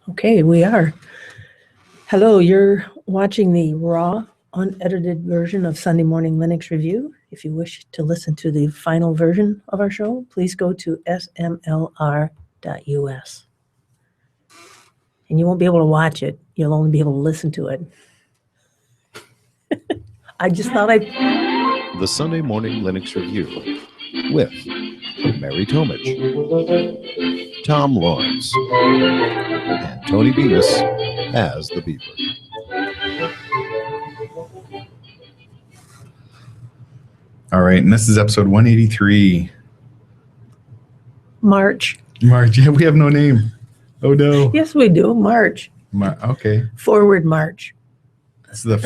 Okay, we are. Hello, you're watching the raw, unedited version of Sunday Morning Linux Review. If you wish to listen to the final version of our show, please go to smlr.us. And you won't be able to watch it. You'll only be able to listen to it. I just thought I'd... The Sunday Morning Linux Review with Mary Tomich, Tom Lawrence, and Tony Bemis as the Beaver. All right, and this is episode 183. March. Yeah, we have no name. Oh, no. Yes, we do. March. Okay. Forward March. This is the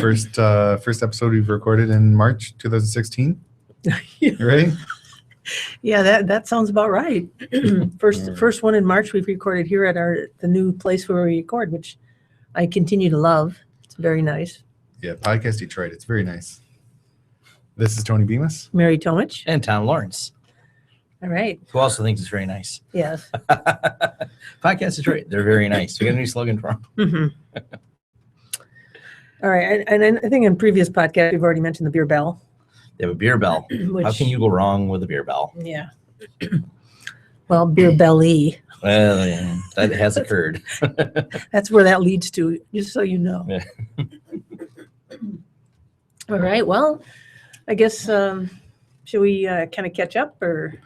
first episode we've recorded in March 2016, right? Yeah, that sounds about right. First one in March we've recorded here at the new place where we record, which I continue to love. It's very nice. Yeah, Podcast Detroit. It's very nice. This is Tony Bemis. Mary Tomich. And Tom Lawrence. All right. Who also thinks it's very nice. Yes. Podcast Detroit. They're very nice. We got a new slogan for them. Mm-hmm. All right. And I think in previous podcasts, we've already mentioned the beer bell. They have a beer bell. Which, how can you go wrong with a beer bell? Yeah. Well, beer belly. Well, yeah, that has occurred. That's where that leads to, just so you know. Yeah. All right. Well, I guess, should we kind of catch up or?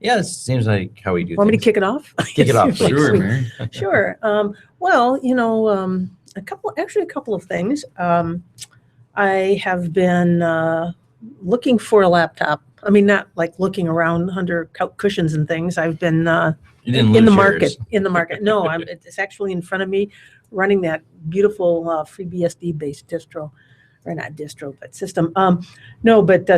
Yeah, it seems like how we do Want me to things. kick it off? Kick it off, please. Sure, Mary. Sure. Well, a couple of things. I have been looking for a laptop. I mean, not like looking around under cushions and things. I've been You didn't in lose the yours. market. In the market. No, it's actually in front of me, running that beautiful FreeBSD based distro, or not distro, but system. No, but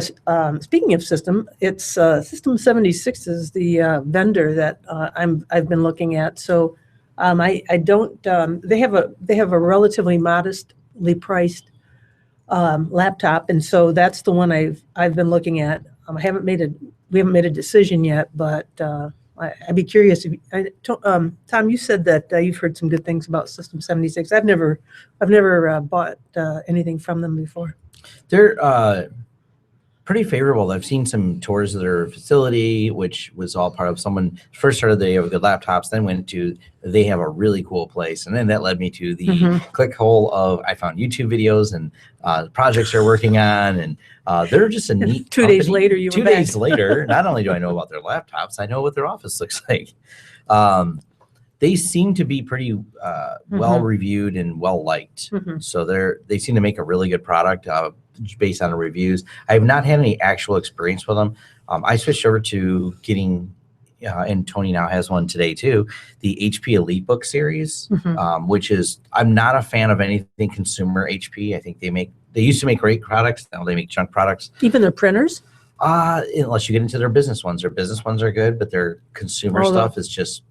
speaking of system, it's System 76 is the vendor that I've been looking at. So I don't. They have a relatively modestly priced laptop, and so that's the one I've been looking at. We haven't made a decision yet, but I'd be curious. Tom, you said that you've heard some good things about System 76. I've never bought anything from them before. They're pretty favorable. I've seen some tours of their facility, which was all part of someone first started they have good laptops, then went to they have a really cool place, and then that led me to the click hole of I found YouTube videos and projects they're working on, and they're just a neat. 2 days later, you were Two back. days later, not only do I know about their laptops, I know what their office looks like. They seem to be pretty well reviewed and well liked. So they seem to make a really good product based on the reviews. I have not had any actual experience with them. I switched over to getting, and Tony now has one today too, the HP EliteBook series, which is, I'm not a fan of anything consumer HP. I think they used to make great products. Now they make junk products. Even their printers? Unless you get into their business ones. Their business ones are good, but their consumer stuff is just,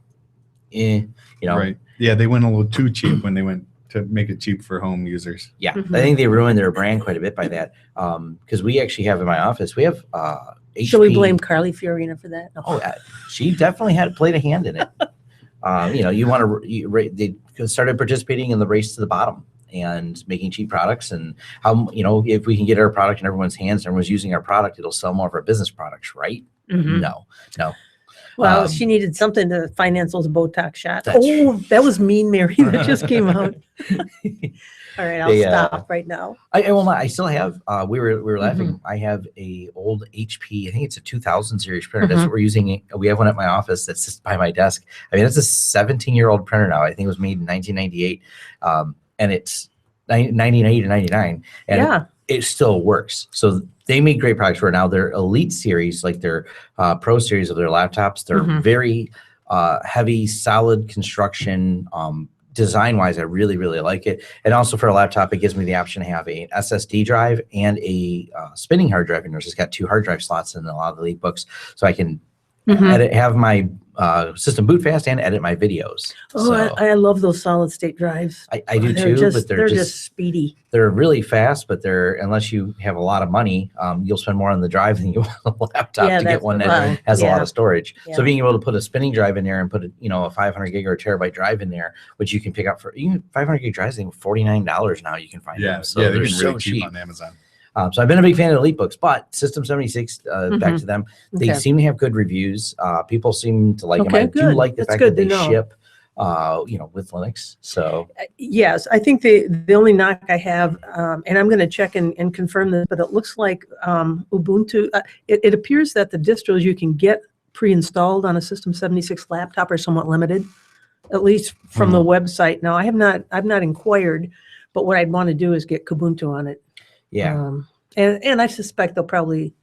Right. Yeah, they went a little too cheap when they went to make it cheap for home users. Yeah, I think they ruined their brand quite a bit by that. Because we actually have in my office, we have HP. Shall we blame Carly Fiorina for that? No. Oh, she definitely played a hand in it. They started participating in the race to the bottom and making cheap products, and how, if we can get our product in everyone's hands and everyone's using our product, it'll sell more of our business products, right? No. Well, she needed something to finance those Botox shots. That's That was mean, Mary. That just came out. All right, I'll stop right now. I will not. I still have. We were laughing. I have a old HP. I think it's a 2000 series printer. That's what we're using. We have one at my office that's just by my desk. I mean, it's a 17-year-old printer now. I think it was made in 1998, and it's 98 or 99, and it still works. So they make great products for now. Their Elite series, like their Pro series of their laptops, they're very heavy, solid construction. Design-wise, I really, really like it. And also for a laptop, it gives me the option to have an SSD drive and a spinning hard drive. And there's just got 2 hard drive slots in a lot of the EliteBooks, so I can have my system boot fast and edit my videos. Oh, So I love those solid state drives. I do They're too, but they're just speedy. they're really fast, but unless you have a lot of money, you'll spend more on the drive than you want a laptop Yeah, to get that's- one that well, has a lot yeah. of storage. Yeah. So being able to put a spinning drive in there and put a 500 gig or a terabyte drive in there, which you can pick up for even 500 gig drives, I think $49 now you can find them. So they're they're really so cheap cheap. on Amazon. So I've been a big fan of the EliteBooks, but System 76, back to them, they Okay. seem to have good reviews. People seem to like them. Okay, I do good. like the That's fact good that to they know. ship, with Linux. So Yes, I think the only knock I have, and I'm going to check and confirm this, but it looks like Ubuntu, it appears that the distros you can get pre-installed on a System 76 laptop are somewhat limited, at least from the website. Now, I've not inquired, but what I'd want to do is get Kubuntu on it. yeah. And I suspect they'll probably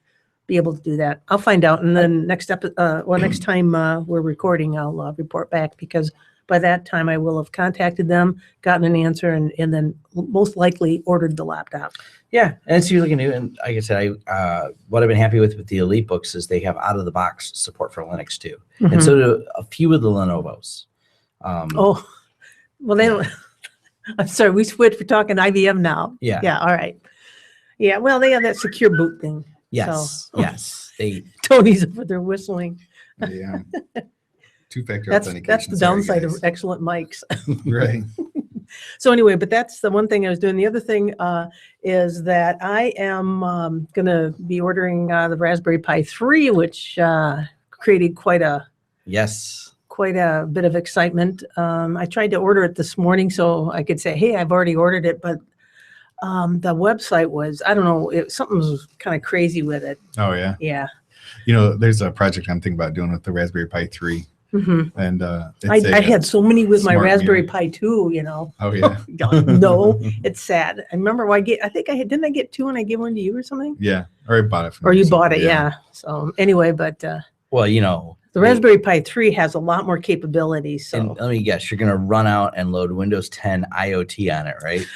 be able to do that. I'll find out, and then next time we're recording, I'll report back, because by that time I will have contacted them, gotten an answer, and then most likely ordered the laptop. Yeah, and it's usually new. And like I said, what I've been happy with the EliteBooks is they have out of the box support for Linux too, and so do a few of the Lenovo's. Oh, well, they don't. I'm sorry, we switched. We're talking IBM now. Yeah. Yeah. All right. Yeah. Well, they have that secure boot thing. Yes, So, yes, they. Tony's over there whistling. Yeah. Two-factor That's authentication. the Sorry, downside guys. of excellent mics. Right. So anyway, but that's the one thing I was doing. The other thing is that I am going to be ordering the Raspberry Pi 3, which created quite a bit of excitement. I tried to order it this morning so I could say, hey, I've already ordered it, but the website was, I don't know, something was kind of crazy with it. Oh, yeah. Yeah. There's a project I'm thinking about doing with the Raspberry Pi 3. Mm-hmm. And I had so many with my smart Raspberry mirror. Pi 2, Oh, yeah. No, it's sad. I remember didn't I get 2 and I gave one to you or something? Yeah. Or I bought it from Or you something, bought it, yeah. So anyway, but Well, the Raspberry Pi 3 has a lot more capability. So and let me guess, you're gonna run out and load Windows 10 IoT on it, right?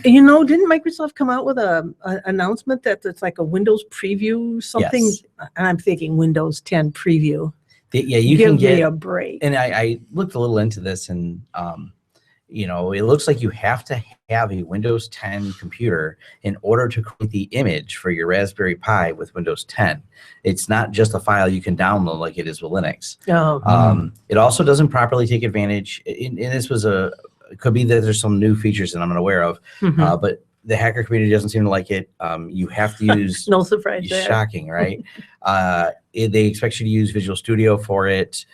didn't Microsoft come out with a announcement that it's like a Windows preview something? Yes. And I'm thinking Windows 10 preview. Yeah, you Give can me get. a break. And I looked a little into this, and it looks like you have to have a Windows 10 computer in order to create the image for your Raspberry Pi with Windows 10. It's not just a file you can download like it is with Linux. Oh, It also doesn't properly take advantage. And this was it could be that there's some new features that I'm unaware of, mhm. but the hacker community doesn't seem to like it. You have to use. No surprise there. Shocking, right? They expect you to use Visual Studio for it.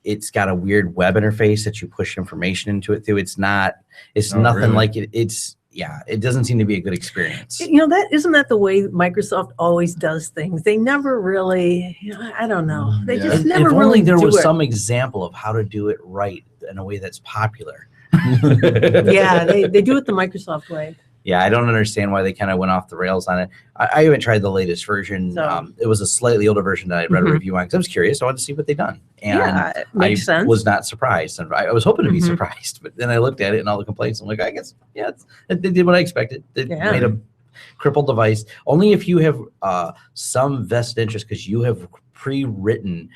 It's got a weird web interface that you push information into it through. It's nothing really? like it. It doesn't seem to be a good experience. Isn't that the way Microsoft always does things? They never really, I don't know. They Yeah. just If never only really there do was it. some example of how to do it right in a way that's popular. Yeah, they do it the Microsoft way. Yeah, I don't understand why they kind of went off the rails on it. I haven't tried the latest version. So- It was a slightly older version that I read Mhm. a review on because I was curious. I wanted to see what they'd done. And Yeah, it makes I sense. was not surprised. And I was hoping to be Mhm. surprised, but then I looked at it and all the complaints. I'm like, I guess, yeah, they did what I expected. They Yeah. made a crippled device. Only if you have some vested interest, because you have pre-written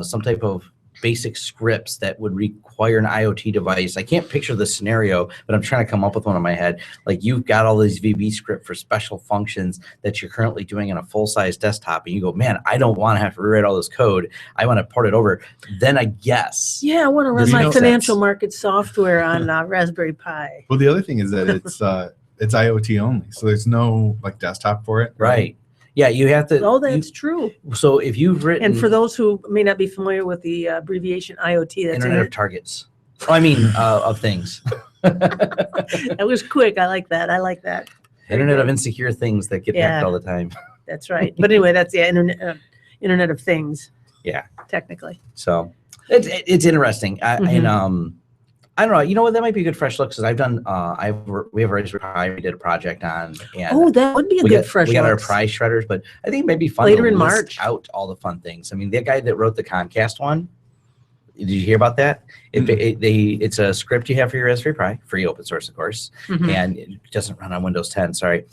some type of basic scripts that would require an IoT device. I can't picture the scenario, but I'm trying to come up with one in my head. Like you've got all these VB script for special functions that you're currently doing on a full-size desktop, and you go, man, I don't want to have to rewrite all this code. I want to port it over. Then I guess. Yeah, I want to run Does it my make financial sense? market software on Raspberry Pi. Well, the other thing is that it's IoT only, so there's no like desktop for it. Right. Yeah, you have to. Oh, that's true. So if you've written. And for those who may not be familiar with the abbreviation IoT, that's Internet of Targets. Oh, I mean, of things. that was quick. I like that. Internet of insecure things that get hacked Yeah. all the time. That's right. But anyway, that's the Internet of Things. Yeah. Technically. So it's interesting. Mhm. And I don't know. You know what? That might be a good fresh look because I've done. We have a Raspberry Pi. We did a project on. And Oh, that would be a good fresh We got our looks. prize shredders, but I think it might be fun Later to in list March. out all the fun things. I mean, the guy that wrote the Concast one. Did you hear about that? It's a script you have for your Raspberry Pi, free open source, of course, Mhm. and it doesn't run on Windows 10. Sorry.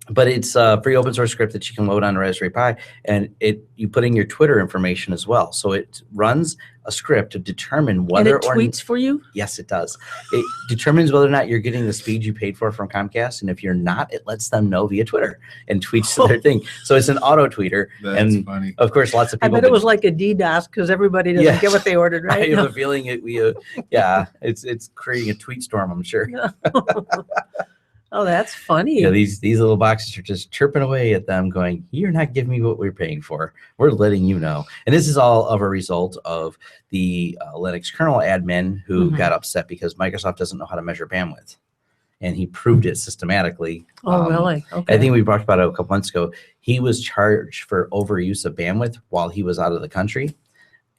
But it's a free open source script that you can load on a Raspberry Pi, and you put in your Twitter information as well. So it runs a script to determine whether and it tweets for you? Yes, it does. It determines whether or not you're getting the speed you paid for from Comcast, and if you're not, it lets them know via Twitter and tweets to their thing. So it's an auto tweeter. That's and funny. of course, lots of I people. bet it was like a DDoS because everybody doesn't get what they ordered, I right? have No. a feeling it's creating a tweet storm, I'm sure. Oh, that's funny. Yeah, these little boxes are just chirping away at them going, you're not giving me what we're paying for. We're letting you know. And this is all of a result of the Linux kernel admin who got upset because Microsoft doesn't know how to measure bandwidth. And he proved it systematically. Oh, really? Okay. I think we talked about it a couple months ago. He was charged for overuse of bandwidth while he was out of the country.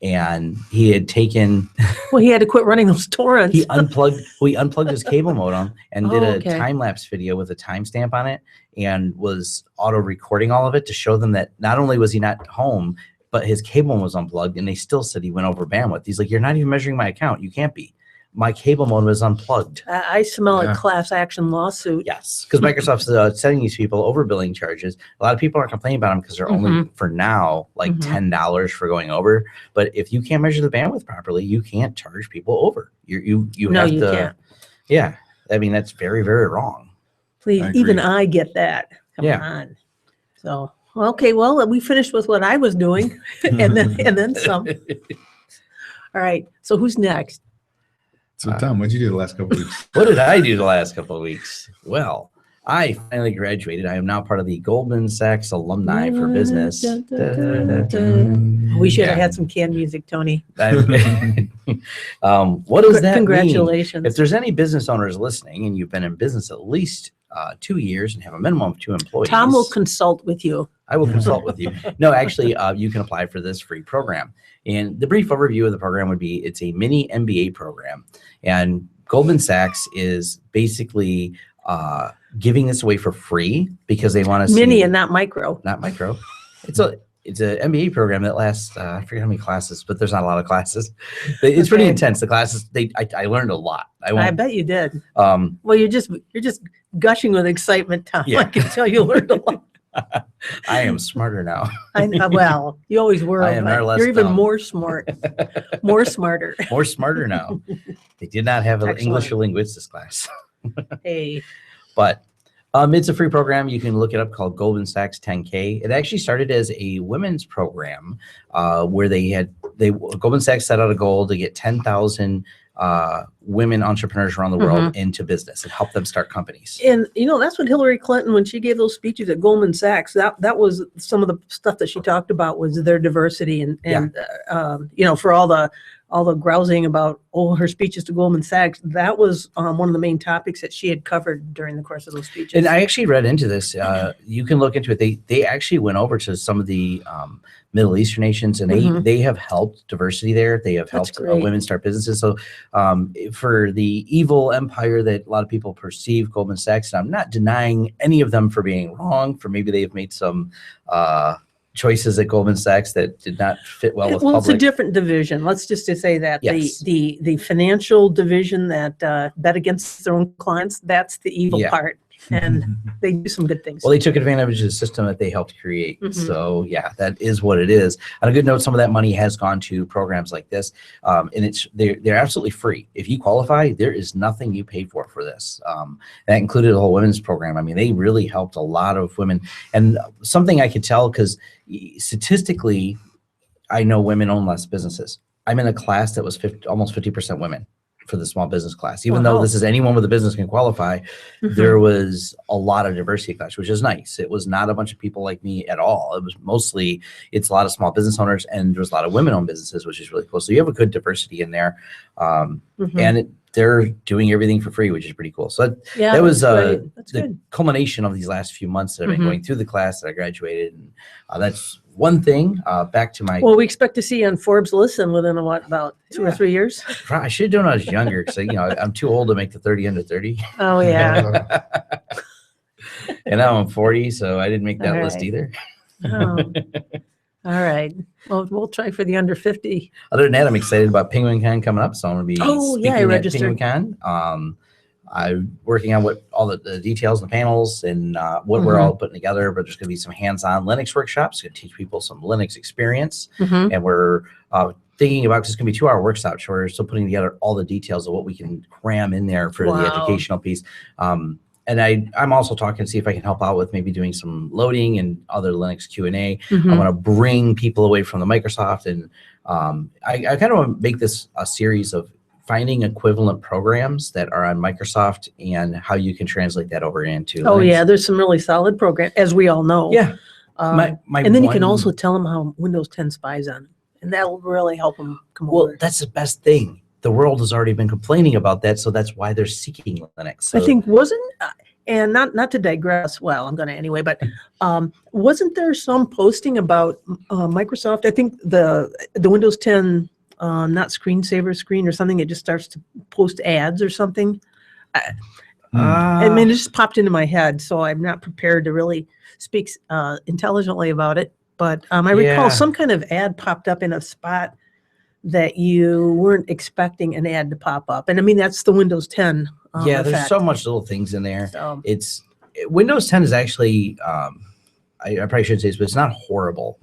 And he had taken Well, he had to quit running those torrents. he unplugged his cable modem and did a okay. time-lapse video with a timestamp on it and was auto recording all of it to show them that not only was he not home, but his cable was unplugged, and they still said he went over bandwidth. He's like, you're not even measuring my account. You can't be. My cable modem is unplugged. I smell Yeah. a class action lawsuit. Yes, because Microsoft's sending these people overbilling charges. A lot of people are complaining about them because they're only, for now, like $10 for going over. But if you can't measure the bandwidth properly, you can't charge people over. You No, have you to. can't. Yeah, I mean that's very, very wrong. Please, I agree. even I get that. Come Yeah. on. So, okay, well, we finished with what I was doing and then some. All right. So who's next? So Tom, what'd you do the last couple of weeks? What did I do the last couple of weeks? Well, I finally graduated. I am now part of the Goldman Sachs Alumni for Business. We should have Yeah. had some canned music, Tony. What does that mean? Congratulations. If there's any business owners listening and you've been in business at least 2 years and have a minimum of 2 employees, Tom will consult with you. I will consult with you. No, actually, you can apply for this free program. And the brief overview of the program would be it's a mini MBA program. And Goldman Sachs is basically giving this away for free because they want to Mini see, and not micro. not micro. It's an MBA program that lasts, I forget how many classes, but there's not a lot of classes. It's pretty Okay. intense. The classes, I learned a lot. I bet you did. Well, Well, you're just gushing with excitement, Tom. Yeah. I can tell you learned a lot. I am smarter now. Well, you always were. I am but no less you're even dumb. more smart, more smarter. More smarter now. They did not have an Excellent. English or linguistics class. Hey, But it's a free program. You can look it up called Goldman Sachs 10K. It actually started as a women's program where Goldman Sachs set out a goal to get 10,000 women entrepreneurs around the world into business and help them start companies. and that's what Hillary Clinton, when she gave those speeches at Goldman Sachs, that was some of the stuff that she talked about was their diversity and for all the grousing about her speeches to Goldman Sachs, that was one of the main topics that she had covered during the course of those speeches. And I actually read into this. You can look into it. They actually went over to some of the Middle Eastern nations, and they have helped diversity there. They have That's helped great. women start businesses. So for the evil empire that a lot of people perceive Goldman Sachs, and I'm not denying any of them for being wrong, for maybe they've made some choices at Goldman Sachs that did not fit well with Well, it's a public. different division. Let's just to say that Yes. the financial division that bet against their own clients, that's the evil Yeah. part, and they do some good things. Well, they took advantage of the system that they helped create. Mhm. So yeah, that is what it is. On a good note, some of that money has gone to programs like this, and they're absolutely free. If you qualify, there is nothing you pay for this. That included a whole women's program. I mean, they really helped a lot of women. And something I could tell, because statistically, I know women own less businesses. I'm in a class that was almost 50% women for the small business class. Even though Wow. this is anyone with a business can qualify, Mhm. there was a lot of diversity class, which is nice. It was not a bunch of people like me at all. It was mostly, it's a lot of small business owners, and there's a lot of women-owned businesses, which is really cool. So you have a good diversity in there. Mhm. And they're doing everything for free, which is pretty cool. So Yeah, that was that's great. That's the good. culmination of these last few months that I've Mhm. been going through the class that I graduated. And that's one thing. Back to my, Well, we expect to see you on Forbes listen within about 2 or 3 years. I should have done it when I was younger, because I'm too old to make the 30 under 30. Oh yeah. And now I'm 40, so I didn't make that All list right. either. Oh. All right. Well, we'll try for the under 50. Other than that, I'm excited about PenguinCon coming up, so I'm going to be Oh, yeah, I speaking at registered. PenguinCon. I'm working on what all the details and the panels and what we're all putting together, but there's going to be some hands-on Linux workshops to teach people some Linux experience. And we're thinking about, because it's going to be 2-hour workshops, we're still putting together all the details of what we can cram in there for the educational piece. And I'm also talking to see if I can help out with maybe doing some loading and other Linux Q&A. I want to bring people away from the Microsoft, and I kind of want to make this a series of finding equivalent programs that are on Microsoft and how you can translate that over into Linux. Yeah, there's some really solid programs, as we all know. Yeah. And then you can also tell them how Windows 10 spies on them, and that'll really help them come over. Well, that's the best thing. The world has already been complaining about that, so that's why they're seeking Linux. So. I think and not to digress, well, I'm going to anyway, but wasn't there some posting about Microsoft? I think the Windows 10 not screensaver screen or something, it just starts to post ads or something. I mean, it just popped into my head, so I'm not prepared to really speak intelligently about it. But I recall some kind of ad popped up in a spot that you weren't expecting an ad to pop up. And I mean, that's the Windows 10 there's effect. so much little things in there. So. Windows 10 is actually, I probably shouldn't say this, but it's not horrible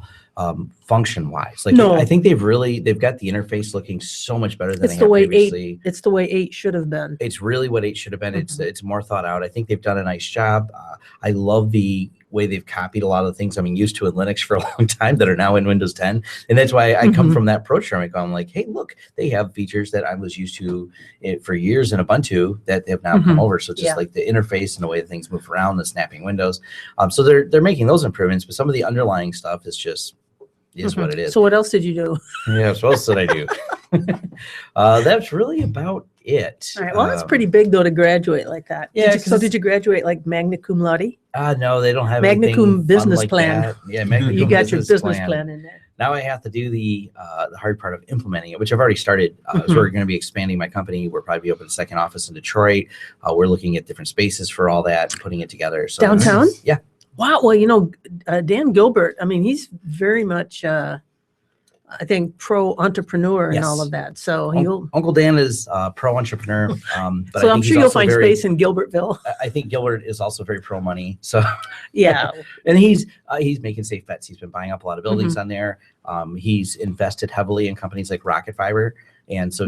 function wise. Like, no. I think they've got the interface looking so much better than it's they the have way previously. It's the way 8 should have been. It's really what 8 should have been. It's more thought out. I think they've done a nice job. I love the way they've copied a lot of the things I'm used to in Linux for a long time that are now in Windows 10. And that's why I come from that approach. I'm like, hey, look, they have features that I was used to for years in Ubuntu that have now come over. So just like the interface and the way things move around, the snapping windows. So they're making those improvements, but some of the underlying stuff is just what it is. So what else did you do? Yeah, what else did I do? That's really about it. All right. Well, that's pretty big though to graduate like that. Yeah. Did you graduate like magna cum laude? No, they don't have magna anything cum fun business like plan. that. Yeah, magna You cum got your business plan in there. Now I have to do the hard part of implementing it, which I've already started. So we're going to be expanding my company. We're probably opening a second office in Detroit. We're looking at different spaces for all that, putting it together. So downtown? Yeah. Wow. Well, Dan Gilbert, I mean, he's very much I think pro-entrepreneur and all of that. So Uncle Dan is pro-entrepreneur. But so I'm sure you'll find space in Gilbertville. I think Gilbert is also very pro-money. So yeah, and he's making safe bets. He's been buying up a lot of buildings on there. He's invested heavily in companies like Rocket Fiber, and so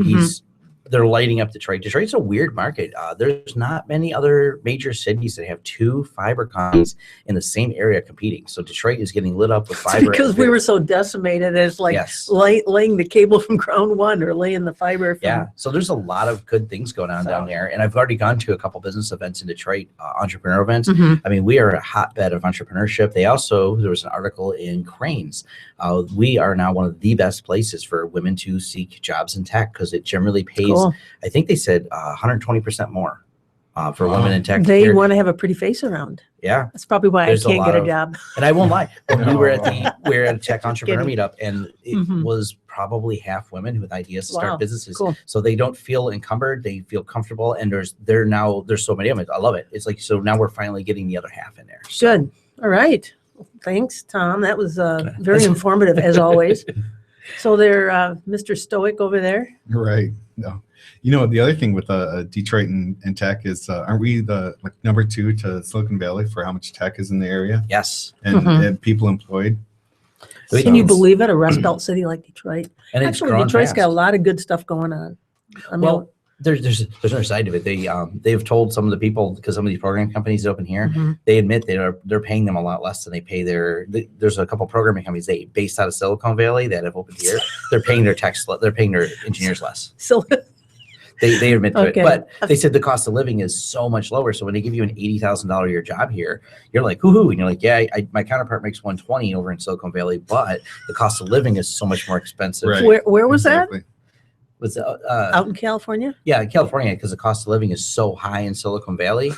they're lighting up Detroit. Detroit's a weird market. There's not many other major cities that have 2 fiber companies in the same area competing. So Detroit is getting lit up with fiber. Because we were so decimated as like laying the cable from ground one or laying the fiber. From... So there's a lot of good things going on down there. And I've already gone to a couple business events in Detroit, entrepreneur events. I mean, we are a hotbed of entrepreneurship. There was an article in Cranes. We are now one of the best places for women to seek jobs in tech because it generally pays, I think they said 120% more for women in tech. They want to have a pretty face around. Yeah. That's probably why I can't get a job. And I won't lie. We were at a tech entrepreneur meetup, and it was probably half women with ideas to start businesses. Cool. So they don't feel encumbered. They feel comfortable. And there's so many of them. I love it. It's like, so now we're finally getting the other half in there. So. Good. All right. Thanks, Tom. That was very informative as always. So they're Mr. Stoic over there. Right. No. You know, the other thing with Detroit and tech is, aren't we the number 2 to Silicon Valley for how much tech is in the area? Yes. And people employed. Can you believe it? A Rust Belt city like Detroit. And actually, Detroit's got a lot of good stuff going on. I mean, there's another side of it. They've told some of the people, because some of these program companies open here, they admit they're paying them a lot less than they pay there's a couple programming companies based out of Silicon Valley that have opened here. They're paying their engineers less. They admit to it, but they said the cost of living is so much lower. So when they give you an $80,000 a year job here, you're like, woohoo, and you're like, yeah, my counterpart makes 120 over in Silicon Valley, but the cost of living is so much more expensive. Right. Where was that? Was out in California? Yeah, California, because the cost of living is so high in Silicon Valley,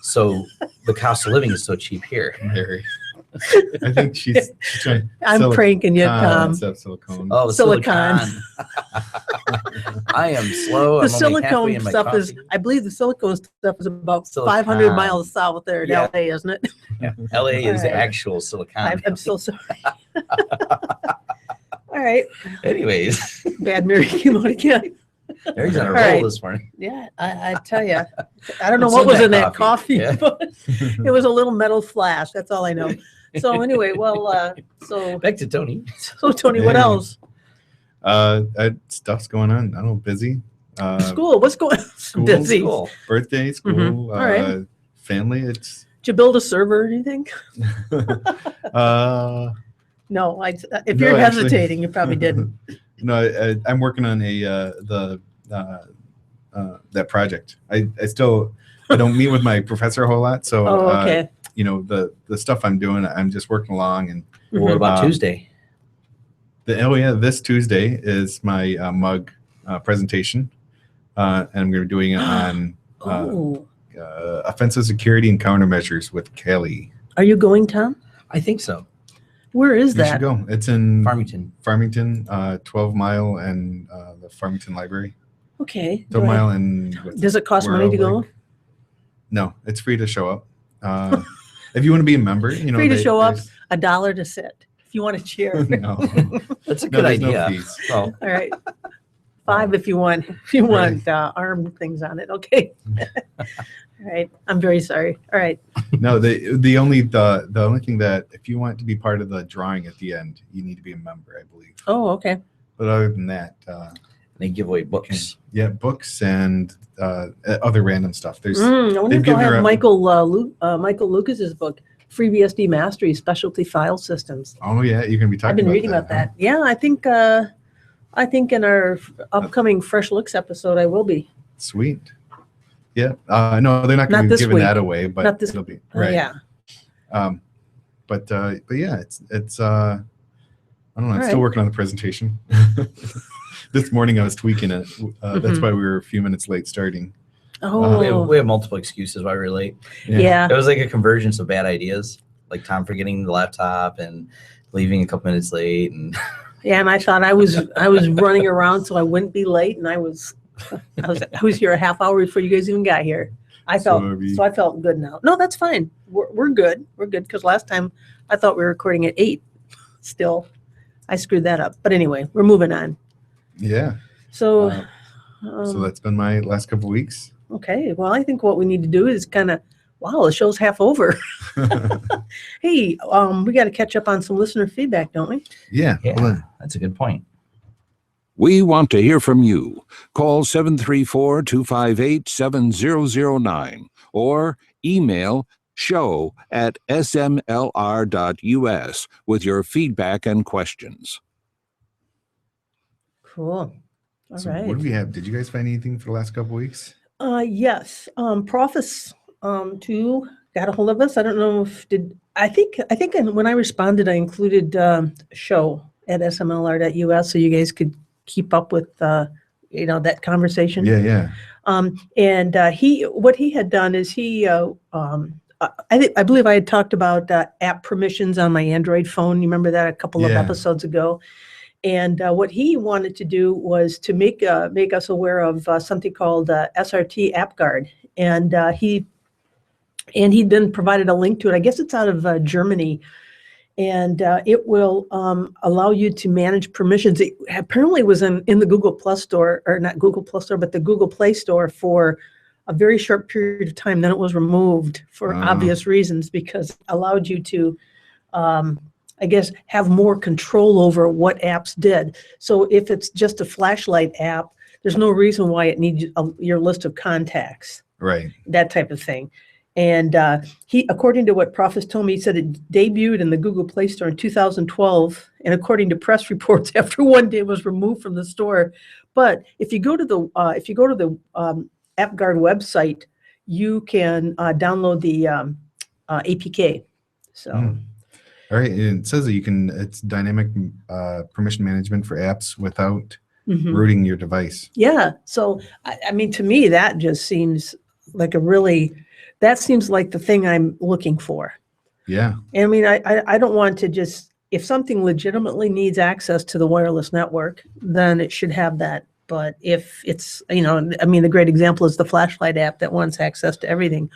so the cost of living is so cheap here. Very. I think she's trying. I'm pranking you, Tom. Silicone. Oh, silicon. I am slow. The silicone stuff is, I believe the silicone stuff is about 500 miles south there in LA, isn't it? Yeah. LA is actual silicon. I'm so sorry. All right. Anyways. Bad Mary came out again. Mary's on a All roll right. this morning. Yeah, I tell you, I don't know What's what in was that in that coffee? coffee, Yeah. but it was a little metal flash. That's all I know. So anyway, well, so Back to Tony. Tony, what Hey. else? Stuff's going on. I don't know, busy. School. What's going on? School. Busy. Cool. Birthday, school, All right. family. It's Did you build a server or anything? uh, No, if No, you're actually. hesitating, you probably didn't. no, I'm working on that project. I don't meet with my professor a whole lot, so Oh, okay. the stuff I'm doing, I'm just working along. And Well, what about Um, Tuesday? this Tuesday is my mug presentation, and I'm going to be doing it on Oh, offensive security and countermeasures with Kelly. are you going, Tom? I think so. Where is You should that? go. It's in Farmington. 12 Mile and the Farmington Library. Okay. 12 Mile and Does it cost money to go? No, it's free to show up. If you want to be a member, Free to show up. there's- $1 to sit. If you want to cheer. No, That's a no, good there's no idea. fees. Well, All right. $5 if you want. If you want armed things on it. Okay. All right. I'm very sorry. All right. No, the only thing that if you want to be part of the drawing at the end, you need to be a member, I believe. Oh, okay. But other than that, they give away books. yeah, books and other random stuff. There's I wonder they've if they'll given her have a- Michael Lucas's book, FreeBSD Mastery, Specialty File Systems. Oh yeah, you're gonna be talking. I've been reading about huh? that. Yeah, I think in our upcoming Fresh Looks episode, I will be. Sweet. Yeah. No, they're not Not going to be this giving week. that away, but Not this- it'll be Oh, right. yeah. But yeah, it's I don't know. I'm All still right. working on the presentation. This morning I was tweaking it. That's why we were a few minutes late starting. Oh, We have multiple excuses why we're late. yeah. It was like a convergence of bad ideas, like Tom forgetting the laptop and leaving a couple minutes late. And Yeah, and I thought I was running around so I wouldn't be late, and I was here a half hour before you guys even got here. I felt good now. No, that's fine. We're good. We're good because last time I thought we were recording at 8. Still, I screwed that up. But anyway, we're moving on. Yeah. So, So that's been my last couple of weeks. okay. Well, I think what we need to do is kind of, wow, the show's half over. Hey, we got to catch up on some listener feedback, don't we? Yeah. yeah, Well, that's a good point. We want to hear from you. Call 734-258-7009 or email show@smlr.us with your feedback and questions. Cool. All so right. what do we have? Did you guys find anything for the last couple of weeks? Yes. Profis 2 got a hold of us. I don't know if I think when I responded, I included show at smlr.us so you guys could keep up with that conversation. Yeah. And what he had done is I believe I had talked about app permissions on my Android phone. You remember that a couple of Yeah. episodes ago. And what he wanted to do was to make us aware of something called SRT App Guard. And he then provided a link to it. I guess it's out of Germany. And it will allow you to manage permissions. It apparently was in the Google Plus store, or not Google Plus store, but the Google Play store for a very short period of time. Then it was removed for obvious reasons because it allowed you to, I guess, have more control over what apps did. So if it's just a flashlight app, there's no reason why it needs your list of contacts, Right. that type of thing. And he, according to what Profis told me, he said it debuted in the Google Play Store in 2012. And according to press reports, after one day it was removed from the store. But if you go to the AppGuard website, you can download the APK. So. All right. And it says that it's dynamic permission management for apps without rooting your device. Yeah. So, I mean, to me, that just seems like that seems like the thing I'm looking for. Yeah. And I mean, I don't want to just, if something legitimately needs access to the wireless network, then it should have that. But if it's, I mean, the great example is the flashlight app that wants access to everything.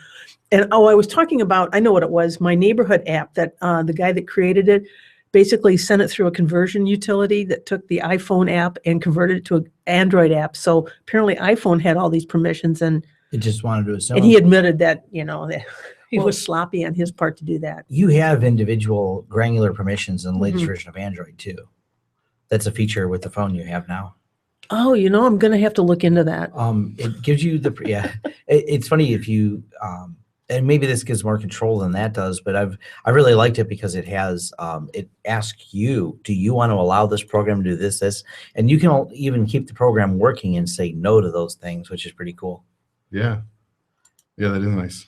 And I was talking about, I know what it was, my neighborhood app that the guy that created it basically sent it through a conversion utility that took the iPhone app and converted it to an Android app. So apparently iPhone had all these permissions, and It just wanted to assume. and he admitted that, you know, that he Well, was sloppy on his part to do that. You have individual granular permissions in the latest Mhm. version of Android too. That's a feature with the phone you have now. Oh, you know, I'm going to have to look into that. It gives you the it's funny if you and maybe this gives more control than that does, but I really liked it because it has it asks you, do you want to allow this program to do this, and you can even keep the program working and say no to those things, which is pretty cool. Yeah. Yeah, that is nice.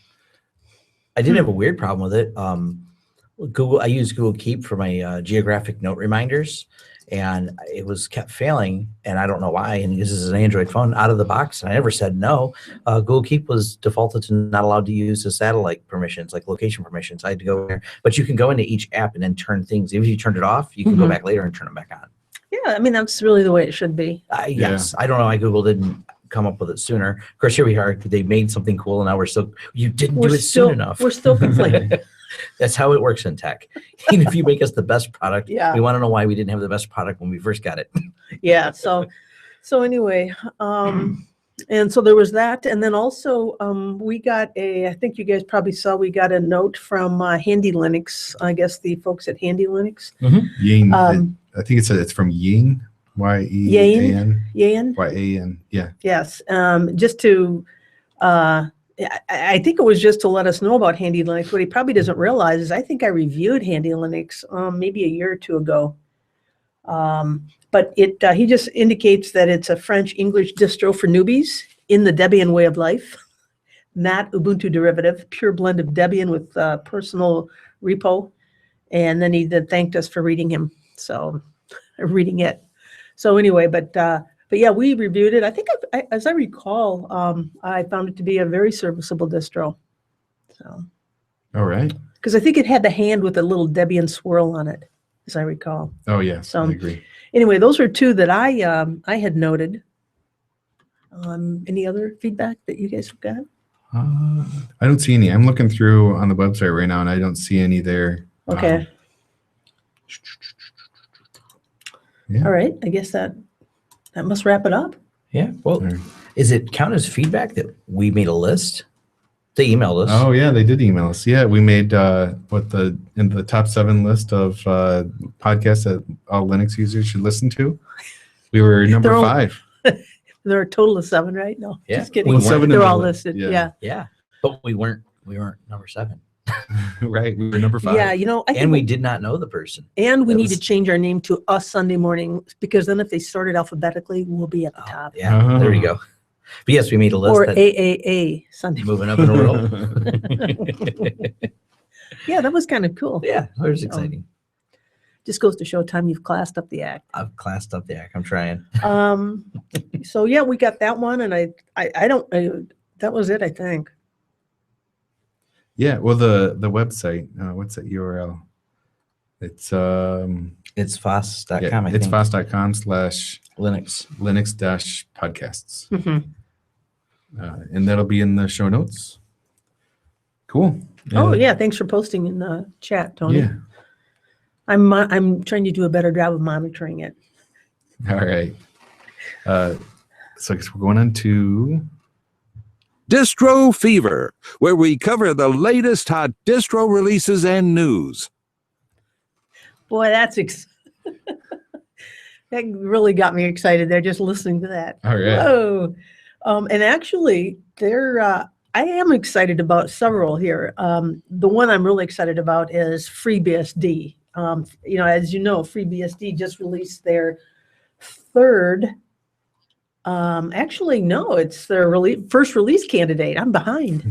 I did have a weird problem with it. I use Google Keep for my geographic note reminders, and it was kept failing, and I don't know why. And this is an Android phone out of the box, and I never said no. Google Keep was defaulted to not allowed to use the satellite permissions, like location permissions. I had to go there, but you can go into each app and then turn things. If you turned it off, you can go back later and turn it back on. Yeah, I mean, that's really the way it should be. Yes, I don't know why Google didn't come up with it sooner. Of course, here we are. They made something cool, and now you didn't do it soon enough. We're still complaining. That's how it works in tech. Even if you make us the best product, Yeah. we want to know why we didn't have the best product when we first got it. Yeah. So anyway, and so there was that. And then also we got I think you guys probably saw, we got a note from Handy Linux, I guess the folks at Handy Linux. Ying. Um, I think it's from Ying. Y-E-A-N. Yan? Y-A-N. Yeah. Yes. Just to, I think it was just to let us know about Handy Linux. What he probably doesn't realize is I think I reviewed Handy Linux maybe a year or two ago. But he just indicates that it's a French-English distro for newbies in the Debian way of life, not Ubuntu derivative, pure blend of Debian with personal repo. And then he thanked us for reading it. So anyway, but yeah, we reviewed it. I think, as I recall, I found it to be a very serviceable distro. So, All right. because I think it had the hand with a little Debian swirl on it, as I recall. Oh, yes. So, I agree. Anyway, those are two that I had noted. Any other feedback that you guys have got? I don't see any. I'm looking through on the website right now, and I don't see any there. Okay. Yeah. All right. I guess that must wrap it up. Yeah. Well, is it count as feedback that we made a list? They emailed us. Oh yeah, they did email us. Yeah, we made in the top 7 list of podcasts that all Linux users should listen to. We were number 5. There are a total of 7, right? No, Yeah. just kidding. Well, 7 They're in the all list, listed. yeah. Yeah. But we weren't number 7. Right, we were number 5. Yeah, you know, I think And we did not know the person. and we that need was- to change our name to Us Sunday Morning, because then if they sorted alphabetically, we'll be at the top. Yeah, there you go. But yes, we made a list Or that AAA Sunday. moving up in the world. Yeah, that was kind of cool. Yeah, it was exciting. Just goes to show time you've classed up the act. I've classed up the act. I'm trying. So yeah, we got that one, and that was it, I think. Yeah, well, the website, what's that URL? It's It's foss.com. yeah, I it's think. foss.com/Linux-podcasts. Mhm. And that'll be in the show notes. Cool. Oh yeah, thanks for posting in the chat, Tony. Yeah. I'm trying to do a better job of monitoring it. All right. So I guess we're going on to Distro Fever, where we cover the latest hot distro releases and news. Boy, that really got me excited there just listening to that. All right. Whoa. And actually, I am excited about several here. The one I'm really excited about is FreeBSD. As you know, FreeBSD just released their 3rd. Actually, no, it's their first release candidate. I'm behind.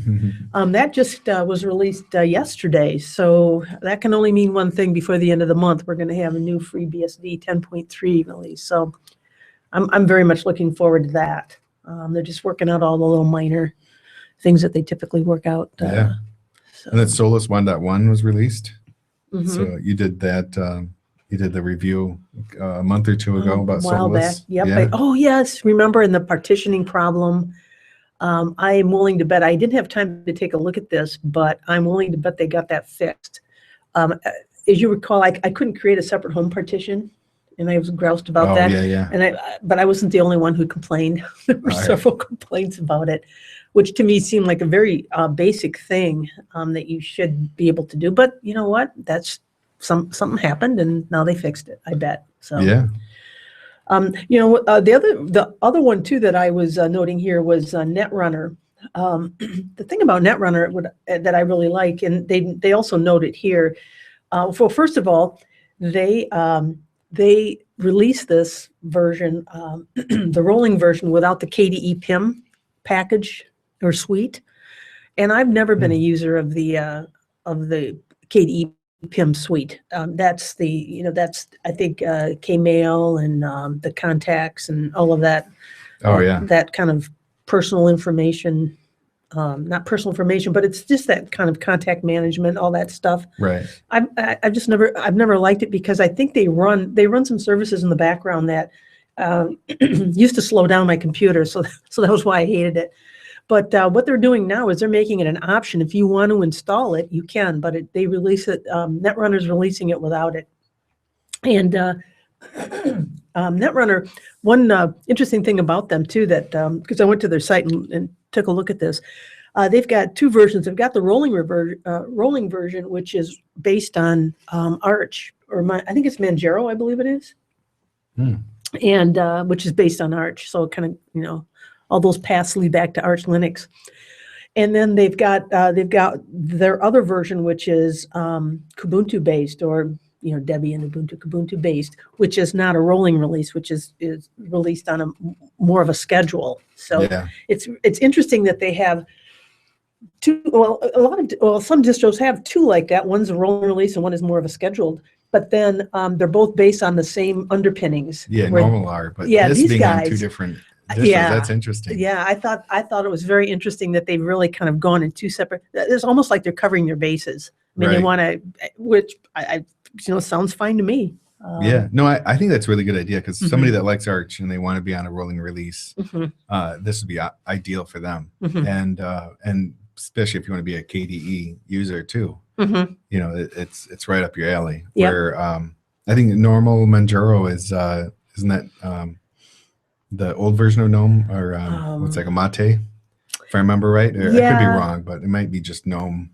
That just was released yesterday. So that can only mean one thing. Before the end of the month, we're going to have a new FreeBSD 10.3 release. So I'm very much looking forward to that. They're just working out all the little minor things that they typically work out. Yeah. So. And then Solus 1.1 was released. Mhm. So you did that. You did the review a month or two ago about A while back. Solus. Yep. Yeah. Oh, yes. Remember in the partitioning problem, I am willing to bet, I didn't have time to take a look at this, but I'm willing to bet they got that fixed. as you recall, I couldn't create a separate home partition, and I was groused about that. Yeah. And but I wasn't the only one who complained. There were All right. several complaints about it, which to me seemed like a very basic thing that you should be able to do. But you know what? That's something happened, and now they fixed it, I bet. So Yeah. the other one too that I was noting here was Netrunner. The thing about Netrunner that I really like, and they also note it here. Well, first of all, they released this version, the rolling version, without the KDE PIM package or suite, and I've never been a user of the KDE PIM suite. That's I think Kmail and the contacts and all of that. Oh yeah. That kind of personal information. Not personal information, but it's just that kind of contact management, all that stuff. Right. I've never liked it because I think they run some services in the background that used to slow down my computer. So that was why I hated it. But what they're doing now is they're making it an option. If you want to install it, you can, but they release it. Netrunner's releasing it without it. And Netrunner, one interesting thing about them too, that because I went to their site and took a look at this, they've got two versions. They've got the rolling version, which is based on Arch, I think it's Manjaro, I believe it is, and which is based on Arch. So kind of all those paths lead back to Arch Linux. And then they've got their other version, which is Kubuntu based, or Debian Kubuntu based, which is not a rolling release, which is released on more of a schedule. So Yeah. it's interesting that they have two. Well, some distros have two like that. One's a rolling release and one is more of a scheduled. But then they're both based on the same underpinnings. Yeah, normal are, but yeah, this these being on guys, two different distros, yeah, that's interesting. Yeah, I thought it was very interesting that they've really kind of gone in two separate. It's almost like they're covering their bases. I mean, Right. they want to, which I sounds fine to me. Yeah, no, I think that's a really good idea because somebody that likes Arch and they want to be on a rolling release, this would be ideal for them. And especially if you want to be a KDE user too, it's right up your alley. Yep. Where I think normal Manjaro is isn't that the old version of GNOME, or what's like a Mate, if I remember right? Or I could be Yeah. wrong, but it might be just GNOME,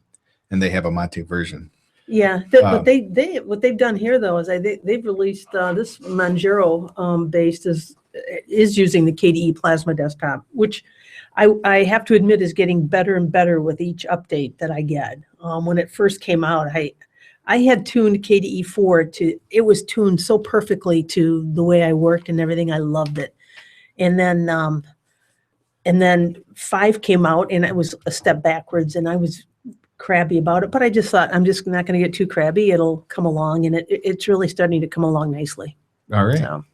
and they have a Mate version. Yeah, what they've done here though is they've released this Manjaro based is using the KDE Plasma desktop, which I have to admit is getting better and better with each update that I get. When it first came out, I had tuned KDE 4 it was tuned so perfectly to the way I worked and everything. I loved it. And then 5 came out and it was a step backwards, and I was crabby about it, but I just thought I'm just not going to get too crabby. It'll come along, and it's really starting to come along nicely. All right. So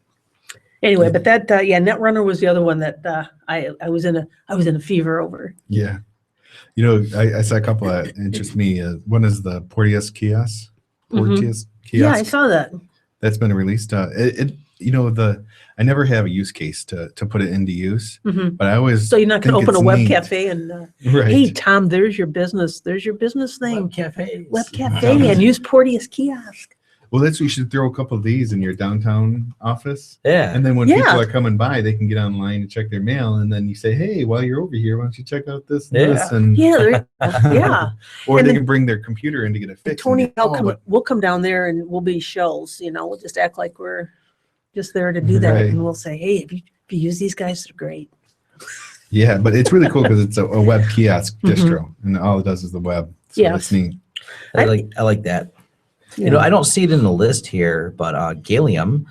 anyway, but that Netrunner was the other one that I was in a fever over. Yeah. I saw a couple that interest me. One is the Porteous kiosk. Porteous kiosk. Yeah, I saw that. That's been released. I never have a use case to put it into use, but I always So you're not going to think open a it's web neat. cafe and Right. hey Tom, there's your business thing. Web cafes. Web cafe and use Porteous kiosk. Well, you should throw a couple of these in your downtown office. Yeah. And then when Yeah. people are coming by, they can get online and check their mail. And then you say, hey, while you're over here, why don't you check out this and this? And, Yeah, yeah. or And they then- can bring their computer in to get it fixed. Tony, and we'll come down there and we'll be shells. We'll just act like we're just there to do that, Right. and we'll say, hey, if you use these guys, they're great. yeah, but it's really cool because it's a web kiosk distro, and all it does is the web. So Yes. that's neat. I like that. I don't see it in the list here, but Galium,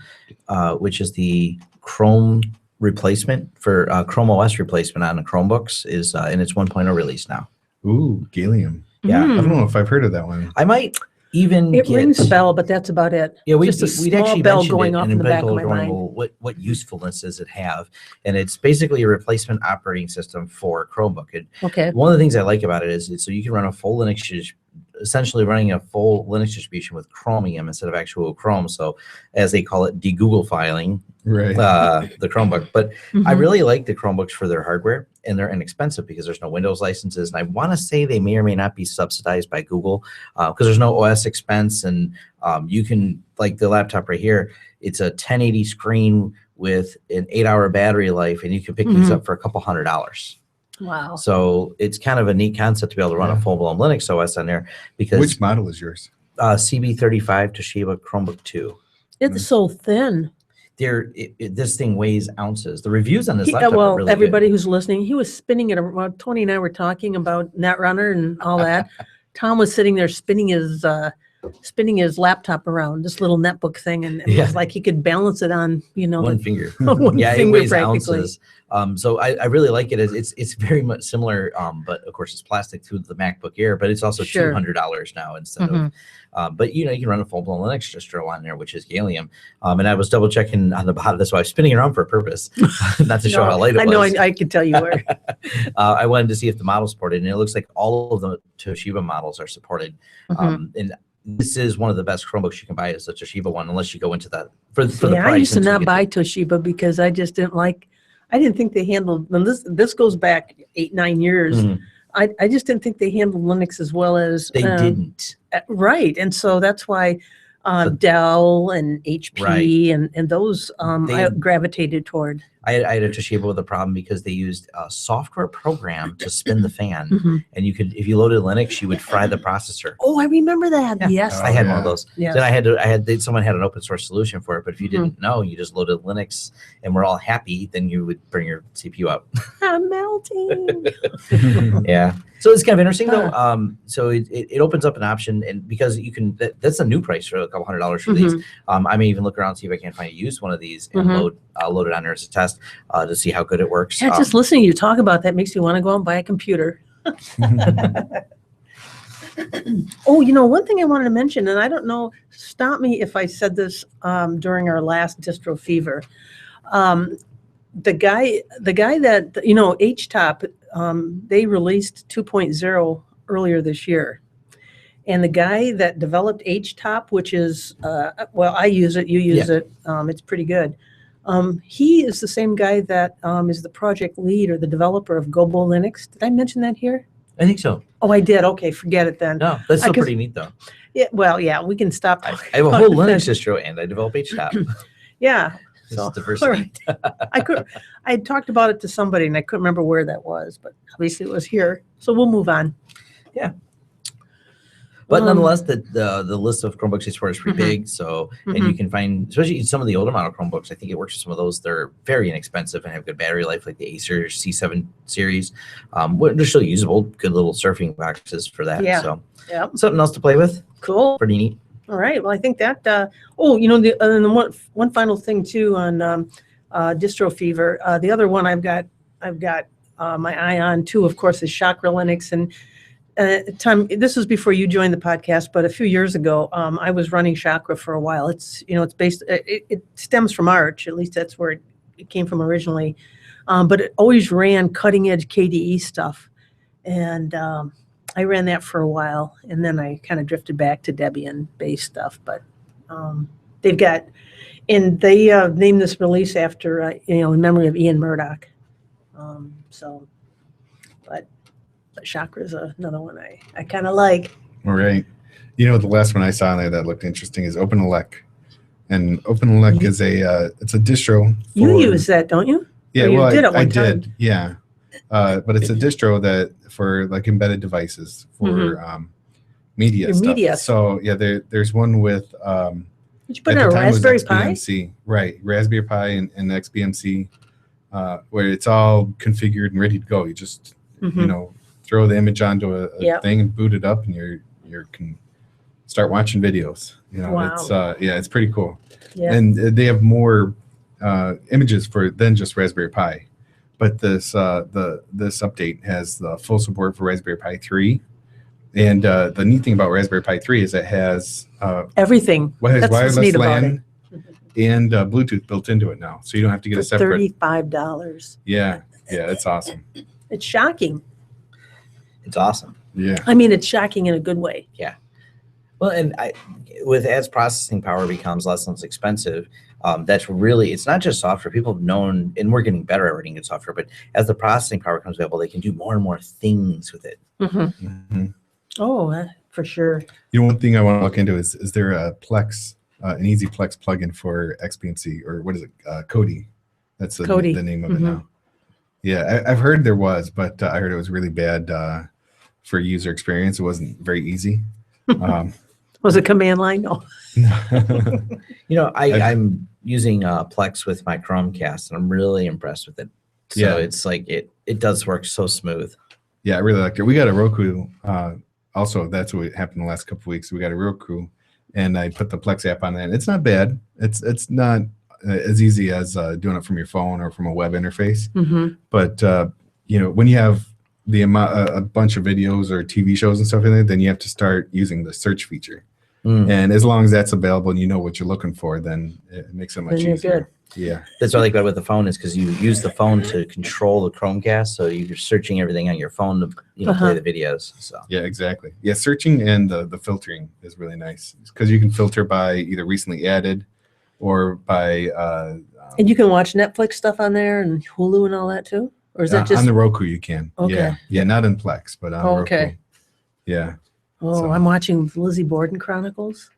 which is the Chrome replacement for Chrome OS replacement on the Chromebooks, is in its 1.0 release now. Ooh, Galium. Yeah. I don't know if I've heard of that one. I might even It get, rings a bell, but that's about it. Yeah, we'd just a actually small bell mentioned going it, off and in the back of people my going, mind. well, what usefulness does it have? And it's basically a replacement operating system for Chromebook. Okay. One of the things I like about it is so you can run a full Linux essentially running a full Linux distribution with Chromium instead of actual Chrome. So as they call it, de-Google filing Right. the Chromebook. But I Mhm. really like the Chromebooks for their hardware, and they're inexpensive because there's no Windows licenses. And I want to say they may or may not be subsidized by Google because there's no OS expense. And you can, like the laptop right here, it's a 1080 screen with an 8-hour battery life, and you can pick these up for a couple $100. Wow. So it's kind of a neat concept to be able to run a full-blown Linux OS on there. Because Which model is yours? CB35 Toshiba Chromebook 2. It's so thin. This thing weighs ounces. The reviews on this laptop are Well, really everybody good. who's listening, he was spinning it around. Tony and I were talking about Netrunner and all that. Tom was sitting there spinning his laptop around, this little netbook thing, and it was like he could balance it on, One finger. one Yeah, it finger weighs practically. ounces. So I really like it. It's very much similar, but of course it's plastic to the MacBook Air, but it's also Sure. $200 now instead of. But you can run a full blown Linux distro on there, which is Gallium. And I was double checking on the bottom. That's why I was spinning it around for a purpose, not to show how light it was. I know, I could tell you where. I wanted to see if the model supported, and it looks like all of the Toshiba models are supported. And this is one of the best Chromebooks you can buy is the Toshiba one, unless you go into that for the price. I used to until you not get buy Toshiba because I just didn't like. I didn't think they handled. And this goes back 8-9 years. I just didn't think they handled Linux as well as They didn't. Right, and so that's why Dell and HP and those I gravitated toward. I had a Toshiba with a problem because they used a software program to spin the fan, and you could, if you loaded Linux, you would fry the processor. Oh, I remember that. Yeah. Yes, I had one of those. Yes. Then someone had an open source solution for it, but if you didn't know, you just loaded Linux and we're all happy, then you would bring your CPU up. I'm melting. Yeah. So it's kind of interesting though. So it opens up an option, and because you can, that's a new price for a couple $100 for these. I may even look around and see if I can find a used one of these and load it on there as a test to see how good it works. Yeah, just listening to you talk about that makes me want to go out and buy a computer. Oh, one thing I wanted to mention, and I don't know, stop me if I said this during our last Distro Fever. The guy that, HTOP, they released 2.0 earlier this year. And the guy that developed HTOP, which is, I use it, you use it, it's pretty good. He is the same guy that is the project lead or the developer of Gobo Linux. Did I mention that here? I think so. Oh, I did. Okay, forget it then. No, that's still pretty neat though. Yeah, well, yeah, we can stop. I have a whole Linux distro and I develop HTOP. Yeah. This So, is diversity. all right. I had talked about it to somebody and I couldn't remember where that was, but obviously it was here. So we'll move on. Yeah. But nonetheless, the list of Chromebooks they support is pretty big. So, and you can find, especially some of the older model Chromebooks, I think it works with some of those. They're very inexpensive and have good battery life, like the Acer C7 series. They're still usable, good little surfing boxes for that. Yeah. So, Yeah. something else to play with. Cool. Pretty neat. All right. Well, I think that. The one final thing too on Distro Fever. The other one I've got my eye on too. Of course, is Chakra Linux. And Tom, this was before you joined the podcast, but a few years ago, I was running Chakra for a while. It's it's based. It stems from Arch. At least that's where it came from originally. But it always ran cutting edge KDE stuff, and I ran that for a while, and then I kind of drifted back to Debian-based stuff. But they've got, and they named this release after, in memory of Ian Murdoch. But Chakra is another one I kind of like. All right. The last one I saw in there that looked interesting is OpenELEC. And OpenELEC is it's a distro. You use that, don't you? Yeah, Or you well, did at I one time. did. Yeah. But it's a distro that for like embedded devices for media Your stuff. media. So yeah, there's one with Did you put at in a the time it was Raspberry Pi? XBMC, right? Raspberry Pi and XBMC, where it's all configured and ready to go. You just throw the image onto a thing and boot it up, and you can start watching videos. Wow. It's pretty cool. Yeah. And they have more images than just Raspberry Pi. But this update has the full support for Raspberry Pi 3. And the neat thing about Raspberry Pi 3 is it has Everything. has That's what's wireless neat about LAN and Bluetooth built into it now. So you don't have to get For a separate. $35. Yeah, it's awesome. It's shocking. It's awesome. Yeah. I mean, it's shocking in a good way. Well, and as processing power becomes less and less expensive, that's really, it's not just software. People have known, and we're getting better at writing good software, but as the processing power becomes available, they can do more and more things with it. Oh, for sure. You know, one thing I want to look into is there a Plex, an easy Plex plugin for XPNC, or what is it? Kodi. That's the name of it now. Yeah, I've heard there was, but I heard it was really bad for user experience. It wasn't very easy. Was it command line? No. You know, I'm using Plex with my Chromecast, and I'm really impressed with it. So it's like it does work so smooth. Yeah, I really liked it. We got a Roku. Also, that's what happened the last couple of weeks. We got a Roku, and I put the Plex app on that. And it's not bad. It's not as easy as doing it from your phone or from a web interface. But you know, when you have the amount a bunch of videos or TV shows and stuff in there, then you have to start using the search feature. And as long as that's available and you know what you're looking for, then it makes it much easier. Good. Yeah, that's what I like about with the phone is because you use the phone to control the Chromecast, so you're searching everything on your phone to play the videos. So yeah, exactly. Yeah, searching and the filtering is really nice because you can filter by either recently added or by. And you can watch Netflix stuff on there and Hulu and all that too, or is that just on the Roku? You can. Okay. Yeah, not in Plex, but on Roku. Okay. Yeah. Oh, So- I'm watching Lizzie Borden Chronicles.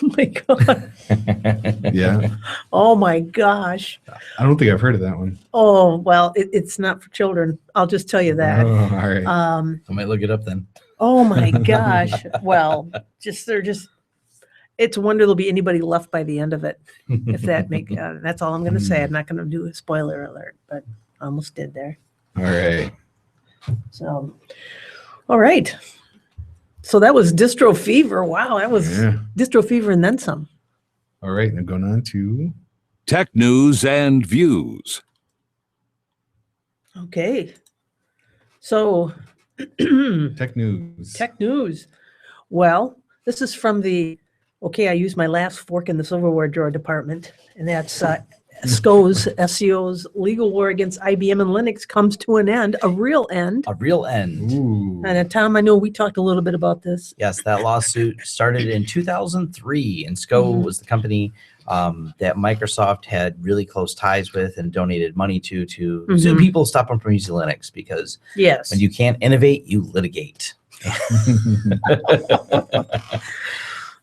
Oh my God. Yeah, Oh my gosh. I don't think I've heard of that one. Oh, well, it's not for children. I'll just tell you that. Oh, all right. I might look it up then. Oh my gosh. Well, it's a wonder there'll be anybody left by the end of it. If that that's all I'm going to say. I'm not going to do a spoiler alert, but I almost did there. All right. So, all right. So that was Distro Fever. Wow, that was Distro Fever and then some. All right. Now going on to Tech news and views. Okay. So tech news. Tech news. Well, this is from I used my last fork in the silverware drawer department, and that's SCO's legal war against IBM and Linux comes to an end, a real end. A real end. Ooh. And Tom, I know we talked a little bit about this. Yes, that lawsuit started in 2003, and SCO was the company that Microsoft had really close ties with and donated money to sue people, stop them from using Linux, because Yes. when you can't innovate, you litigate.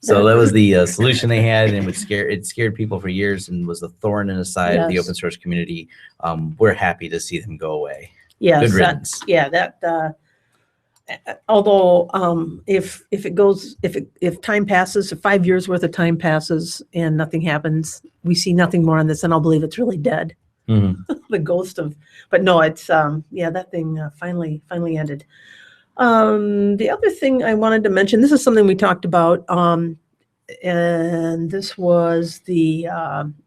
So that was the solution they had, and it scared people for years and was a thorn in the side of the Yes. open source community. We're happy to see them go away. Yes, Good riddance. Although if time passes, if 5 years worth of time passes and nothing happens, we see nothing more on this, and I'll believe it's really dead. The ghost of, but no, it's that thing finally ended. The other thing I wanted to mention, this is something we talked about, and this was the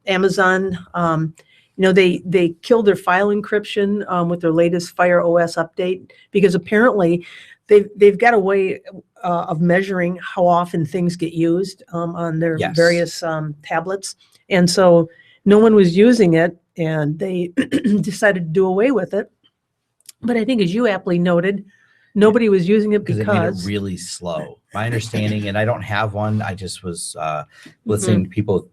Amazon. They killed their file encryption with their latest Fire OS update, because apparently they've got a way of measuring how often things get used on their various tablets, and so no one was using it, and they decided to do away with it. But I think, as you aptly noted, nobody was using it because it made it really slow. My understanding, and I don't have one, I just was listening to people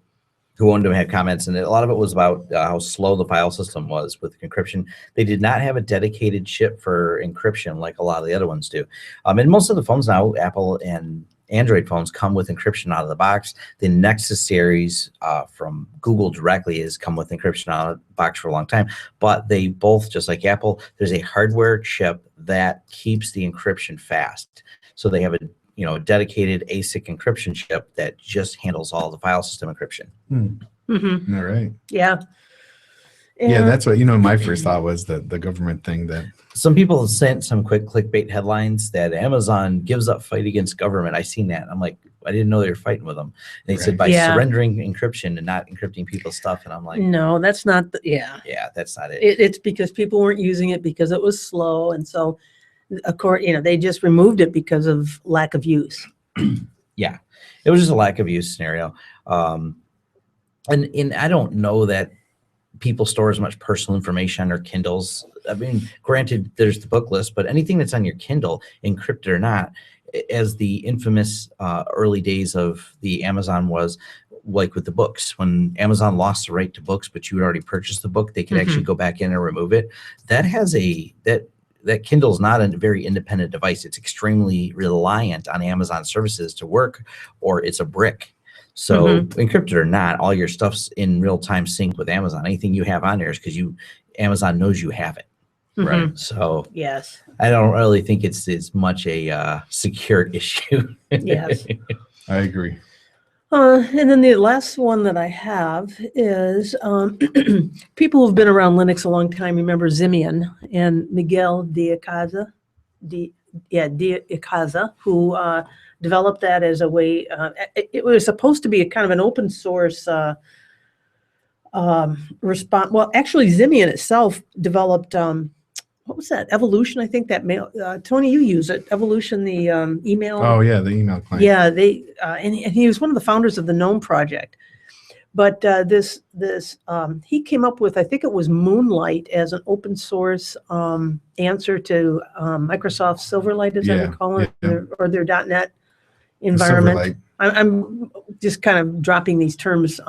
who owned them had comments, and a lot of it was about how slow the file system was with encryption. They did not have a dedicated chip for encryption like a lot of the other ones do. And most of the phones now, Apple and Android phones, come with encryption out of the box. The Nexus series from Google directly has come with encryption out of the box for a long time, but they both, just like Apple, there's a hardware chip that keeps the encryption fast. So they have a dedicated ASIC encryption chip that just handles all the file system encryption. All right. Yeah. Yeah, that's what, my first thought was the government thing that. Some people sent some quick clickbait headlines that Amazon gives up fight against government. I seen that. I'm like, I didn't know they were fighting with them. And they said by surrendering encryption and not encrypting people's stuff. And I'm like, no, that's not. Yeah, that's not it. It's because people weren't using it because it was slow, and so, of course, they just removed it because of lack of use. Yeah, it was just a lack of use scenario. And I don't know that people store as much personal information on their Kindles. I mean, granted, there's the book list, but anything that's on your Kindle, encrypted or not, as the infamous early days of the Amazon was, like with the books, when Amazon lost the right to books, but you had already purchased the book, they could actually go back in and remove it. That has that Kindle is not a very independent device. It's extremely reliant on Amazon services to work, or it's a brick. So encrypted or not, all your stuff's in real time sync with Amazon. Anything you have on there is because Amazon knows you have it. Right. So yes, I don't really think it's as much a secure issue. yes. I agree. And then the last one that I have is people who've been around Linux a long time remember Simian and Miguel de Icaza, who developed that as a way. It was supposed to be a kind of an open source response. Well, actually, Simian itself developed. What was that? Evolution, I think that mail. Tony, you use it. Evolution, the email. Oh yeah, the email client. Yeah, and he was one of the founders of the GNOME project. But he came up with, I think it was Moonlight as an open source answer to Microsoft Silverlight, as I recall it, or their .NET environment. I'm just kind of dropping these terms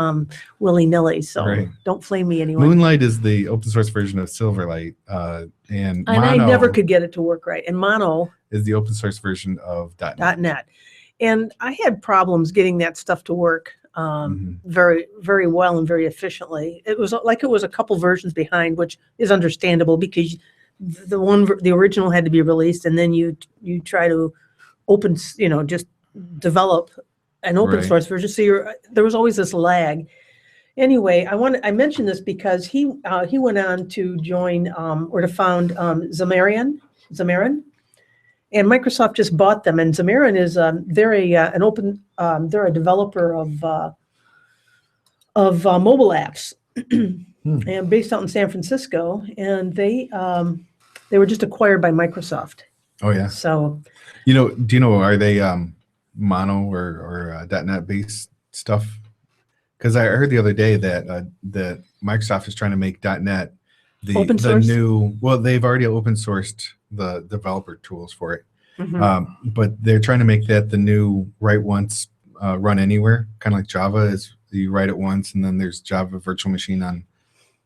willy-nilly, so don't flame me anyway. Moonlight is the open source version of Silverlight, and Mono I never could get it to work right. And Mono is the open source version of .NET. And I had problems getting that stuff to work very, very well and very efficiently. It was like it was a couple versions behind, which is understandable because the original had to be released, and then you try to just develop an open source version. So there was always this lag. Anyway, I mentioned this because he went on to join or to found Xamarin, and Microsoft just bought them. And Xamarin is they're a developer of mobile apps, and based out in San Francisco. And they were just acquired by Microsoft. Oh yeah. So, do you know are they Mono or .NET based stuff? Because I heard the other day that that Microsoft is trying to make .NET the new. Well, they've already open sourced the developer tools for it, but they're trying to make that the new write once, run anywhere, kind of like Java is. You write it once, and then there's Java Virtual Machine on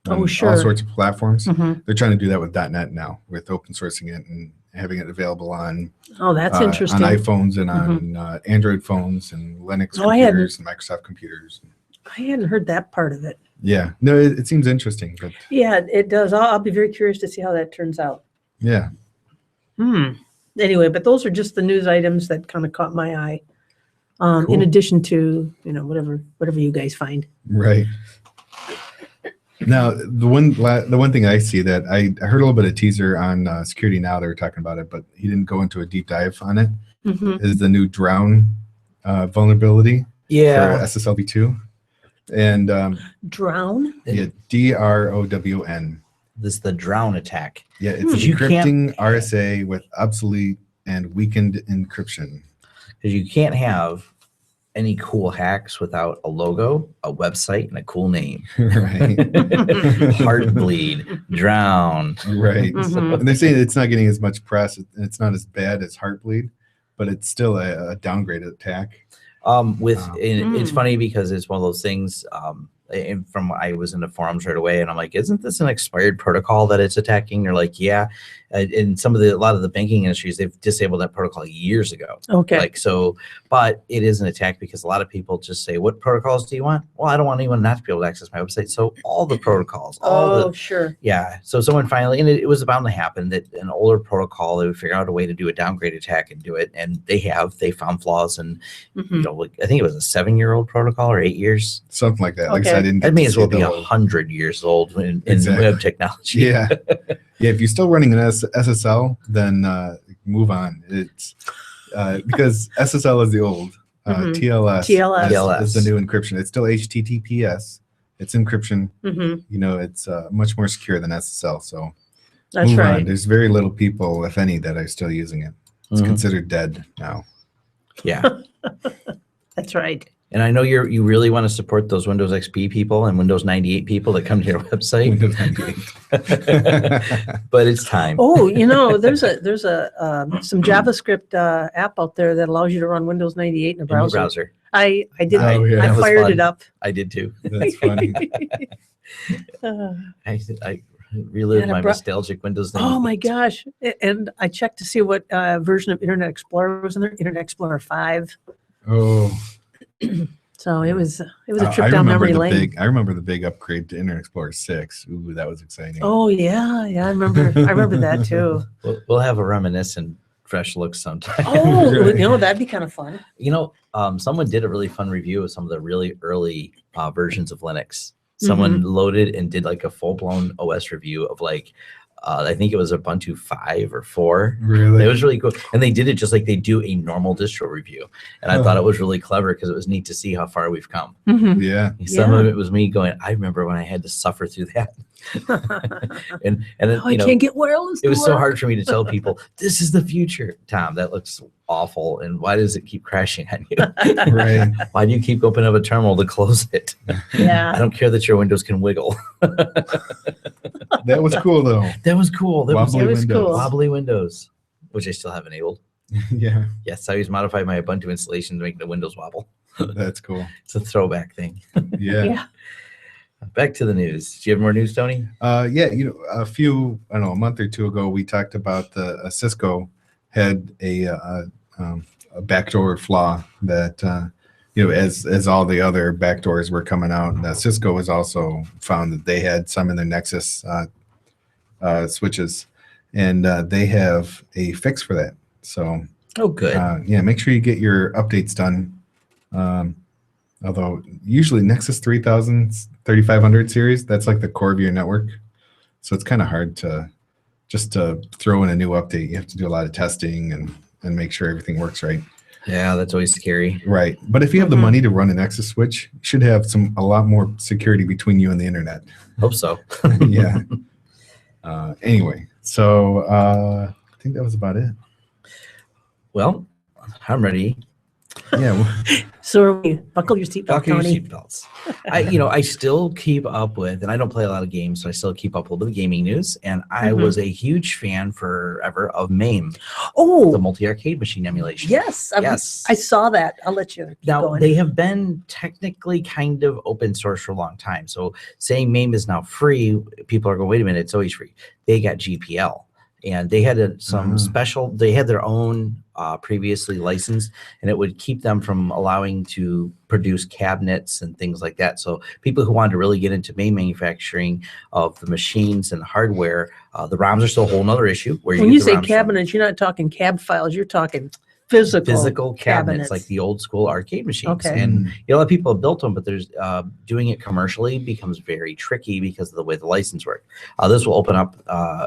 all sorts of platforms. They're trying to do that with .NET now, with open sourcing it and having it available on that's interesting, on iPhones and on Android phones and Linux computers and Microsoft computers. I hadn't heard that part of it. Yeah, no, it seems interesting. But yeah, it does. I'll be very curious to see how that turns out. Yeah. Anyway, but those are just the news items that kind of caught my eye. Cool. In addition to whatever you guys find. Right. Now, the one thing I see that I heard a little bit of teaser on Security Now. They were talking about it, but he didn't go into a deep dive on it. Is the new Drown vulnerability for SSL v2, and Drown? Yeah, DROWN. This is the Drown attack. Yeah, it's encrypting RSA with obsolete and weakened encryption. Because you can't have any cool hacks without a logo, a website, and a cool name. Right. Heartbleed, Drown. Right. And they're saying it's not getting as much press. It's not as bad as Heartbleed, but it's still a downgraded attack. It's funny because it's one of those things. And I was in the forums right away, and I'm like, isn't this an expired protocol that it's attacking? They're like, yeah. And a lot of the banking industries, they've disabled that protocol years ago. Okay. But it is an attack because a lot of people just say, what protocols do you want? Well, I don't want anyone not to be able to access my website. So all the protocols. Sure. Yeah. So someone finally, and it was bound to happen, that an older protocol, they would figure out a way to do a downgrade attack and do it. And they found flaws. And, I think it was a 7-year-old protocol or 8 years. Something like that. Okay. It may as well be 100 years old in web technology. Yeah. Yeah. If you're still running an SSL, then move on. It's because SSL is the old. TLS is the new encryption. It's still HTTPS. It's encryption. It's much more secure than SSL. So that's move right. on. There's very little people, if any, that are still using it. It's considered dead now. Yeah. That's right. And I know you really want to support those Windows XP people and Windows 98 people that come to your website. Windows 98. But it's time. Oh, there's some JavaScript app out there that allows you to run Windows 98 in a In your browser. browser. I did. Oh, yeah. I That was fired fun. it up. I did too. That's funny. I relived And a my bro- nostalgic Windows 98. Oh my gosh! And I checked to see what version of Internet Explorer was in there. Internet Explorer 5. Oh, So it was a I trip down remember memory the lane. I remember the big upgrade to Internet Explorer 6. Ooh, that was exciting. Oh yeah, I remember that too. We'll have a reminiscent fresh look sometime. Oh, Right. that'd be kind of fun. Someone did a really fun review of some of the really early versions of Linux. Someone loaded and did like a full-blown OS review of like, I think it was Ubuntu 5 or 4. Really? It was really cool. And they did it just like they do a normal distro review. And I thought it was really clever because it was neat to see how far we've come. Yeah. Some Yeah. of it was me going, I remember when I had to suffer through that. and then, I can't get wireless. it to was so work. hard for me to tell people, this is the future, Tom. That looks awful. And why does it keep crashing on you? Right. Why do you keep opening up a terminal to close it? I Yeah. don't care that your windows can wiggle. That was cool though. That was cool. That Wobbly it was windows. cool. wobbly windows, which I still have enabled. Yeah, Yes, I always modify my Ubuntu installation to make the windows wobble. that's cool. It's a throwback thing. Yeah. Yeah. Back to the news. Do you have more news, Tony? Yeah, a month or two ago, we talked about Cisco had a backdoor flaw that as all the other backdoors were coming out, Cisco has also found that they had some in their Nexus switches, and they have a fix for that. So Oh, good. make sure you get your updates done. Although usually Nexus 3000, 3500 series, that's like the core of your network. So it's kind of hard to throw in a new update. You have to do a lot of testing and make sure everything works right. Yeah, that's always scary. Right. But if you have the money to run a Nexus switch, you should have a lot more security between you and the internet. Hope so. Yeah. Anyway, so I think that was about it. Well, I'm ready. Yeah. So are we. Buckle your seatbelt, Buckle your Tony. seatbelts. I still keep up with, and I don't play a lot of games, so I still keep up with the gaming news. And I was a huge fan forever of MAME, the Oh, multi-arcade machine emulation. yes. Yes. I saw that. I'll let you keep Now, going. they have been technically kind of open source for a long time. So saying MAME is now free, people are going, wait a minute, it's always free. They got GPL. And they had some special, they had their own previously licensed, and it would keep them from allowing to produce cabinets and things like that. So people who wanted to really get into MAME manufacturing of the machines and hardware, the ROMs are still a whole nother issue. Where when get you the say ROMs from. cabinets, you're not talking cab files. You're talking physical cabinets, like the old school arcade machines. Okay. And a lot of people have built them, but there's doing it commercially becomes very tricky because of the way the license work. This will open up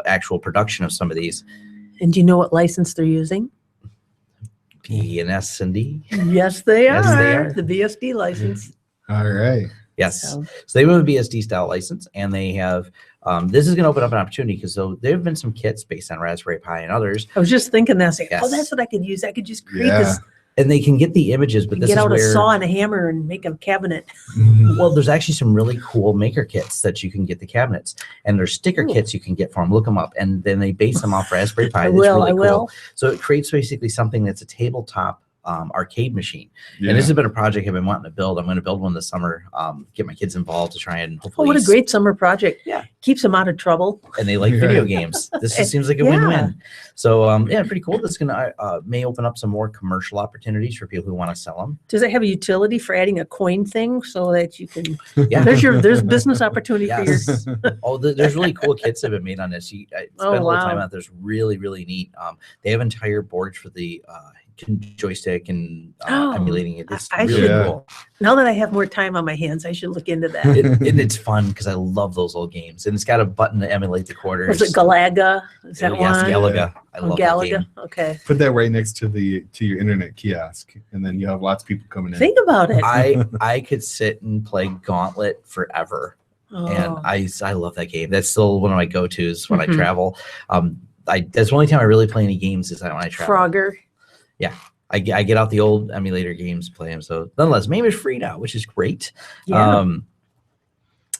actual production of some of these. And do you know what license they're using? B&S and D. Yes, they Yes, are. they are. The BSD license. All right. Yes. So- So they have a BSD style license, and they have this is going to open up an opportunity because there have been some kits based on Raspberry Pi and others, I was just thinking that. Like, Yes. oh, that's what I could use. I could just create Yeah. this. and they can get the images, but this Get is out a where saw and a hammer and make a cabinet. well, there's actually some really cool maker kits that you can get the cabinets, and there's sticker Ooh. kits you can get for them. Look them up, and then they base them off Raspberry Pi. I That's will. really I cool. will. So it creates basically something that's a tabletop arcade machine. Yeah. And this has been a project I've been wanting to build. I'm going to build one this summer. Get my kids involved to try and Oh, hopefully. what a great summer project. Yeah. Keeps them out of trouble. And they like Yeah. video games. This just seems like a Yeah. win-win. So yeah, pretty cool. This is gonna may open up some more commercial opportunities for people who want to sell them. Does it have a utility for adding a coin thing so that you can? Yeah. There's business opportunity for your. Yes. There's really cool kits that have been made on this. I spent Oh, a little wow. time out. There's really neat. They have entire boards for the joystick and Oh, emulating it. It's I really should- cool. Now that I have more time on my hands, I should look into that. And it's fun because I love those old games. And it's got a button to emulate the quarters. Was it Galaga? Is that Yes, one? Galaga. I Oh, love that game. Galaga. Okay. Put that right next to your internet kiosk, and then you have lots of people coming in. Think about it. I could sit and play Gauntlet forever. And Oh. I love that game. That's still one of my go-tos when Mhm. I travel. That's the only time I really play any games is when I travel. Frogger. I get out the old emulator games, play them. So nonetheless, MAME is free now, which is great. Yeah.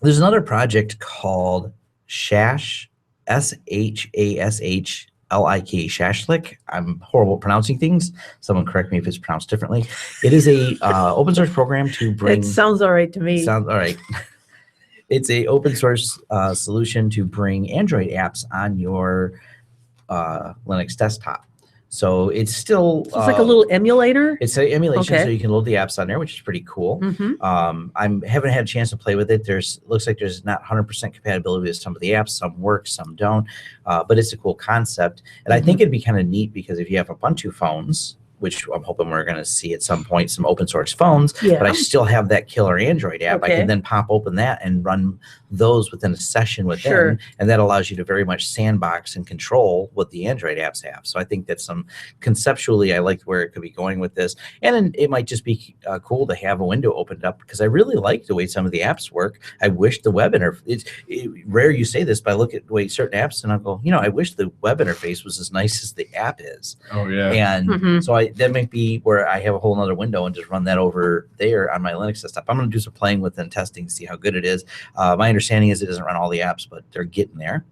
There's another project called Shash, SHASHLIK, Shashlik. I'm horrible at pronouncing things. Someone correct me if it's pronounced differently. It is a open source program to bring. It sounds all right to me. Sounds all right. It's a open source solution to bring Android apps on your Linux desktop. So it's still It's like a little emulator. it's an emulation, Okay. so you can load the apps on there, which is pretty cool. Mhm. I haven't had a chance to play with it. Looks like there's not 100% compatibility with some of the apps. Some work, some don't. But it's a cool concept, and I think it'd be kind of neat because if you have Ubuntu phones, which I'm hoping we're going to see at some point, some open source phones, Yeah. but I still have that killer Android app. I Okay. can then pop open that and run those within a session within, Sure. and that allows you to very much sandbox and control what the Android apps have. So I think that's conceptually, I like where it could be going with this, and it might just be cool to have a window opened up because I really like the way some of the apps work. I wish the web interface. It's rare you say this, but I look at the way certain apps and I go, I wish the web interface was as nice as the app is. Oh yeah. And Mhm. so that might be where I have a whole nother window and just run that over there on my Linux desktop. I'm going to do some playing with and testing to see how good it is. My understanding is it doesn't run all the apps, but they're getting there.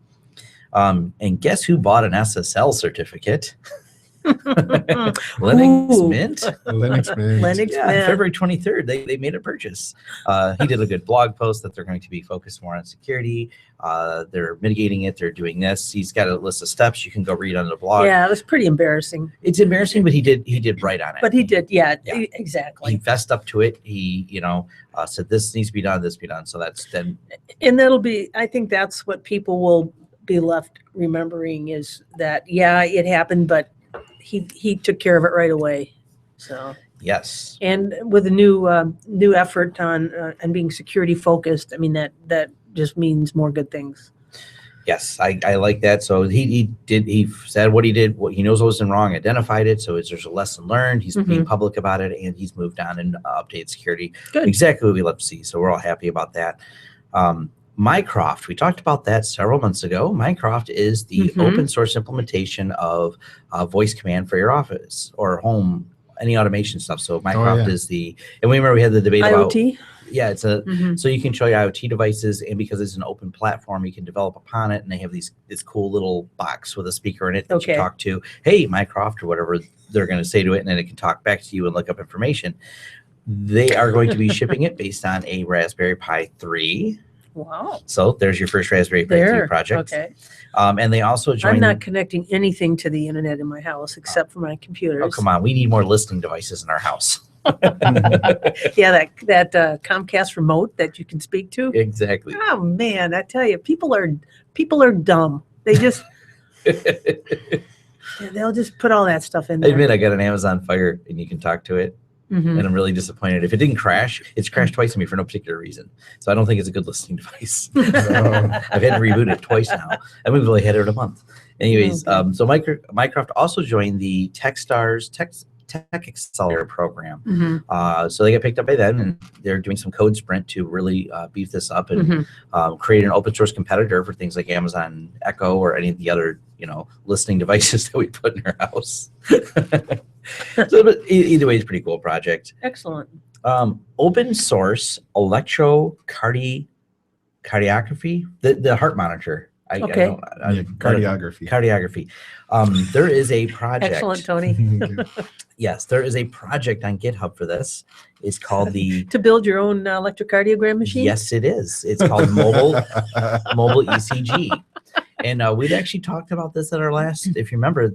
And guess who bought an SSL certificate? Linux Ooh. Mint. Linux Mint. Linux Yeah, Mint. February 23rd, they made a purchase. He did a good blog post that they're going to be focused more on security. They're mitigating it. They're doing this. He's got a list of steps you can go read on the blog. Yeah, it was pretty embarrassing. It's embarrassing, but he did right on it. But he did, yeah. Yeah. Exactly. He fessed up to it. He, said this needs to be done, this be done. So that's then. And I think that's what people will be left remembering is that, yeah, it happened, but he took care of it right away. So, Yes. and with a new effort on and being security focused, I mean, that just means more good things. Yes, I like that. So he said what he did, what he knows what was wrong, identified it. So there's a lesson learned. He's being public about it, and he's moved on and updated security. Good. Exactly what we love to see. So we're all happy about that. Mycroft, we talked about that several months ago. Mycroft is the open source implementation of voice command for your office or home, any automation stuff. So Mycroft is and we remember we had the debate about IoT. Yeah, it's so you can show your IoT devices, and because it's an open platform, you can develop upon it, and they have this cool little box with a speaker in it that you talk to. Hey, Mycroft, or whatever they're going to say to it, and then it can talk back to you and look up information. They are going to be shipping it based on a Raspberry Pi 3. Wow. So there's your first Raspberry Pi 3 project. Okay. And they also joined. I'm not connecting anything to the internet in my house except for my computers. Oh, come on. We need more listening devices in our house. Yeah, that Comcast remote that you can speak to. Exactly. Oh man, I tell you, people are dumb. They just they'll just put all that stuff in I there. admit I got an Amazon Fire, and you can talk to it. Mhm. And I'm really disappointed. If it didn't crash, it's crashed twice on me for no particular reason. So I don't think it's a good listening device. I've had to reboot it twice now. And we've only had it a month. Anyways, Okay. so Mycroft also joined the TechStars Tech Accelerator program. Mhm. So they got picked up by them, and they're doing some code sprint to really beef this up and create an open source competitor for things like Amazon Echo or any of the other listening devices that we put in our house. So, but either way, it's a pretty cool project. Excellent. Open source electrocardiography, the heart monitor. Okay. Cardiography. Cardiography. There is a project. Excellent, Tony. Yes, there is a project on GitHub for this. It's called the. To build your own electrocardiogram machine? Yes, it is. It's called mobile ECG. And we'd actually talked about this at our last, if you remember,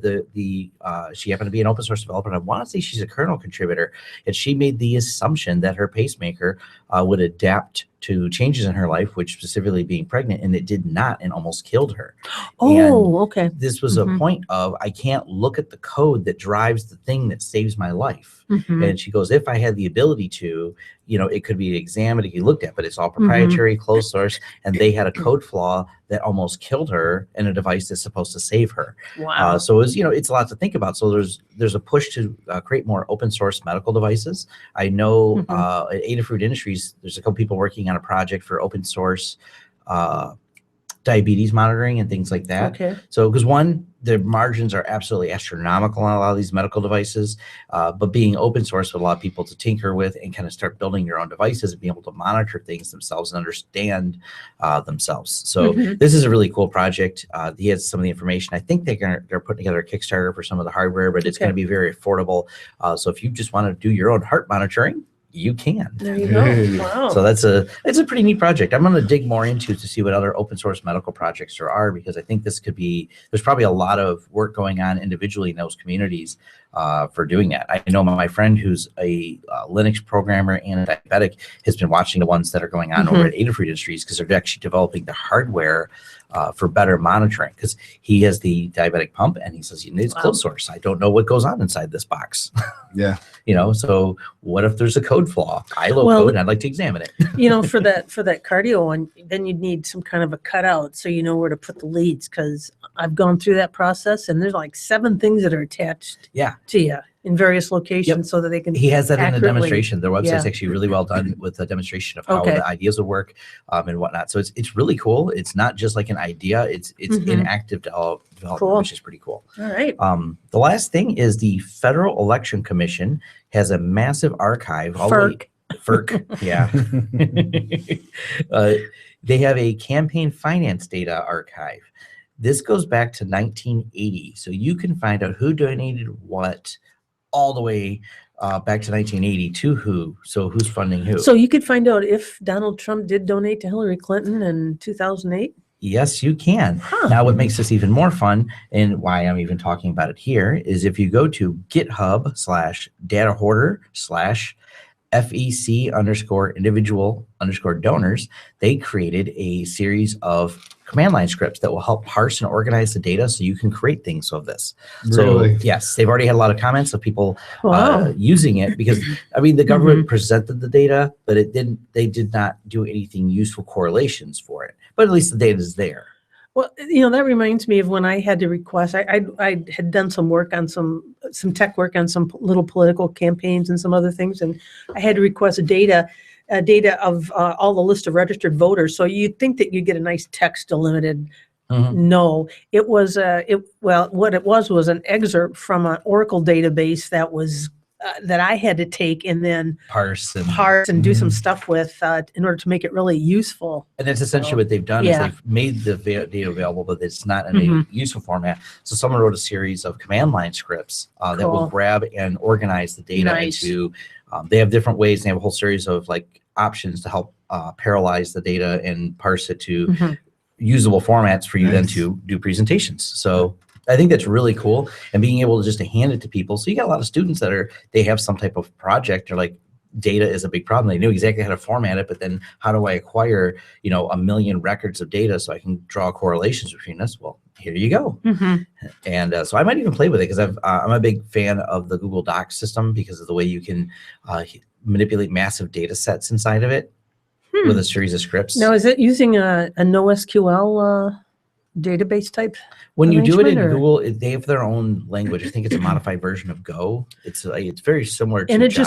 she happened to be an open source developer, and I want to say she's a kernel contributor, and she made the assumption that her pacemaker would adapt to changes in her life, which specifically being pregnant, and it did not, and almost killed her. Oh, okay. This was a point of, I can't look at the code that drives the thing that saves my life. Mhm. And she goes, if I had the ability to, it could be examined, it could be looked at, but it's all proprietary, closed source, and they had a code flaw that almost killed her in a device that's supposed to save her. Wow. So it was, it's a lot to think about. So there's a push to create more open source medical devices. I know at Adafruit Industries, there's a couple people working on a project for open source diabetes monitoring and things like that. Okay. So, because one, the margins are absolutely astronomical on a lot of these medical devices, but being open source would allow people to tinker with and kind of start building your own devices and be able to monitor things themselves and understand themselves. So this is a really cool project. He has some of the information. I think they're putting together a Kickstarter for some of the hardware, but it's going to be very affordable. So if you just want to do your own heart monitoring, you can. There you go. Wow. So it's a pretty neat project. I'm going to dig more into to see what other open source medical projects there are, because I think this could be, there's probably a lot of work going on individually in those communities for doing that. I know my friend who's a Linux programmer and a diabetic has been watching the ones that are going on over at Adafruit Industries, because they're actually developing the hardware for better monitoring, because he has the diabetic pump and he says, it's closed source. I don't know what goes on inside this box. Yeah. You know, so what if there's a code flaw? I low code and I'd like to examine it. You know, for that cardio one, then you'd need some kind of a cutout so you know where to put the leads, because I've gone through that process and there's like 7 things that are attached to you in various locations so that they can. He has that in the demonstration. Their website's actually really well done Mm-hmm. with a demonstration of how the ideas will work and whatnot. So it's really cool. It's not just like an idea. It's in active development, which is pretty cool. All right. The last thing is the Federal Election Commission has a massive archive. FERC, yeah. They have a campaign finance data archive. This goes back to 1980. So you can find out who donated what all the way back to 1980 to who. So who's funding who. So you could find out if Donald Trump did donate to Hillary Clinton in 2008? Yes, you can. Now, what makes this even more fun, and why I'm even talking about it here, is if you go to GitHub/datahoarder/FEC_individual_donors, they created a series of command line scripts that will help parse and organize the data so you can create things of this. Really? So yes, they've already had a lot of comments of people using it, because I mean, the government presented the data, but they did not do anything useful correlations for it, but at least the data is there. Well, you know, that reminds me of when I had to request, I had done some work on some tech work on some little political campaigns and some other things, and I had to request data of all the list of registered voters. So you'd think that you'd get a nice text delimited. No, it was what it was an excerpt from an Oracle database that was that I had to take and then parse and do some stuff with in order to make it really useful. And that's essentially what they've done is they've made the data available, but it's not in a useful format. So someone wrote a series of command line scripts that will grab and organize the data into, they have different ways. They have a whole series of like options to help parallelize the data and parse it to usable formats for you then to do presentations. So I think that's really cool, and being able to just to hand it to people. So you got a lot of students that they have some type of project. They're like, data is a big problem. They knew exactly how to format it, but then how do I acquire, 1 million records of data so I can draw correlations between this? Well, here you go. And so I might even play with it, because I'm a big fan of the Google Docs system because of the way you can manipulate massive data sets inside of it with a series of scripts. Now, is it using a NoSQL database type? When you do it in Google, they have their own language. I think it's a modified version of Go. It's very similar to and it Java.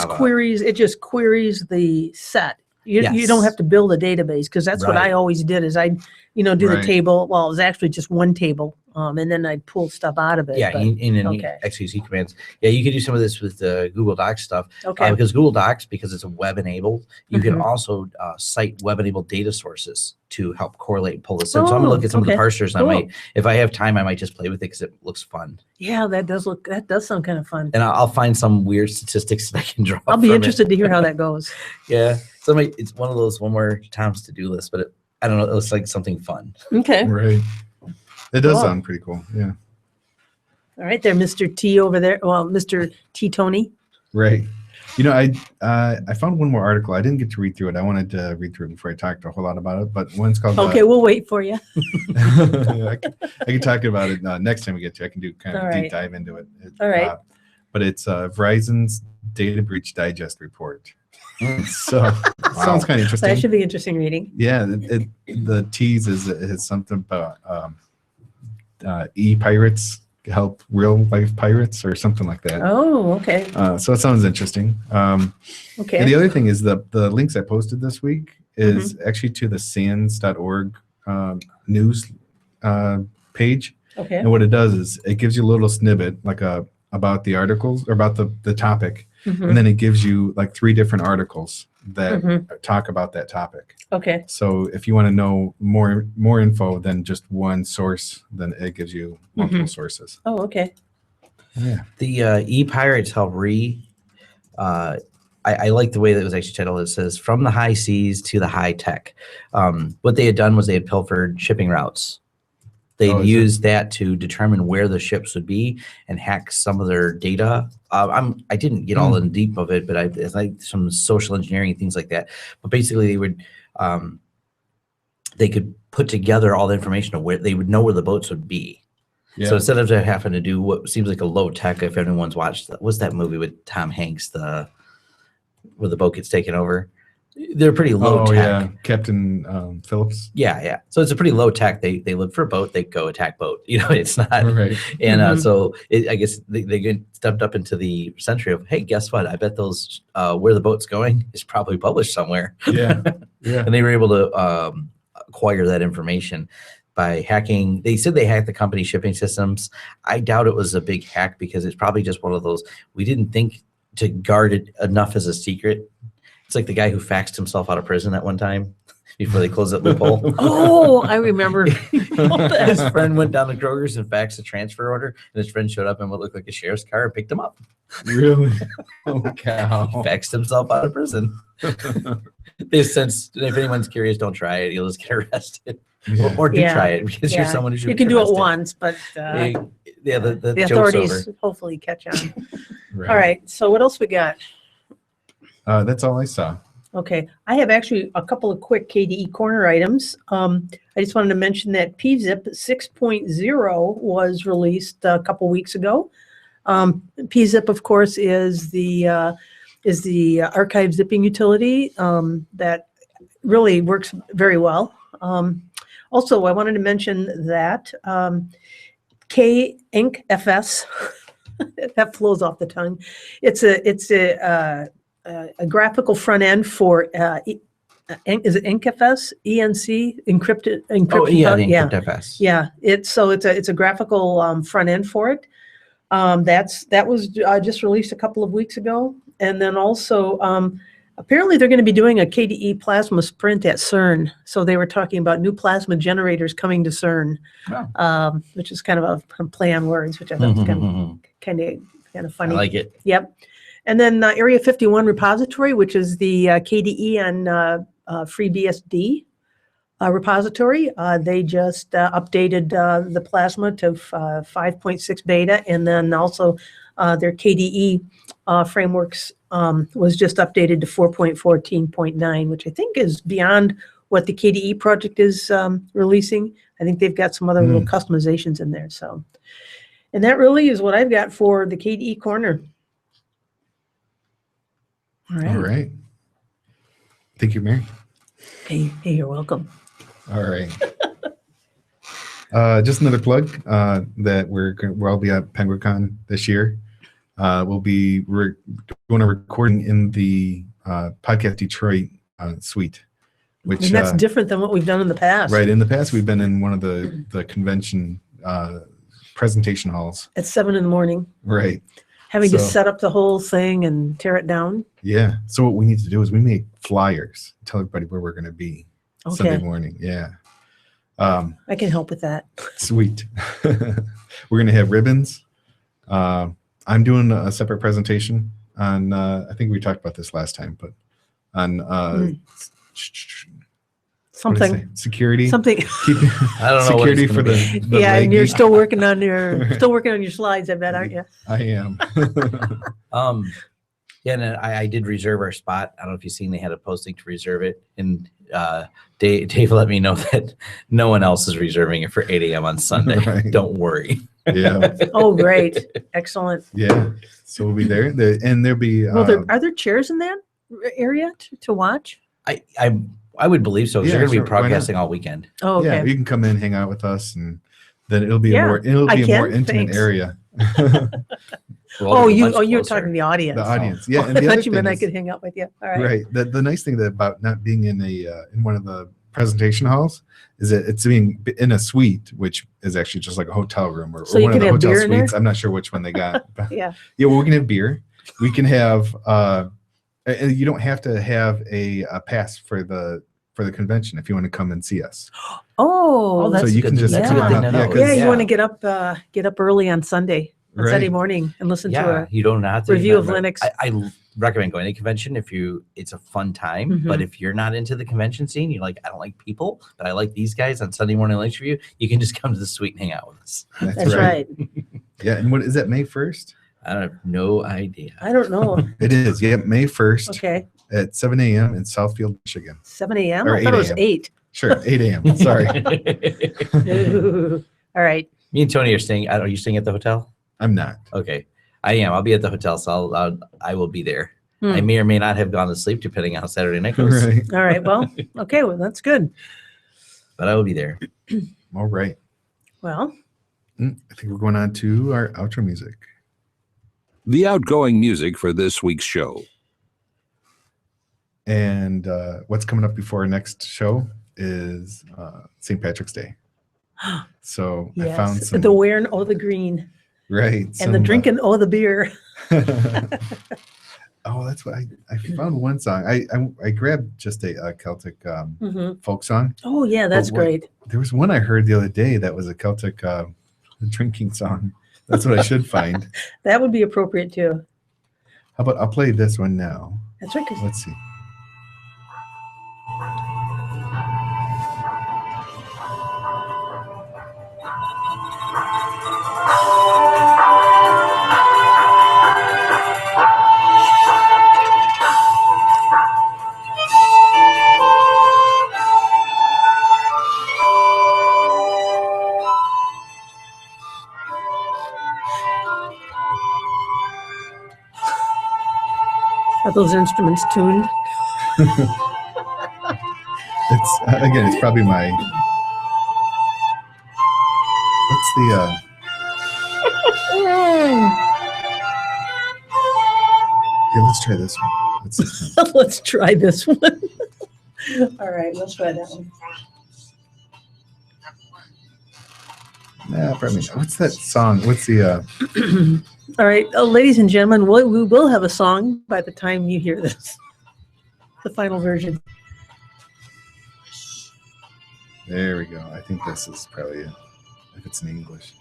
just queries the set. You don't have to build a database, because that's what I always did is I'd do the table. Well, it was actually just one table, and then I'd pull stuff out of it. Yeah, in XQC commands. Yeah, you could do some of this with the Google Docs stuff. Okay. Because Google Docs, because it's a web enabled, you can also cite web enabled data sources to help correlate and pull this in. So I'm gonna look at some of the parsers. And I might, if I have time, I might just play with it because it looks fun. Yeah, that does sound kind of fun. And I'll find some weird statistics that I can draw. I'll be interested to hear how that goes. Yeah. So it's one of those one more Tom's to-do list, but I don't know, it looks like something fun. Okay. Right. It does sound pretty cool. Yeah. All right, there, Mr. T over there. Well, Mr. T Tony. Right. I found one more article. I didn't get to read through it. I wanted to read through it before I talked a whole lot about it. But one's called. Okay, we'll wait for you. I can talk about it next time we get to. I can do kind of deep dive into it. All right. But it's Verizon's Data Breach Digest report. So sounds kind of interesting. That should be interesting reading. Yeah, the tease is something about e-pirates help real life pirates or something like that. Oh, okay. So it sounds interesting. Okay. And the other thing is the links I posted this week is actually to the SANS.org news page. Okay. And what it does is it gives you a little snippet about the articles or about the topic. Mhm. And then it gives you like 3 different articles that talk about that topic. Okay. So if you want to know more info than just one source, then it gives you multiple sources. Oh, okay. Yeah. The E-Pirates help I like the way that it was actually titled. It says, "From the high seas to the high tech." What they had done was they had pilfered shipping routes. They'd used that to determine where the ships would be and hack some of their data. I didn't get all in deep of it, but it's like some social engineering and things like that. But basically, they could put together all the information of where they would know where the boats would be. Yeah. So instead of having to do what seems like a low tech, if anyone's watched, what's that movie with Tom Hanks, where the boat gets taken over? They're pretty low tech. Yeah, Captain Phillips. Yeah. So it's a pretty low tech. They look for a boat, they go attack boat. It's not right. And so I guess they get stepped up into the century of, hey, guess what? I bet those where the boat's going is probably published somewhere. Yeah. And they were able to acquire that information by hacking. They said they hacked the company shipping systems. I doubt it was a big hack because it's probably just one of those, we didn't think to guard it enough as a secret. It's like the guy who faxed himself out of prison at one time before they closed that loophole. Oh, I remember. His friend went down to Kroger's and faxed a transfer order, and his friend showed up in what looked like a sheriff's car and picked him up. Really? Oh, cow. He faxed himself out of prison. They've since, if anyone's curious, don't try it. You'll just get arrested. Yeah. Or do try it because you're someone who should You can do it once, but the the joke's authorities over. hopefully catch on. Right. All right. So what else we got? That's all I saw. Okay, I have actually a couple of quick KDE corner items. I just wanted to mention that PZIP 6.0 was released a couple weeks ago. PZIP, of course, is the archive zipping utility that really works very well. Also, I wanted to mention that K-Ink-FS, that flows off the tongue. It's a graphical front end for is it EncFS? ENC encrypted. Oh yeah, the encrypt-FS. Yeah, it's a graphical front end for it. That was just released a couple of weeks ago, and then also apparently they're going to be doing a KDE plasma sprint at CERN. So they were talking about new plasma generators coming to CERN, which is kind of a play on words, which I thought was kind of funny. I like it. Yep. And then Area 51 repository, which is the KDE and FreeBSD repository. They just updated the Plasma to 5.6 beta, and then also their KDE frameworks was just updated to 4.14.9, which I think is beyond what the KDE project is releasing. I think they've got some other little customizations in there. So, and that really is what I've got for the KDE corner. All right. Thank you, Mary. Hey, you're welcome. All right. Just another plug that we'll all be at PenguinCon this year. We'll be doing a recording in the Podcast Detroit suite, which and that's different than what we've done in the past. Right. In the past, we've been in one of the convention presentation halls at 7 a.m. Right. Having to set up the whole thing and tear it down. Yeah. So what we need to do is we make flyers, tell everybody where we're going to be Sunday morning. Yeah. I can help with that. Sweet. We're going to have ribbons. I'm doing a separate presentation on, I think we talked about this last time, but on something security. Something. I don't know. Security for the yeah, and you're still working on your slides, I bet, aren't you? I am. Yeah, and I did reserve our spot. I don't know if you've seen they had a posting to reserve it, and Dave let me know that no one else is reserving it for 8 a.m. on Sunday. Right. Don't worry. Yeah. Oh, great. Excellent. Yeah. So we'll be there. And there'll be. Well, are there chairs in that area to watch? I would believe so. Because they're going to be broadcasting all weekend. Oh, okay. Yeah, you can come in, hang out with us, and then it'll be a more intimate area. You're talking the audience. The audience, yeah. And I thought you meant I could hang out with you. All right. Right. The nice thing about not being in one of the presentation halls is that it's being in a suite, which is actually just like a hotel room or So you one of can the have hotel beer in there? suites. I'm not sure which one they got. But Yeah. yeah, well, we can have beer. We can have. And you don't have to have a pass for the convention if you want to come and see us. Oh, that's so you good. can just That's come a good on thing up. to Yeah, know. 'cause- yeah, you Yeah. want to get up early on Sunday Right. morning and listen to Yeah, a you don't have to review of remember- Linux. I recommend going to a convention it's a fun time. But if you're not into the convention scene, you're like, I don't like people, but I like these guys on Sunday morning Linux review. You can just come to the suite and hang out with us. That's right. Yeah, and what is that? May 1st? I don't have no idea. I don't know. It is. Yeah, May 1st Okay, at 7 a.m. in Southfield, Michigan. 7 a.m. Or I thought it was 8 8. Sure, 8 a.m. Sorry, All right. Me and Tony are staying. Are you staying at the hotel? I'm not. Okay, I am. I'll be at the hotel, so I will be there. I Hmm. may or may not have gone to sleep depending on how Saturday night goes, Right. All right. Well, okay. Well, that's good. but I will be there. All right. Well, I think we're going on to our outro music. The outgoing music for this week's show. And what's coming up before our next show is St. Patrick's Day. So I found yes. some The wearing the green right and the drinking the beer. oh, that's what I found one song. I grabbed just a Celtic Mhm. folk song. Oh yeah, that's But what- great. There was one I heard the other day that was a Celtic drinking song. That's what I should find. That would be appropriate too. How about I'll play this one now. That's right. 'Cause Let's see. are those instruments tuned? It's again, it's probably my. What's the? Here, let's try this one. What's this one? Let's try this one. All right, let's try that one. Nah, probably not. What's that song? What's the? All right, ladies and gentlemen, we will have a song by the time you hear this. The final version. There we go. I think this is probably it. If it's in English.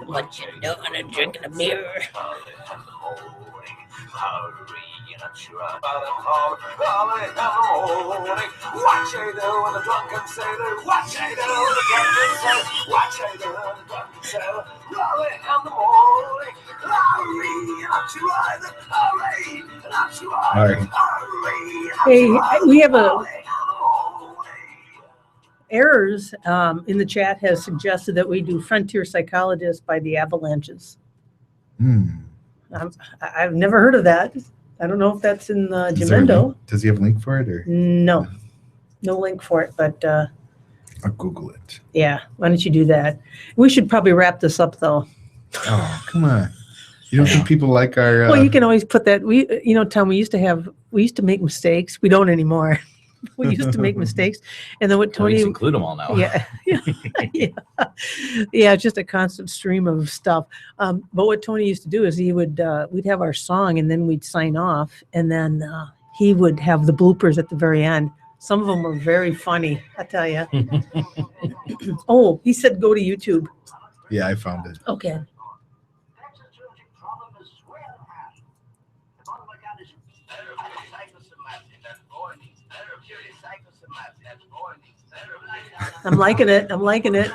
What you doing and drinking a beer? All right. Hey, we have errors in the chat has suggested that we do Frontier Psychologist by the Avalanches. I've never heard of that. I don't know if that's in Is there a Jamendo. link? Does he have a link for it, or No link for it, but I'll Google it? yeah, why don't you do that? We should probably wrap this up though. Oh, come on! You don't think people like our? Well, you can always put that. Tom, we used to make mistakes. We don't anymore. We used to make mistakes, and then what So we Tony? just include them all now. Yeah, yeah, it's just a constant stream of stuff. But what Tony used to do is we'd have our song, and then we'd sign off, and then he would have the bloopers at the very end. Some of them were very funny, I tell you. Oh, he said go to YouTube. Yeah, I found it. Okay. I'm liking it. I'm liking it.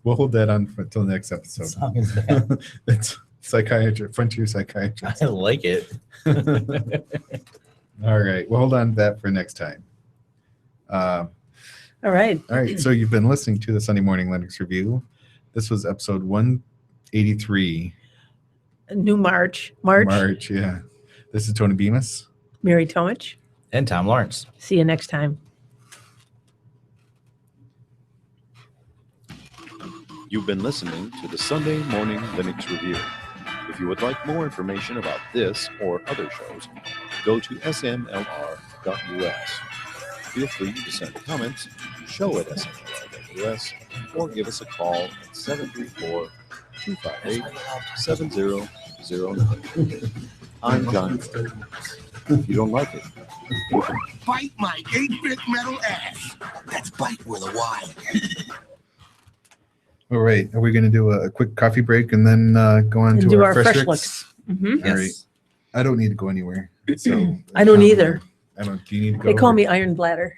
We'll hold that on until the next episode. Song is bad. It's Frontier Psychiatrist. I like it. All right, we'll hold on to that for next time. All right. All right, so you've been listening to the Sunday Morning Linux Review. This was episode E183. New March. March, yeah. This is Tony Bemis. Mary Tomich. And Tom Lawrence. See you next time. You've been listening to the Sunday Morning Linux Review. If you would like more information about this or other shows, go to smlr.us. Feel free to send comments, show@smlr.us, or give us a call at 734-258-7009. I'm John. If you don't like it, you can Bite my 8-bit metal ass. That's bite with a Y. All right. Are we going to do a quick coffee break and then go on And to do our our fresh fresh looks? looks. All right. I don't need to go anywhere. So I don't either. I don't. Do you need to go? They call me Iron Bladder.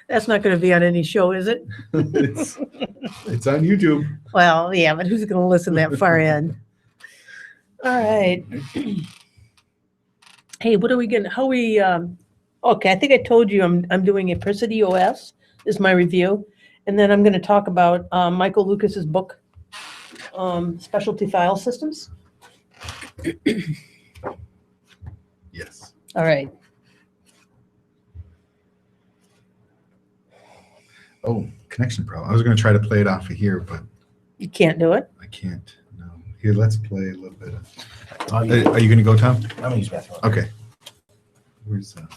That's not going to be on any show, is it? it's on YouTube. Well, yeah, but who's going to listen that far in? All right. Hey, what are we going to, okay, I think I told you I'm doing Apricity OS is my review. And then I'm going to talk about Michael Lucas's book, Specialty File Systems. Yes. All right. Oh, connection problem. I was going to try to play it off of here, but You can't do it? I can't. No. Here, let's play a little bit of. Oh, Are you going to go, Tom? I'm gonna use the bathroom. Okay. Where's let's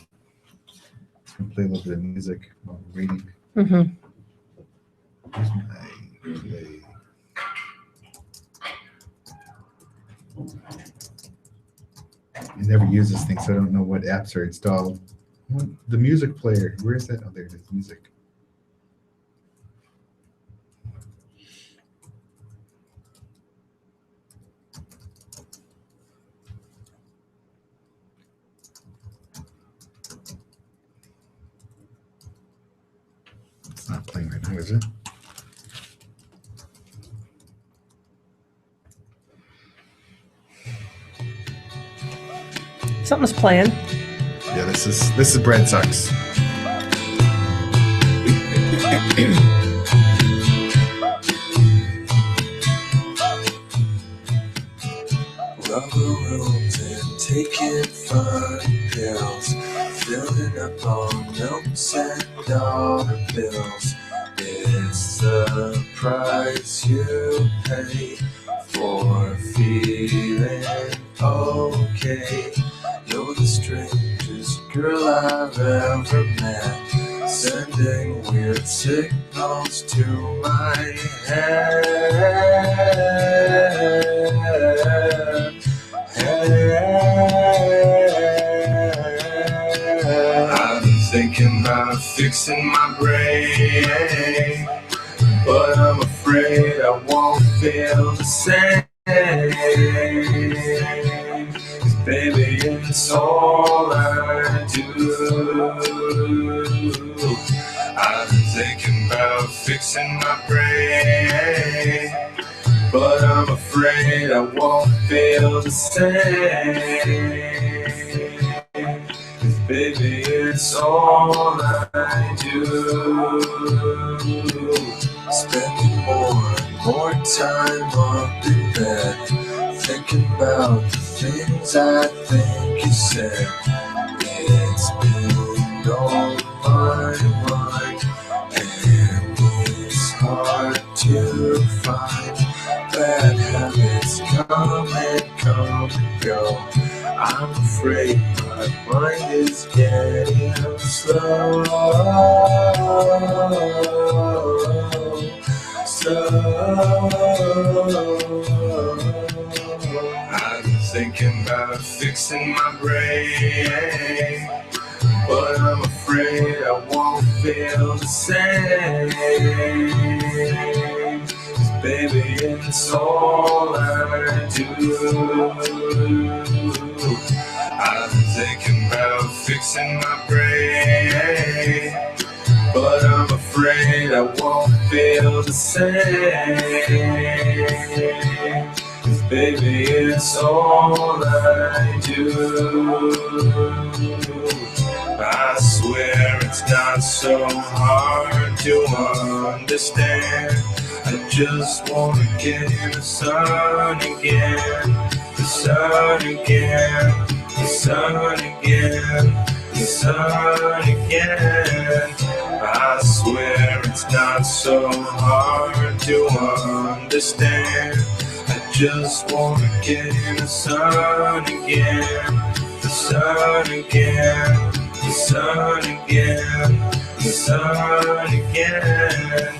play a little bit of music while we're waiting. Mm-hmm. Where's my play? I never use this thing, so I don't know what apps are installed. The music player. Where is that? Oh, there it is. Music. It's not playing right now, is it? Something's playing. Yeah, this is Bread Sucks. Rubber rooms and taking fun pills, filling up on notes and dollar bills. It's the price you pay for feeling okay. You're the strangest girl I've ever met, sending weird signals to my head. I've been thinking about fixing my brain, but I'm afraid I won't feel the same. 'Cause baby, it's all I do. I've been thinking about fixing my brain, but I'm afraid I won't feel the same. 'Cause baby, it's all I do. Spending more and more time up in bed, thinking about the things I think you said. It's been on my mind, and it's hard to find. Bad habits come and go. I'm afraid my mind is getting slow. I've been thinking about fixing my brain, but I'm afraid I won't feel the same. 'Cause baby, it's all I do. I've been thinking about fixing my brain, but I'm afraid I won't feel the same. 'Cause baby, it's all I do. I swear it's not so hard to understand. I just wanna get in the sun again, the sun again, the sun again, the sun again. I swear it's not so hard to understand. I just wanna get in the sun again, the sun again, the sun again, the sun again.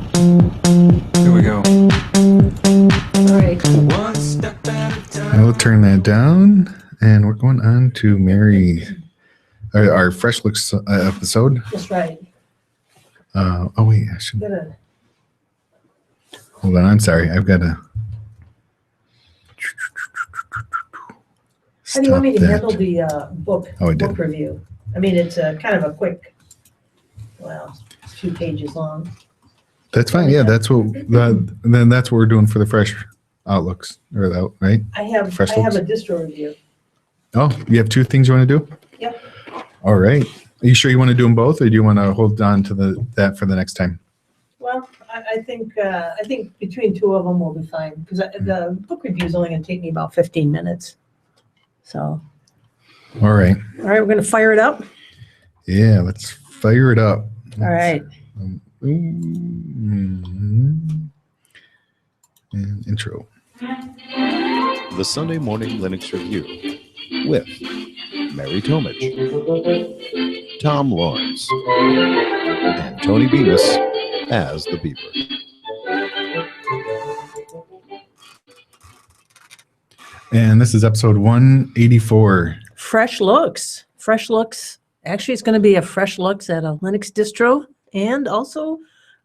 Here we go. All right. I will turn that down, and we're going on to Mary, our Fresh Looks episode. That's right. Oh wait, I should Gotta- hold on. I'm sorry. I've got to. How do you want me to Stop handle that. the book Oh, I did. book review? I mean, it's kind of a quick, well, a few pages long. That's fine. Yeah, that's what. Then that's what we're doing for the fresh outlooks, or that, right? I have Fresh a looks? distro review. Oh, you have two things you want to do? Yep. All right. Are you sure you want to do them both, or do you want to hold on to that for the next time? Well, I think between two of them will be fine because the book review is only going to take me about 15 minutes. So, All right. all right, we're going to fire it up. Yeah, let's fire it up. All right. And intro. The Sunday Morning Linux Review with Mary Tomich, Tom Lawrence, and Tony Bemis as the Beaver. And this is episode 184. Fresh looks. Fresh looks. Actually, it's going to be a fresh looks at a Linux distro. And also,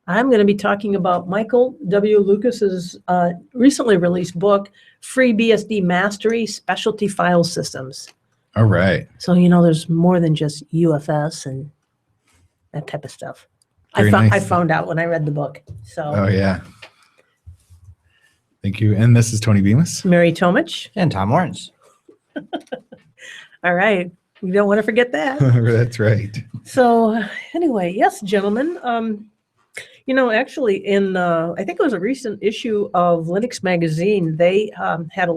I'm going to be talking about Michael W. Lucas's recently released book, FreeBSD Mastery Specialty File Systems. All right. So, there's more than just UFS and that type of stuff. Very I nice. found out when I read the book. So, Oh, yeah. Thank you. And this is Tony Bemis. Mary Tomich. And Tom Lawrence. All right. We don't want to forget that. That's right. So anyway, yes, gentlemen. Actually, in I think it was a recent issue of Linux Magazine, they had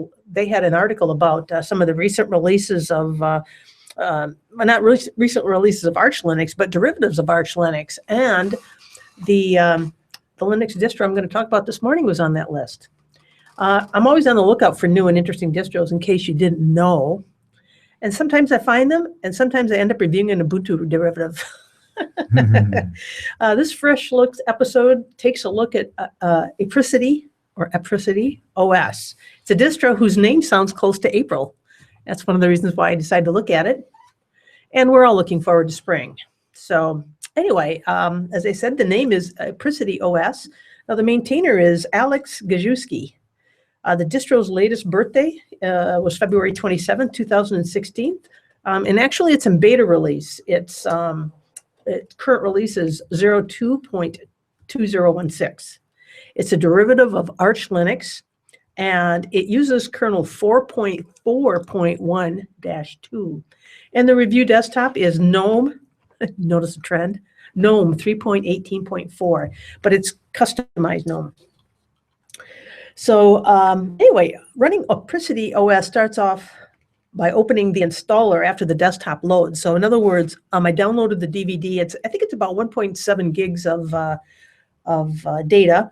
an article about some of the recent releases of, not recent releases of Arch Linux, but derivatives of Arch Linux, and the Linux distro I'm going to talk about this morning was on that list. I'm always on the lookout for new and interesting distros in case you didn't know. And sometimes I find them, and sometimes I end up reviewing an Ubuntu derivative. This Fresh Looks episode takes a look at Apricity OS. It's a distro whose name sounds close to April. That's one of the reasons why I decided to look at it. And we're all looking forward to spring. So anyway, as I said, the name is Apricity OS. Now the maintainer is Alex Gajewski. The distro's latest birthday was February 27, 2016. And actually, it's in beta release. Its current release is 02.2016. It's a derivative of Arch Linux, and it uses kernel 4.4.1-2. And the review desktop is GNOME, notice the trend, GNOME 3.18.4, but it's customized GNOME. So anyway, running Apricity OS starts off by opening the installer after the desktop loads. So in other words, I downloaded the DVD. I think it's about 1.7 gigs of data,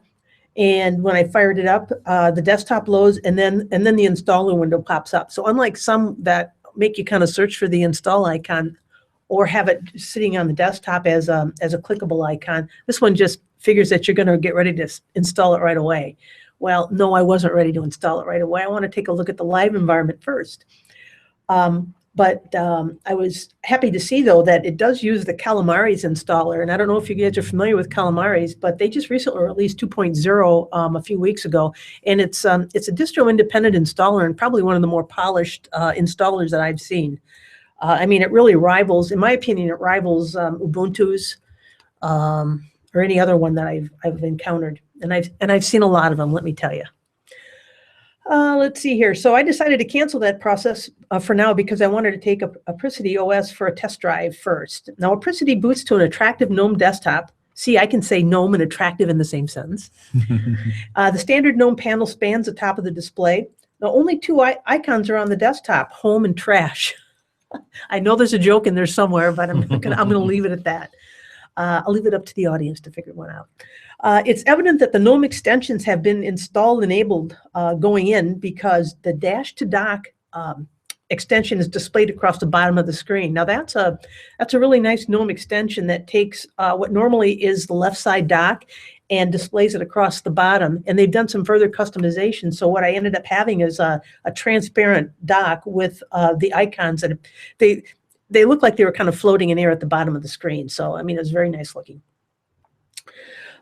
And when I fired it up, the desktop loads, and then the installer window pops up. So unlike some that make you kind of search for the install icon or have it sitting on the desktop as a clickable icon, this one just figures that you're going to get ready to install it right away. Well, no, I wasn't ready to install it right away. I want to take a look at the live environment first. But I was happy to see, though, that it does use the Calamares installer. And I don't know if you guys are familiar with Calamares, but they just recently released 2.0 a few weeks ago. And it's a distro-independent installer and probably one of the more polished installers that I've seen. I mean, it really rivals, in my opinion, it rivals Ubuntu's or any other one that I've encountered. And I've seen a lot of them, let me tell you. Let's see here. So I decided to cancel that process for now because I wanted to take Apricity OS for a test drive first. Now, Apricity boots to an attractive GNOME desktop. See, I can say GNOME and attractive in the same sentence. The standard GNOME panel spans the top of the display. Now, only two icons are on the desktop, home and trash. I know there's a joke in there somewhere, but I'm gonna leave it at that. I'll leave it up to the audience to figure one out. It's evident that the GNOME extensions have been enabled going in because the dash to dock extension is displayed across the bottom of the screen. Now that's a really nice GNOME extension that takes what normally is the left side dock and displays it across the bottom. And they've done some further customization. So what I ended up having is a transparent dock with the icons that they look like they were kind of floating in air at the bottom of the screen. So, I mean, it's very nice looking.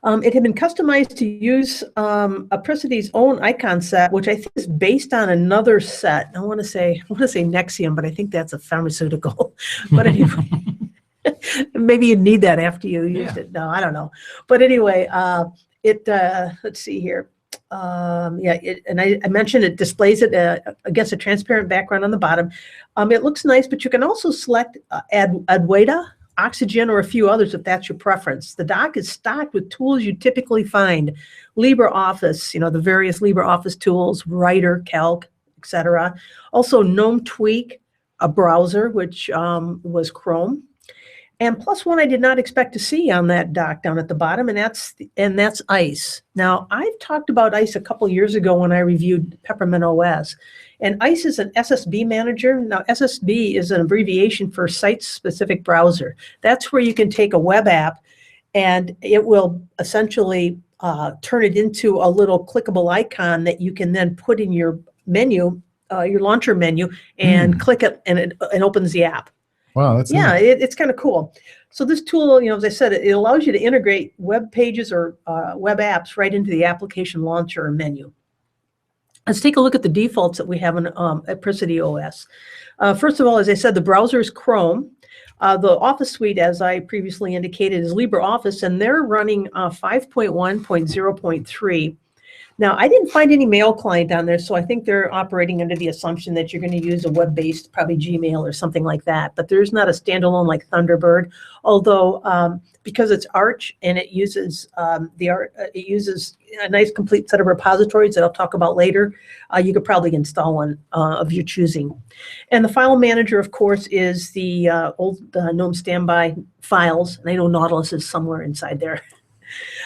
It had been customized to use Apricity's own icon set, which I think is based on another set. I want to say Nexium, but I think that's a pharmaceutical. But anyway, maybe you'd need that after you used it. No, I don't know. But anyway, let's see here. And I mentioned it displays it against a transparent background on the bottom. It looks nice, but you can also select Adwaita, Oxygen, or a few others if that's your preference. The dock is stocked with tools you typically find: LibreOffice, the various LibreOffice tools, Writer, Calc, etc. Also GNOME Tweak, a browser, which was Chrome. And plus one I did not expect to see on that dock down at the bottom, and that's ICE. Now, I've talked about ICE a couple years ago when I reviewed Peppermint OS. And ICE is an SSB manager. Now, SSB is an abbreviation for site-specific browser. That's where you can take a web app and it will essentially turn it into a little clickable icon that you can then put in your menu, your launcher menu, and click it, and it opens the app. Wow, that's nice. Neat. It's kind of cool. So this tool, as I said, it allows you to integrate web pages or web apps right into the application launcher or menu. Let's take a look at the defaults that we have in Apricity OS. First of all, as I said, the browser is Chrome. The Office suite, as I previously indicated, is LibreOffice, and they're running 5.1.0.3. Now, I didn't find any mail client on there, so I think they're operating under the assumption that you're going to use a web-based, probably Gmail or something like that. But there's not a standalone like Thunderbird, although because it's Arch and it uses it uses a nice complete set of repositories that I'll talk about later, you could probably install one of your choosing. And the file manager, of course, is the old GNOME standby files, and I know Nautilus is somewhere inside there.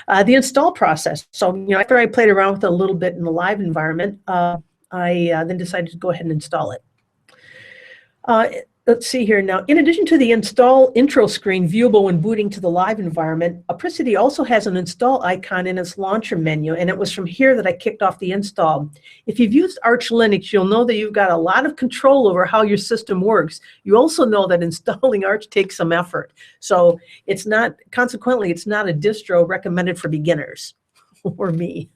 The install process. So, after I played around with it a little bit in the live environment, I then decided to go ahead and install it. Let's see here now. In addition to the install intro screen viewable when booting to the live environment, Apricity also has an install icon in its launcher menu, and it was from here that I kicked off the install. If you've used Arch Linux, you'll know that you've got a lot of control over how your system works. You also know that installing Arch takes some effort. So consequently, it's not a distro recommended for beginners or me.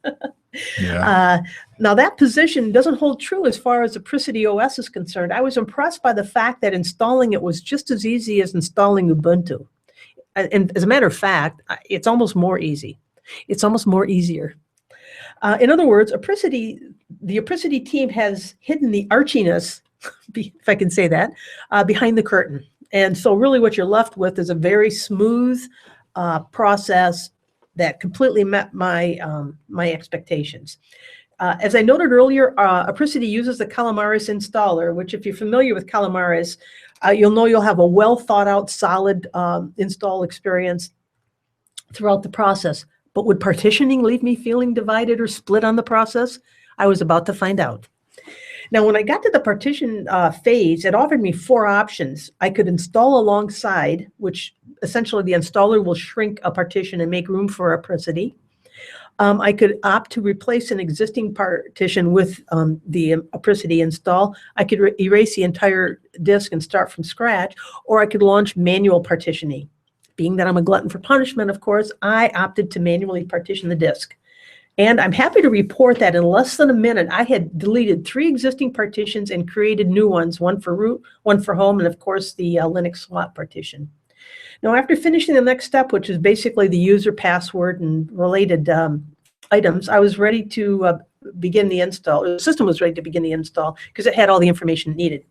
Yeah. Now that position doesn't hold true as far as Apricity OS is concerned. I was impressed by the fact that installing it was just as easy as installing Ubuntu. And as a matter of fact, it's almost more easy. It's almost more easier. In other words, the Apricity team has hidden the archiness, if I can say that, behind the curtain. And so really what you're left with is a very smooth process that completely met my my expectations. As I noted earlier, Apricity uses the Calamares installer, which if you're familiar with Calamares, you'll know you'll have a well thought out, solid install experience throughout the process. But would partitioning leave me feeling divided or split on the process? I was about to find out. Now, when I got to the partition phase, it offered me 4 options. I could install alongside, which essentially the installer will shrink a partition and make room for apricity. I could opt to replace an existing partition with the apricity install. I could erase the entire disk and start from scratch, or I could launch manual partitioning. Being that I'm a glutton for punishment, of course, I opted to manually partition the disk. And I'm happy to report that in less than a minute, I had deleted 3 existing partitions and created new ones, one for root, one for home, and of course the Linux slot partition. Now, after finishing the next step, which is basically the user password and related items, I was ready to begin the install. The system was ready to begin the install because it had all the information needed.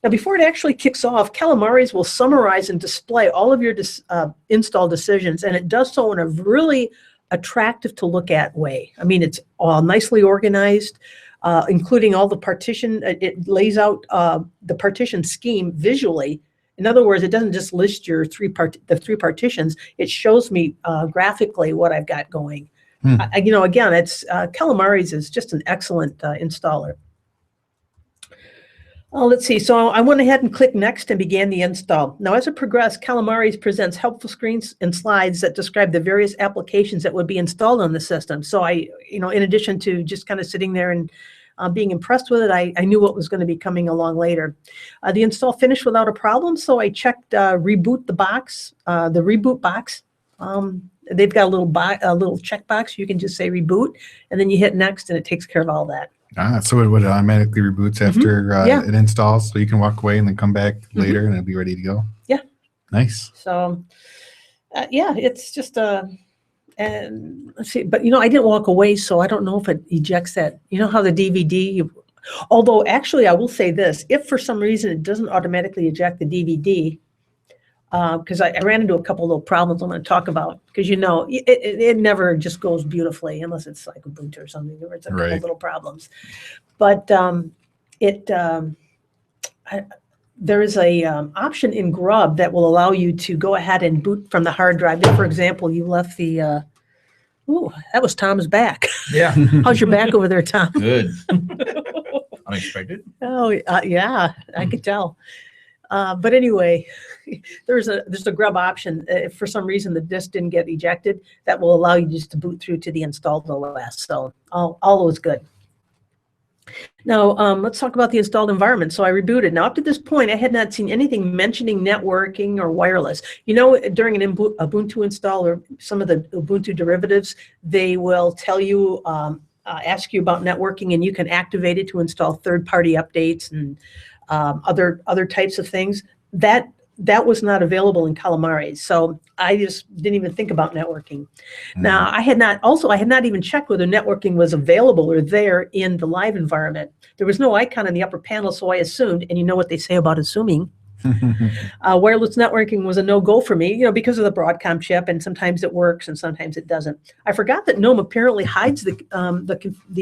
Now, before it actually kicks off, Calamares will summarize and display all of your install decisions, and it does so in a really attractive to look at way. I mean, it's all nicely organized, including all the partition. It lays out the partition scheme visually. In other words, it doesn't just list your the 3 partitions. It shows me graphically what I've got going. Again, it's Calamares is just an excellent installer. Let's see. So I went ahead and clicked next and began the install. Now, as it progressed, Calamares presents helpful screens and slides that describe the various applications that would be installed on the system. So in addition to just kind of sitting there and being impressed with it, I knew what was going to be coming along later. The install finished without a problem, so I checked reboot the box, the reboot box. They've got a little checkbox. You can just say reboot, and then you hit next, and it takes care of all that. So it automatically reboots after it installs, so you can walk away and then come back later and it'll be ready to go. Yeah. Nice. So, it's just and let's see, but I didn't walk away, so I don't know if it ejects that. You know how the DVD, although actually I will say this, if for some reason it doesn't automatically eject the DVD, because I ran into a couple of little problems I'm going to talk about, because it never just goes beautifully unless it's like Ubuntu or something where it's a couple little problems. But there is a option in Grub that will allow you to go ahead and boot from the hard drive. If, for example, you left the that was Tom's back. Yeah. How's your back over there, Tom? Good. Unexpected. Oh, yeah, I could tell. But anyway, there's a Grub option. If for some reason the disk didn't get ejected, that will allow you just to boot through to the installed OS. So all was good. Now, let's talk about the installed environment. So I rebooted. Now, up to this point, I had not seen anything mentioning networking or wireless. During an Ubuntu install or some of the Ubuntu derivatives, they will tell you, ask you about networking, and you can activate it to install third-party updates and other types of things. That was not available in Calamares, so I just didn't even think about networking. Now, I had not even checked whether networking was available or there in the live environment. There was no icon in the upper panel, so I assumed, and you know what they say about assuming. Wireless networking was a no-go for me, because of the Broadcom chip, and sometimes it works and sometimes it doesn't. I forgot that GNOME apparently hides the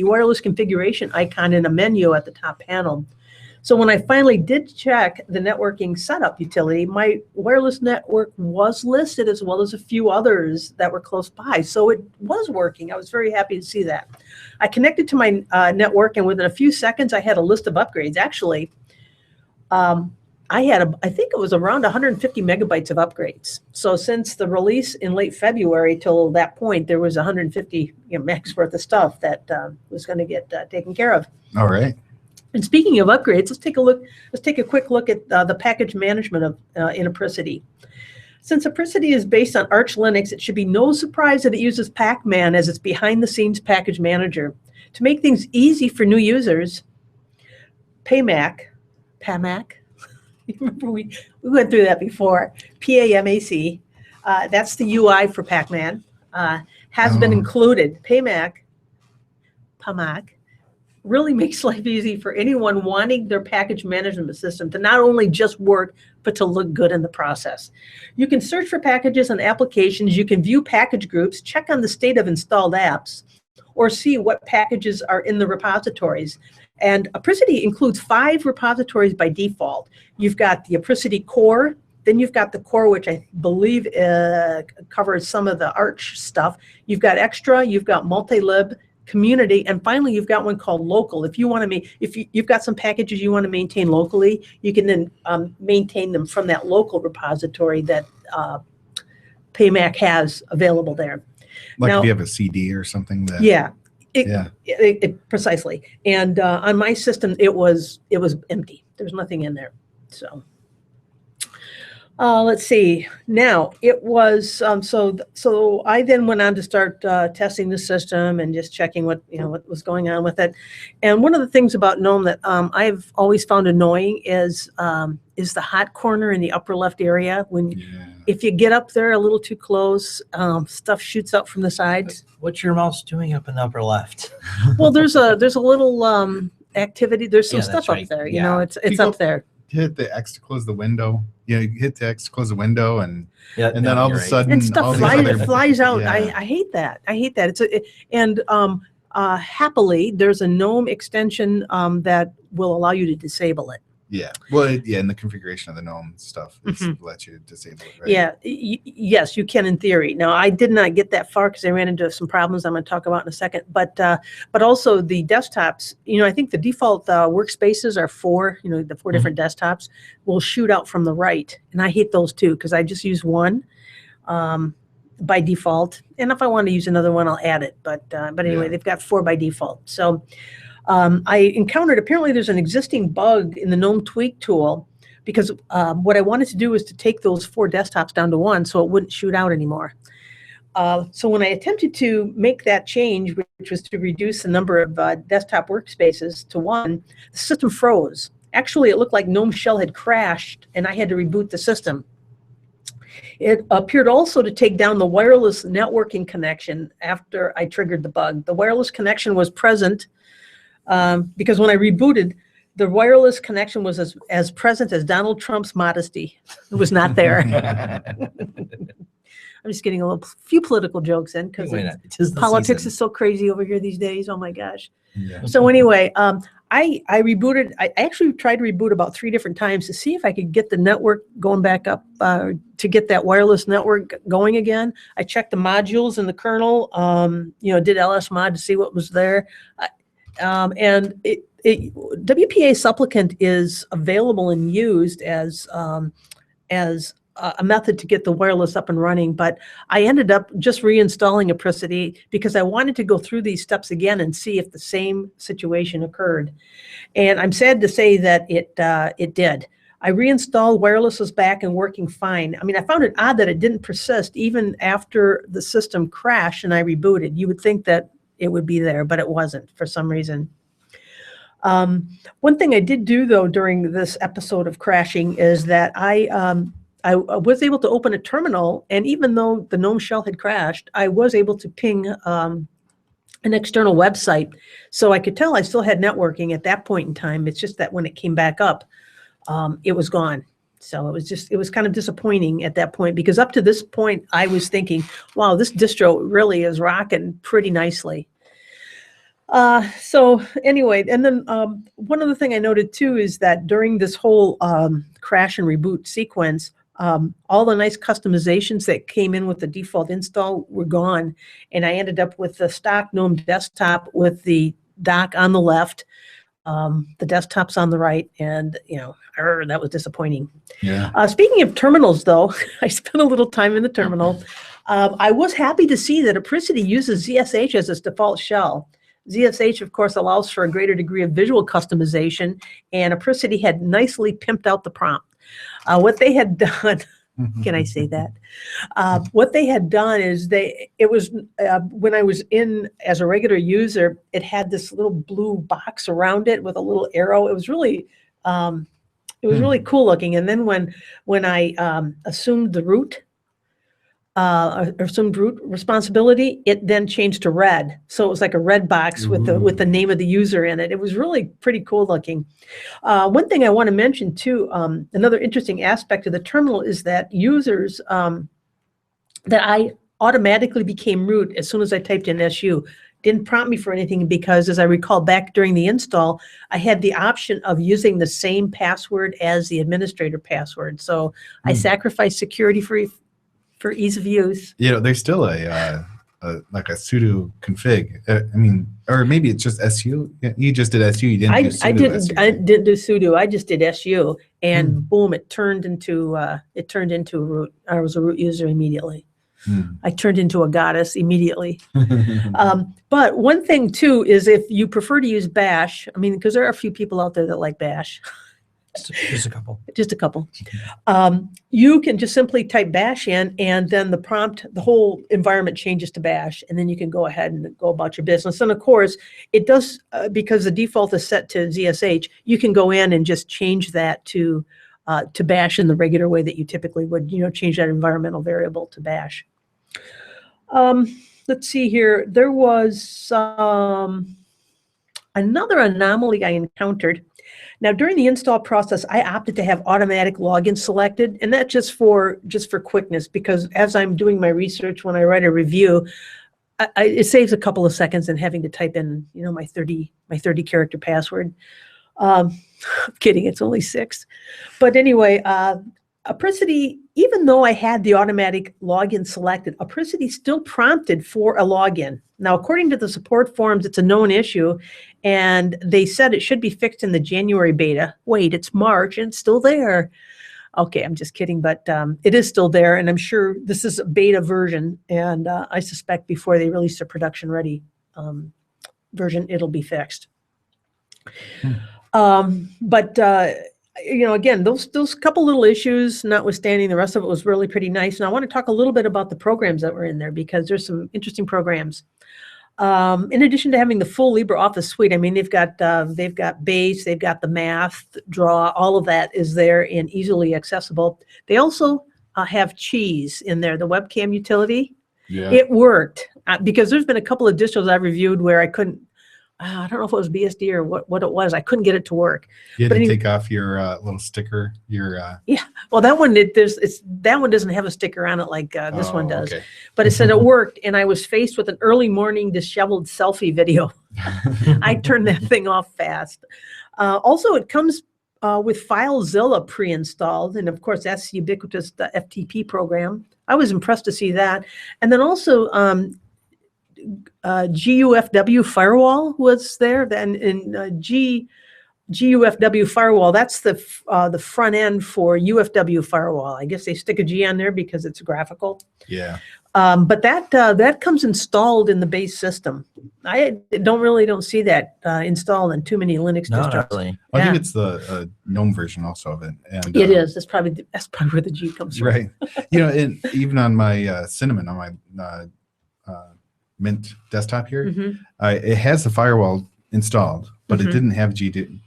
wireless configuration icon in a menu at the top panel. So when I finally did check the networking setup utility, my wireless network was listed as well as a few others that were close by. So it was working. I was very happy to see that. I connected to my network, and within a few seconds, I had a list of upgrades. Actually, I think it was around 150 megabytes of upgrades. So since the release in late February till that point, there was 150 megs worth of stuff that was going to get taken care of. All right. And speaking of upgrades, let's take a quick look at the package management of in Apricity. Since Apricity is based on Arch Linux, it should be no surprise that it uses Pacman as its behind-the-scenes package manager. To make things easy for new users, PAMAC, you remember we went through that before, PAMAC, that's the UI for Pacman, has been included. PAMAC, really makes life easy for anyone wanting their package management system to not only just work, but to look good in the process. You can search for packages and applications. You can view package groups, check on the state of installed apps, or see what packages are in the repositories. And Apricity includes 5 repositories by default. You've got the Apricity core, Then you've got the core, which I believe covers some of the Arch stuff. You've got extra, you've got multi-lib, community, and finally you've got one called local. If you want to you've got some packages you want to maintain locally, you can then maintain them from that local repository that PayMac has available there. Like Now, if you have a CD or something that. yeah. Yeah. Precisely. And on my system, it was empty. There was nothing in there. So let's see. Now it was so I then went on to start testing the system and just checking what was going on with it. And one of the things about GNOME that I've always found annoying is the hot corner in the upper left area. If you get up there a little too close, stuff shoots up from the sides. What's your mouse doing up in the upper left? Well, there's a little activity. There's some Yeah, stuff that's up right. there. Yeah. It's You go- up there. Hit the X to close the window. Yeah, you hit the X to close the window, and Yeah, and then all of a sudden, And all stuff these flies, other- flies out. Yeah. I hate that. I hate that. Happily, there's a GNOME extension that will allow you to disable it. Yeah. Well, in the configuration of the GNOME stuff, it lets you disable it, right? Yeah, yes, you can in theory. Now, I did not get that far because I ran into some problems I'm going to talk about in a second. But also the desktops, I think the default workspaces are 4, the 4 different desktops will shoot out from the right. And I hate those too because I just use one by default. And if I want to use another one, I'll add it. But anyway, they've got 4 by default. So I encountered, apparently there's an existing bug in the GNOME tweak tool because what I wanted to do is to take those 4 desktops down to 1 so it wouldn't shoot out anymore. So when I attempted to make that change, which was to reduce the number of desktop workspaces to 1, the system froze. Actually, it looked like GNOME Shell had crashed and I had to reboot the system. It appeared also to take down the wireless networking connection after I triggered the bug. The wireless connection was present because when I rebooted, the wireless connection was as present as Donald Trump's modesty. It was not there. I'm just getting a few political jokes in because politics is so crazy over here these days. Oh my gosh. Yeah. So anyway, I rebooted. I actually tried to reboot about 3 different times to see if I could get the network going back up to get that wireless network going again. I checked the modules in the kernel, did ls-mod to see what was there. And WPA supplicant is available and used as a method to get the wireless up and running, but I ended up just reinstalling Apricity because I wanted to go through these steps again and see if the same situation occurred. And I'm sad to say that it did. I reinstalled, wireless was back and working fine. I mean, I found it odd that it didn't persist even after the system crashed and I rebooted. You would think that it would be there, but it wasn't for some reason. One thing I did do though during this episode of crashing is that I was able to open a terminal, and even though the GNOME shell had crashed, I was able to ping an external website. So I could tell I still had networking at that point in time. It's just that when it came back up, it was gone. So it was kind of disappointing at that point because up to this point, I was thinking, wow, this distro really is rocking pretty nicely. So anyway, and then one other thing I noted too is that during this whole crash and reboot sequence, all the nice customizations that came in with the default install were gone. And I ended up with the stock GNOME desktop with the dock on the left, the desktop's on the right, and that was disappointing. Yeah. Speaking of terminals though, I spent a little time in the terminal. I was happy to see that Apricity uses ZSH as its default shell. ZSH, of course, allows for a greater degree of visual customization, and Apricity had nicely pimped out the prompt. What they had done, can I say that? What they had done is when I was in as a regular user, it had this little blue box around it with a little arrow. It was really cool looking. And then when I assumed the root, assumed root responsibility, it then changed to red. So it was like a red box with the name of the user in it. It was really pretty cool looking. One thing I want to mention too, another interesting aspect of the terminal is that users that I automatically became root as soon as I typed in SU didn't prompt me for anything because, as I recall back during the install, I had the option of using the same password as the administrator password. So I sacrificed security for ease of use. There's still like a sudo config. I mean, or maybe it's just SU. Yeah, you just did SU. You didn't do sudo. I SU. didn't do sudo. I just did SU, and boom, it turned into a root. I was a root user immediately. I turned into a goddess immediately. But one thing too is if you prefer to use Bash, I mean, because there are a few people out there that like Bash. Just a couple. Just a couple. You can just simply type Bash in, and then the whole environment changes to Bash, and then you can go ahead and go about your business. And of course, it does, because the default is set to ZSH, you can go in and just change that to Bash in the regular way that you typically would, change that environmental variable to Bash. Let's see here. There was another anomaly I encountered. Now, during the install process, I opted to have automatic login selected, and that's just for quickness, because as I'm doing my research, when I write a review, it saves a couple of seconds in having to type in, my 30 character password. I'm kidding, it's only 6. But anyway, Apricity, even though I had the automatic login selected, Apricity still prompted for a login. Now, according to the support forums, it's a known issue, and they said it should be fixed in the January beta. Wait, it's March, and it's still there. Okay, I'm just kidding, but it is still there, and I'm sure this is a beta version, and I suspect before they release a production-ready version, it'll be fixed. Again, those couple little issues notwithstanding, the rest of it was really pretty nice. And I want to talk a little bit about the programs that were in there, because there's some interesting programs. In addition to having the full LibreOffice suite, I mean, they've got Base, they've got the Math, Draw, all of that is there and easily accessible. They also have Cheese in there, the webcam utility. Yeah. It worked because there's been a couple of distros I've reviewed where I couldn't. I don't know if it was BSD or what it was. I couldn't get it to work. You had to take off your little sticker. Yeah. Well, that one that one doesn't have a sticker on it like this one does. Okay. But it said it worked, and I was faced with an early morning disheveled selfie video. I turned that thing off fast. Also, it comes with FileZilla pre-installed, and of course that's the ubiquitous FTP program. I was impressed to see that, and then also. GUFW firewall was there, then in GUFW firewall, that's the front end for UFW firewall. I guess they stick a G on there because it's graphical. Yeah. But that comes installed in the base system. I don't see that installed in too many Linux distros. Not really. I think it's the GNOME version also of it. And it is. That's probably where the G comes from. Right. And even on my Cinnamon, on my Mint desktop here, it has the firewall installed, but it didn't have the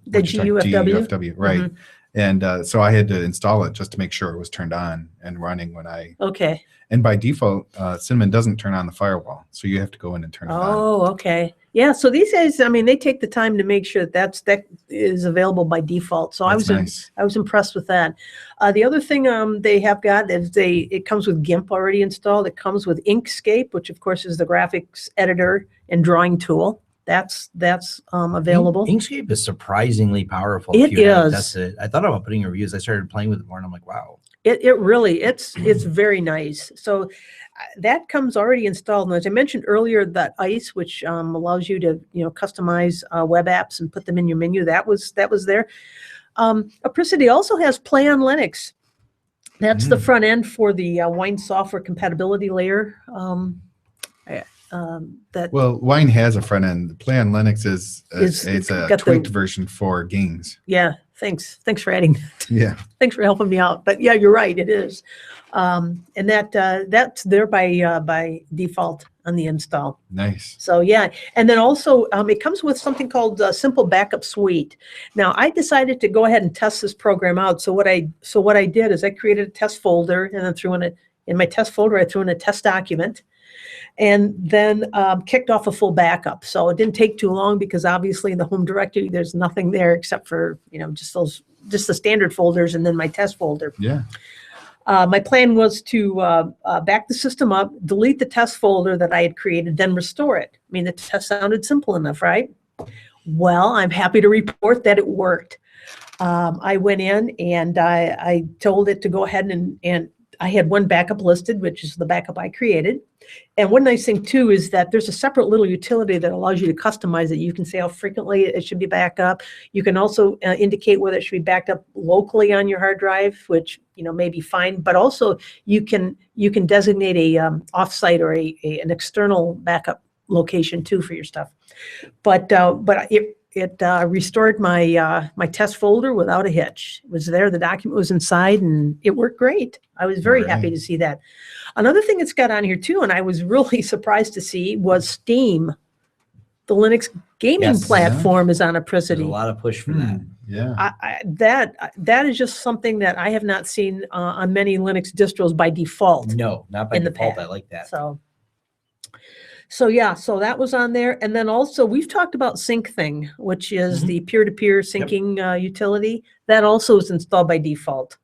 GUFW, right? And so I had to install it just to make sure it was turned on and running when I. Okay. And by default, Cinnamon doesn't turn on the firewall, so you have to go in and turn it on. Oh, okay. Yeah. So these guys, I mean, they take the time to make sure that is available by default. So That's nice. I was impressed with that. The other thing they have got is it comes with GIMP already installed. It comes with Inkscape, which of course is the graphics editor and drawing tool. That's available. Inkscape is surprisingly powerful. It is. That's it. I thought about putting reviews. I started playing with it more, and I'm like, wow. It really, it's very nice. So that comes already installed. And as I mentioned earlier, that ICE, which allows you to customize web apps and put them in your menu, that was there. Apricity also has Play on Linux. That's the front end for the Wine software compatibility layer. Well, Wine has a front end. Play on Linux is it's a tweaked version for games. Yeah. Thanks for adding that. Yeah. Thanks for helping me out. But yeah, you're right. It is, and that's there by default on the install. Nice. So yeah, and then also it comes with something called Simple Backup Suite. Now I decided to go ahead and test this program out. So what I did is I created a test folder, and then in my test folder I threw in a test document. And then kicked off a full backup. So it didn't take too long because obviously in the home directory, there's nothing there except for, just the standard folders and then my test folder. Yeah. My plan was to back the system up, delete the test folder that I had created, then restore it. I mean, the test sounded simple enough, right? Well, I'm happy to report that it worked. I went in and I told it to go ahead and I had one backup listed, which is the backup I created. And one nice thing too is that there's a separate little utility that allows you to customize it. You can say how frequently it should be backed up. You can also indicate whether it should be backed up locally on your hard drive, which may be fine. But also you can designate a offsite or an external backup location too for your stuff. But it restored my my test folder without a hitch. It was there, the document was inside, and it worked great. I was very happy to see that. Another thing it's got on here too, and I was really surprised to see, was Steam. The Linux gaming platform is on Apricity. There's a lot of push for that. Yeah. That is just something that I have not seen on many Linux distros by default. No, not by default. I like that. So yeah, so that was on there. And then also we've talked about SyncThing, which is the peer-to-peer syncing utility. That also is installed by default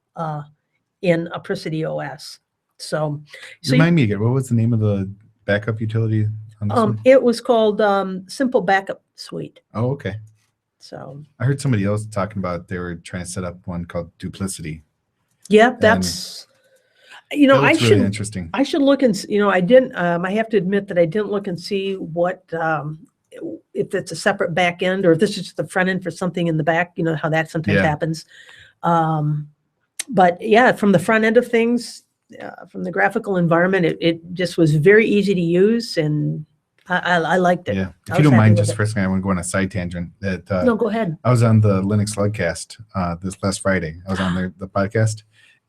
in Apricity OS. So Remind me again, what was the name of the backup utility on this one? It was called Simple Backup Suite. Oh, okay. So I heard somebody else talking about they were trying to set up one called Duplicity. Yeah, that's I should really interesting. I should look and I didn't. I have to admit that I didn't look and see what if it's a separate back end or if this is just the front end for something in the back. You know how that sometimes happens. But yeah, from the front end of things, from the graphical environment, it just was very easy to use, and I liked it. Yeah, if you don't mind, just first thing I want to go on a side tangent. That no, go ahead. I was on the Linux Slugcast this last Friday. I was on the podcast.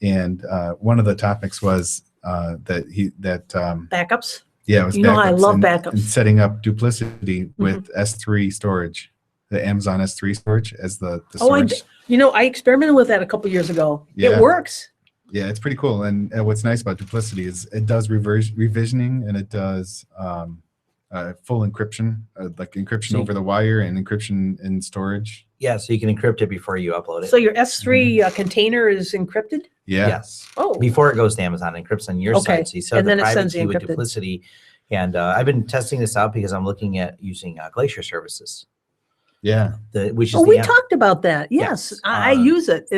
And one of the topics was backups. Yeah, it was backups. I love backups. And setting up Duplicity with S3 storage, the Amazon S3 storage as the source. I experimented with that a couple years ago. Yeah. It works. Yeah, it's pretty cool. And what's nice about Duplicity is it does revisioning and it does full encryption, like encryption over the wire and encryption in storage. Yeah, so you can encrypt it before you upload it. So your S3 container is encrypted? Yeah. Yes. Oh. Before it goes to Amazon, it encrypts on your site. So you set up the private key with encrypted. Duplicity. And I've been testing this out because I'm looking at using Glacier services. Yeah. We talked about that. Yes. I use it.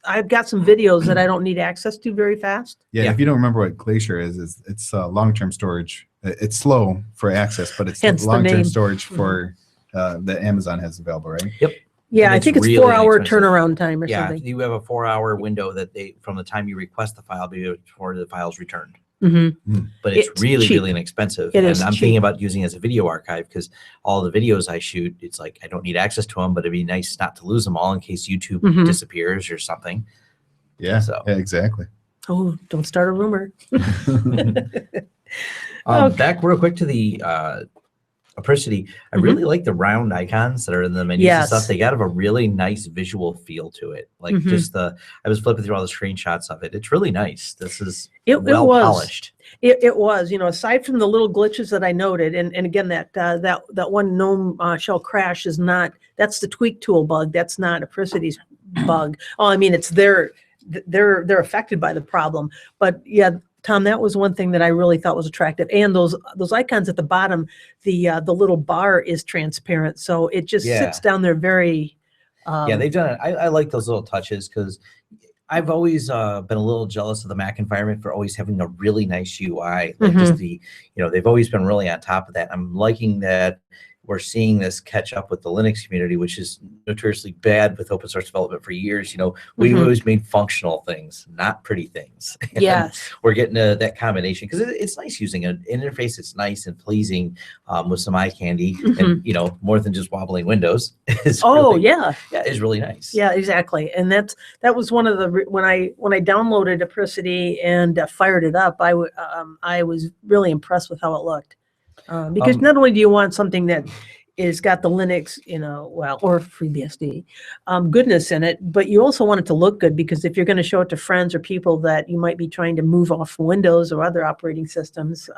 I've got some videos that I don't need access to very fast. Yeah. If you don't remember what Glacier is it's long-term storage. It's slow for access, but it's long-term storage for that Amazon has available, right? Yep. Yeah, I think it's really 4-hour turnaround time or something. Yeah, you have a 4-hour window that from the time you request the file before the file's returned. But it's really, cheap. really inexpensive. I'm thinking about using it as a video archive because all the videos I shoot, it's like I don't need access to them, but it'd be nice not to lose them all in case YouTube disappears or something. Yeah, yeah, exactly. Oh, don't start a rumor. Back real quick to the Apricity. I really like the round icons that are in the menus and stuff. They got a really nice visual feel to it. Like I was flipping through all the screenshots of it. It's really nice. This is well polished. It was, aside from the little glitches that I noted, and again that one GNOME shell crash is not. That's the tweak tool bug. That's not Apricity's bug. Oh, I mean, it's they're affected by the problem. But yeah, Tom, that was one thing that I really thought was attractive. And those icons at the bottom, the little bar is transparent, so it just sits down there very. Yeah, they've done it. I like those little touches because I've always been a little jealous of the Mac environment for always having a really nice UI. Like just they've always been really on top of that. I'm liking that we're seeing this catch up with the Linux community, which is notoriously bad with open source development for years. We always made functional things, not pretty things. Yes. We're getting that combination because it's nice using an interface. It's nice and pleasing with some eye candy and, more than just wobbling windows. It's really nice. Yeah, exactly. And that was one of the, when I downloaded Apricity and fired it up, I was really impressed with how it looked. Because not only do you want something that is got the Linux, or FreeBSD goodness in it, but you also want it to look good because if you're going to show it to friends or people that you might be trying to move off Windows or other operating systems,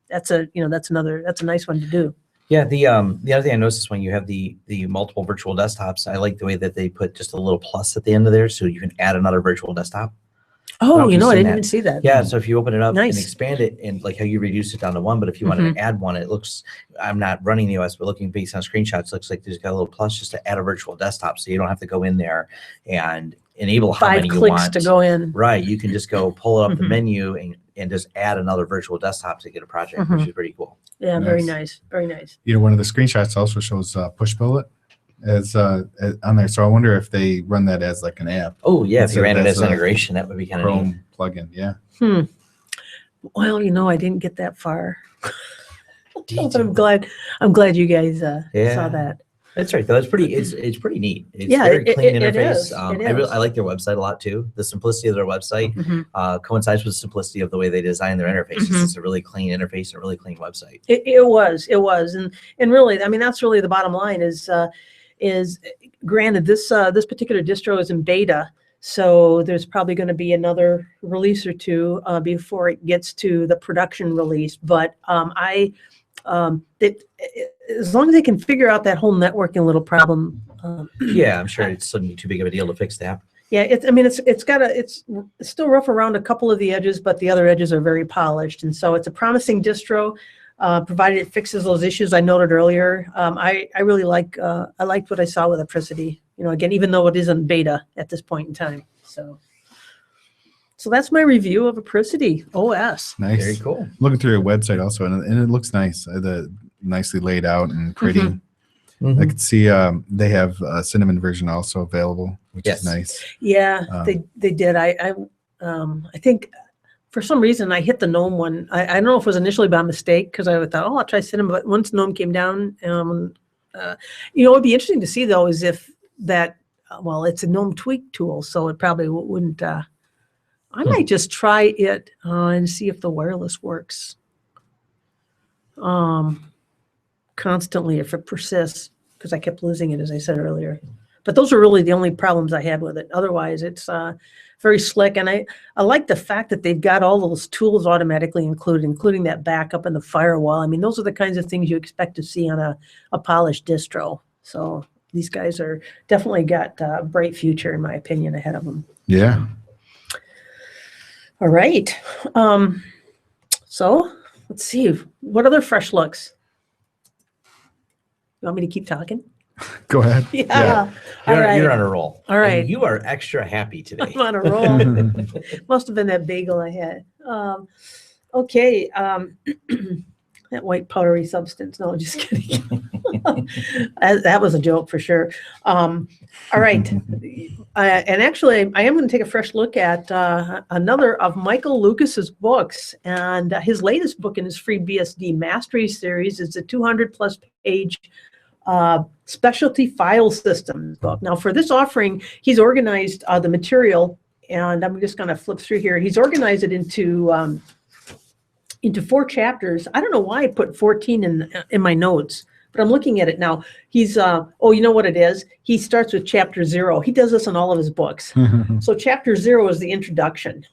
that's a nice one to do. Yeah, the other thing I noticed is when you have the multiple virtual desktops, I like the way that they put just a little plus at the end of there so you can add another virtual desktop. Oh, if you know, you've I seen didn't that. even see that. Yeah, so if you open it up Nice. and expand it, and like how you reduce it down to one, but if you wanted to add one, it looks, I'm not running the OS, but looking based on screenshots, looks like there's got a little plus just to add a virtual desktop, so you don't have to go in there and enable how 5 many you clicks want. to go in. Right, you can just go pull it up the Mhm. menu and just add another virtual desktop to get a project, which is pretty cool. Yeah, very Nice. nice. Very nice. You know, one of the screenshots also shows push bullet as on there. So I wonder if they run that as like an app, Oh yeah, if So you ran it that's as a integration, that would be kind of neat. Chrome plugin. Yeah. Well, you know, I didn't get that far. But I'm Detail. glad you guys Yeah. saw that. That's right, though. It's pretty neat. It's Yeah, very it- clean it interface. is. It I is. like their website a lot too. The simplicity of their website coincides with the simplicity of the way they design their interfaces. It's a really clean interface and a really clean website. It was, and really, I mean, that's really the bottom line is granted this particular distro is in beta, so there's probably going to be another release or two before it gets to the production release. But as long as they can figure out that whole networking little problem. Yeah, I'm sure it shouldn't be too big of a deal to fix that. Yeah, it's still rough around a couple of the edges, but the other edges are very polished, and so it's a promising distro, provided it fixes those issues I noted earlier. I really liked what I saw with Apricity. You know, again, even though it is in beta at this point in time. So that's my review of Apricity OS. Nice. Very cool. Looking through your website also, and it looks nice. Nicely laid out and pretty. I could see they have a cinnamon version also available, which Yes. is nice. Yeah, they did. I think for some reason I hit the GNOME one. I don't know if it was initially by mistake because I thought, oh, I'll try cinnamon. But once GNOME came down, you know, it'd be interesting to see though is if that. Well, it's a GNOME tweak tool, so it probably wouldn't. I might just try it and see if the wireless works. Constantly if it persists, because I kept losing it, as I said earlier. But those are really the only problems I had with it. Otherwise, it's very slick. And I like the fact that they've got all those tools automatically included, including that backup and the firewall. I mean, those are the kinds of things you expect to see on a polished distro. So these guys are definitely got a bright future, in my opinion, ahead of them. Yeah. All right. So let's see. What other fresh looks? You want me to keep talking? Go ahead. Yeah. All right. You're on a roll. All right. And you are extra happy today. I'm on a roll. Must have been that bagel I had. Okay. That white powdery substance. No, just kidding. That was a joke for sure. All right. And actually, I am going to take a fresh look at another of Michael Lucas's books. And his latest book in his FreeBSD Mastery series is a 200+ page specialty file system book. Now, for this offering, he's organized the material, and I'm just going to flip through here. He's organized it into 4 chapters. I don't know why I put 14 in my notes, but I'm looking at it now. He's oh, you know what it is? He starts with chapter 0. He does this in all of his books. So chapter 0 is the introduction.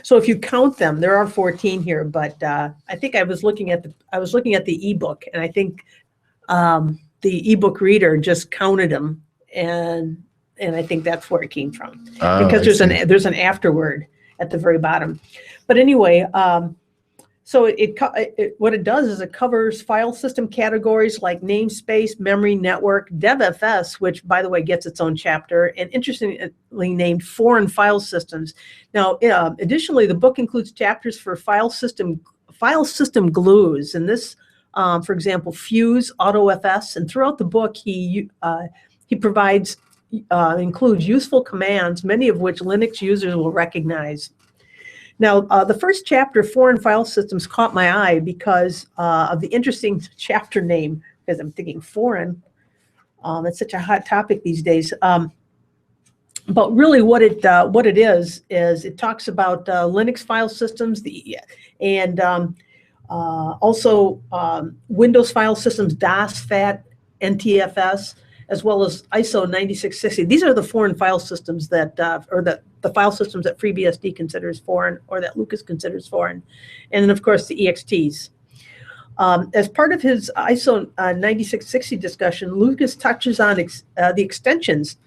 So if you count them, there are 14 here, but I think I was looking at the ebook, and I think the ebook reader just counted them, and I think that's where it came from, because there's an afterword at the very bottom. But anyway, so what it does is it covers file system categories like namespace, memory, network, DevFS, which by the way gets its own chapter, and interestingly named foreign file systems. Now, additionally, the book includes chapters for file system glues, and this, for example, Fuse, AutoFS, and throughout the book he provides includes useful commands, many of which Linux users will recognize. Now, the first chapter, Foreign File Systems, caught my eye because of the interesting chapter name, because I'm thinking foreign. It's such a hot topic these days. But really what it is it talks about Linux file systems, and also Windows file systems, DOS, FAT, NTFS, as well as ISO 9660. These are the foreign file systems that, or the file systems that FreeBSD considers foreign, or that Lucas considers foreign. And then, of course, the EXTs. As part of his ISO 9660 discussion, Lucas touches on the extensions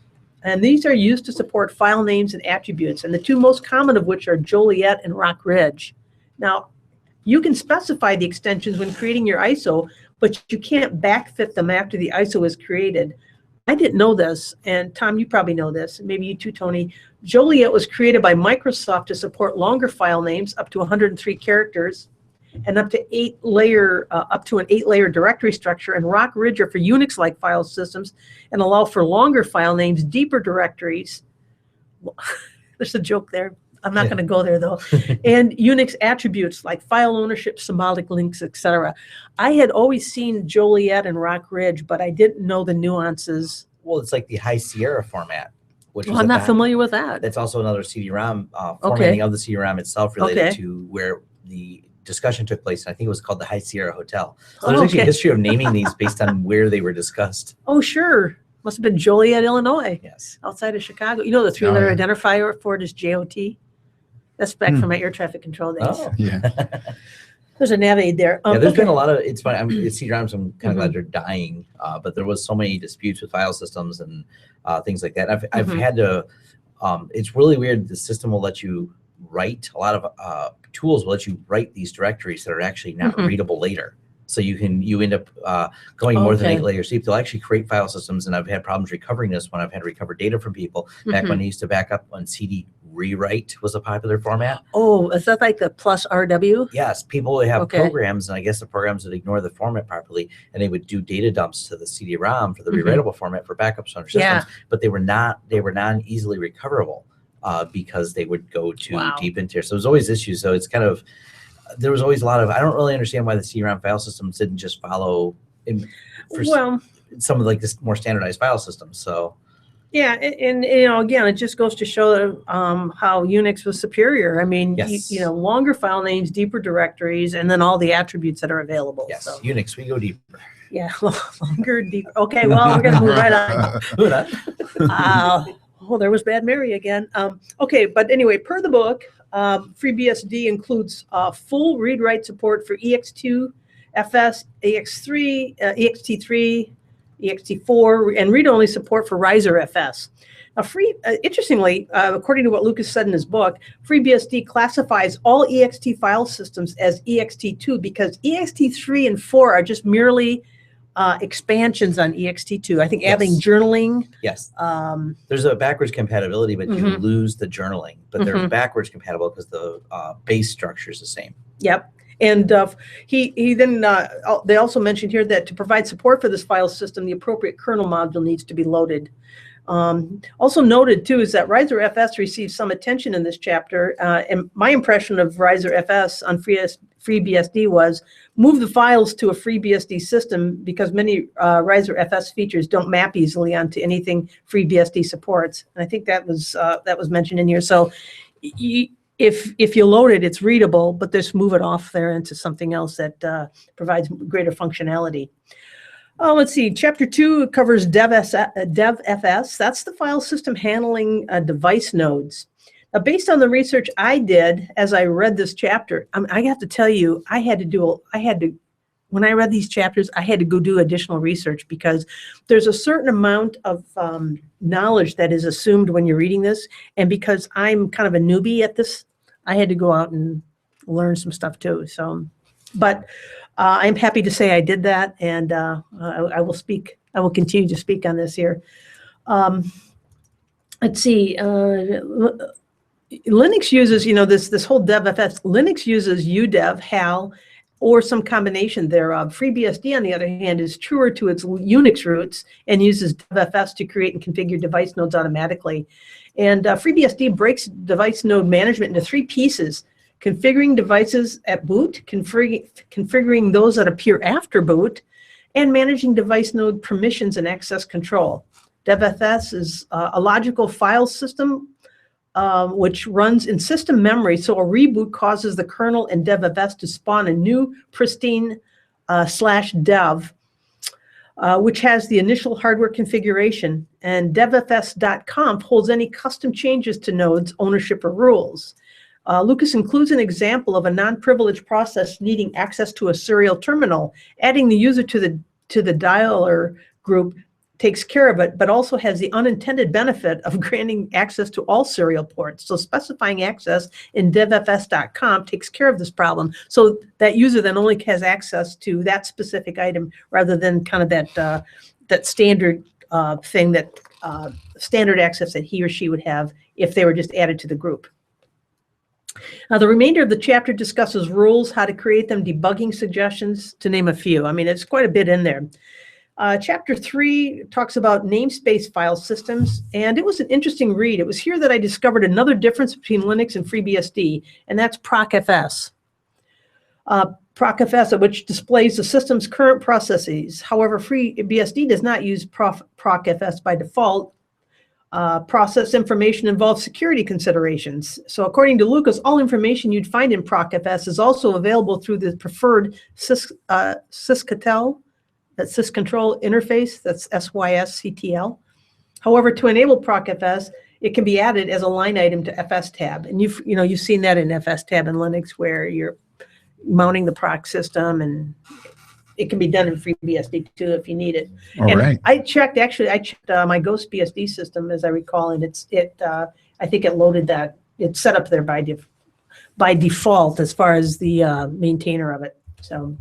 And these are used to support file names and attributes, and the two most common of which are Joliet and Rock Ridge. Now, you can specify the extensions when creating your ISO, but you can't backfit them after the ISO is created. I didn't know this, and Tom, you probably know this, maybe you too, Tony. Joliet was created by Microsoft to support longer file names up to 103 characters and up to an 8-layer directory structure, and Rock Ridge are for Unix-like file systems and allow for longer file names, deeper directories. There's a joke there. I'm not going to go there though. And Unix attributes like file ownership, symbolic links, etc. I had always seen Joliet and Rock Ridge, but I didn't know the nuances. Well, it's like the High Sierra format, which I'm not familiar with that. That's also another CD-ROM formatting of the CD-ROM itself related to where the discussion took place. And I think it was called the High Sierra Hotel. So there's actually a history of naming these based on where they were discussed. Oh, sure. Must have been Joliet, Illinois. Yes. Outside of Chicago. You know the three-letter identifier for it is JOT? That's back from my air traffic control days. Oh. Yeah. There's a nav aid there. Yeah, there's been a lot of, it's funny, CD-ROMs, I'm kind of glad they're dying, but there was so many disputes with file systems and things like that. I've had to, it's really weird, the system will let you write, a lot of tools will let you write these directories that are actually not readable later. So you end up going more than 8 layers deep. They'll actually create file systems, and I've had problems recovering this when I've had to recover data from people. Back when they used to back up on CD rewrite was a popular format. Oh, is that like the plus RW? Yes, people would have programs, and I guess the programs would ignore the format properly, and they would do data dumps to the CD-ROM for the rewritable format for backups on their systems, but they were not easily recoverable because they would go too deep into it. So there's always issues. So it's kind of, there was always a lot of, I don't really understand why the CD-ROM file systems didn't just follow some of like this more standardized file systems. So yeah, and you know, again, it just goes to show how Unix was superior. I mean, you know, longer file names, deeper directories, and then all the attributes that are available. Yes, so. Unix, we go deeper. Yeah, longer, deeper. Okay, well, we're gonna move right on. Oh, there was Bad Mary again. Okay, but anyway, per the book, FreeBSD includes full read-write support for EX2, FS, EX3, EXT3, EXT4, and read-only support for Riser FS. Now, interestingly, according to what Lucas said in his book, FreeBSD classifies all EXT file systems as EXT2 because EXT3 and 4 are just merely expansions on EXT2. I think adding journaling. Yes. There's a backwards compatibility, but you lose the journaling. But they're backwards compatible because the base structure is the same. Yep. And he then, they also mentioned here that to provide support for this file system, the appropriate kernel module needs to be loaded. Also noted too is that Riser FS receives some attention in this chapter. And my impression of Riser FS on FreeBSD was move the files to a FreeBSD system because many Riser FS features don't map easily onto anything FreeBSD supports. And I think that was mentioned in here. So if you load it, it's readable, but just move it off there into something else that provides greater functionality. Let's see, Chapter 2 covers DevFS. That's the file system handling device nodes. Now, based on the research I did as I read this chapter, I have to tell you, when I read these chapters, I had to go do additional research because there's a certain amount of knowledge that is assumed when you're reading this. And because I'm kind of a newbie at this, I had to go out and learn some stuff too. So, but I'm happy to say I did that, and I will continue to speak on this here. Let's see. Linux uses, this whole DevFS. Linux uses udev, HAL, or some combination thereof. FreeBSD, on the other hand, is truer to its Unix roots and uses DevFS to create and configure device nodes automatically. And FreeBSD breaks device node management into 3 pieces: configuring devices at boot, configuring those that appear after boot, and managing device node permissions and access control. DevFS is a logical file system which runs in system memory, so a reboot causes the kernel and DevFS to spawn a new pristine /dev, which has the initial hardware configuration, and devfs.conf holds any custom changes to nodes, ownership, or rules. Lucas includes an example of a non-privileged process needing access to a serial terminal. Adding the user to the dialer group takes care of it, but also has the unintended benefit of granting access to all serial ports. So specifying access in devfs.conf takes care of this problem. So that user then only has access to that specific item rather than kind of that standard thing that standard access that he or she would have if they were just added to the group. Now, the remainder of the chapter discusses rules, how to create them, debugging suggestions, to name a few. I mean, it's quite a bit in there. Chapter 3 talks about namespace file systems, and it was an interesting read. It was here that I discovered another difference between Linux and FreeBSD, and that's procfs. Procfs, which displays the system's current processes. However, FreeBSD does not use procfs by default. Process information involves security considerations. So according to Lucas, all information you'd find in procfs is also available through the preferred sysctl, that syscontrol interface, that's SYSCTL. However, to enable procfs, it can be added as a line item to fstab. And you've seen that in fstab in Linux where you're mounting the proc system, and it can be done in FreeBSD too if you need it. Right. I checked my Ghost BSD system, as I recall, and I think it loaded that. It's set up there by default as far as the maintainer of it. So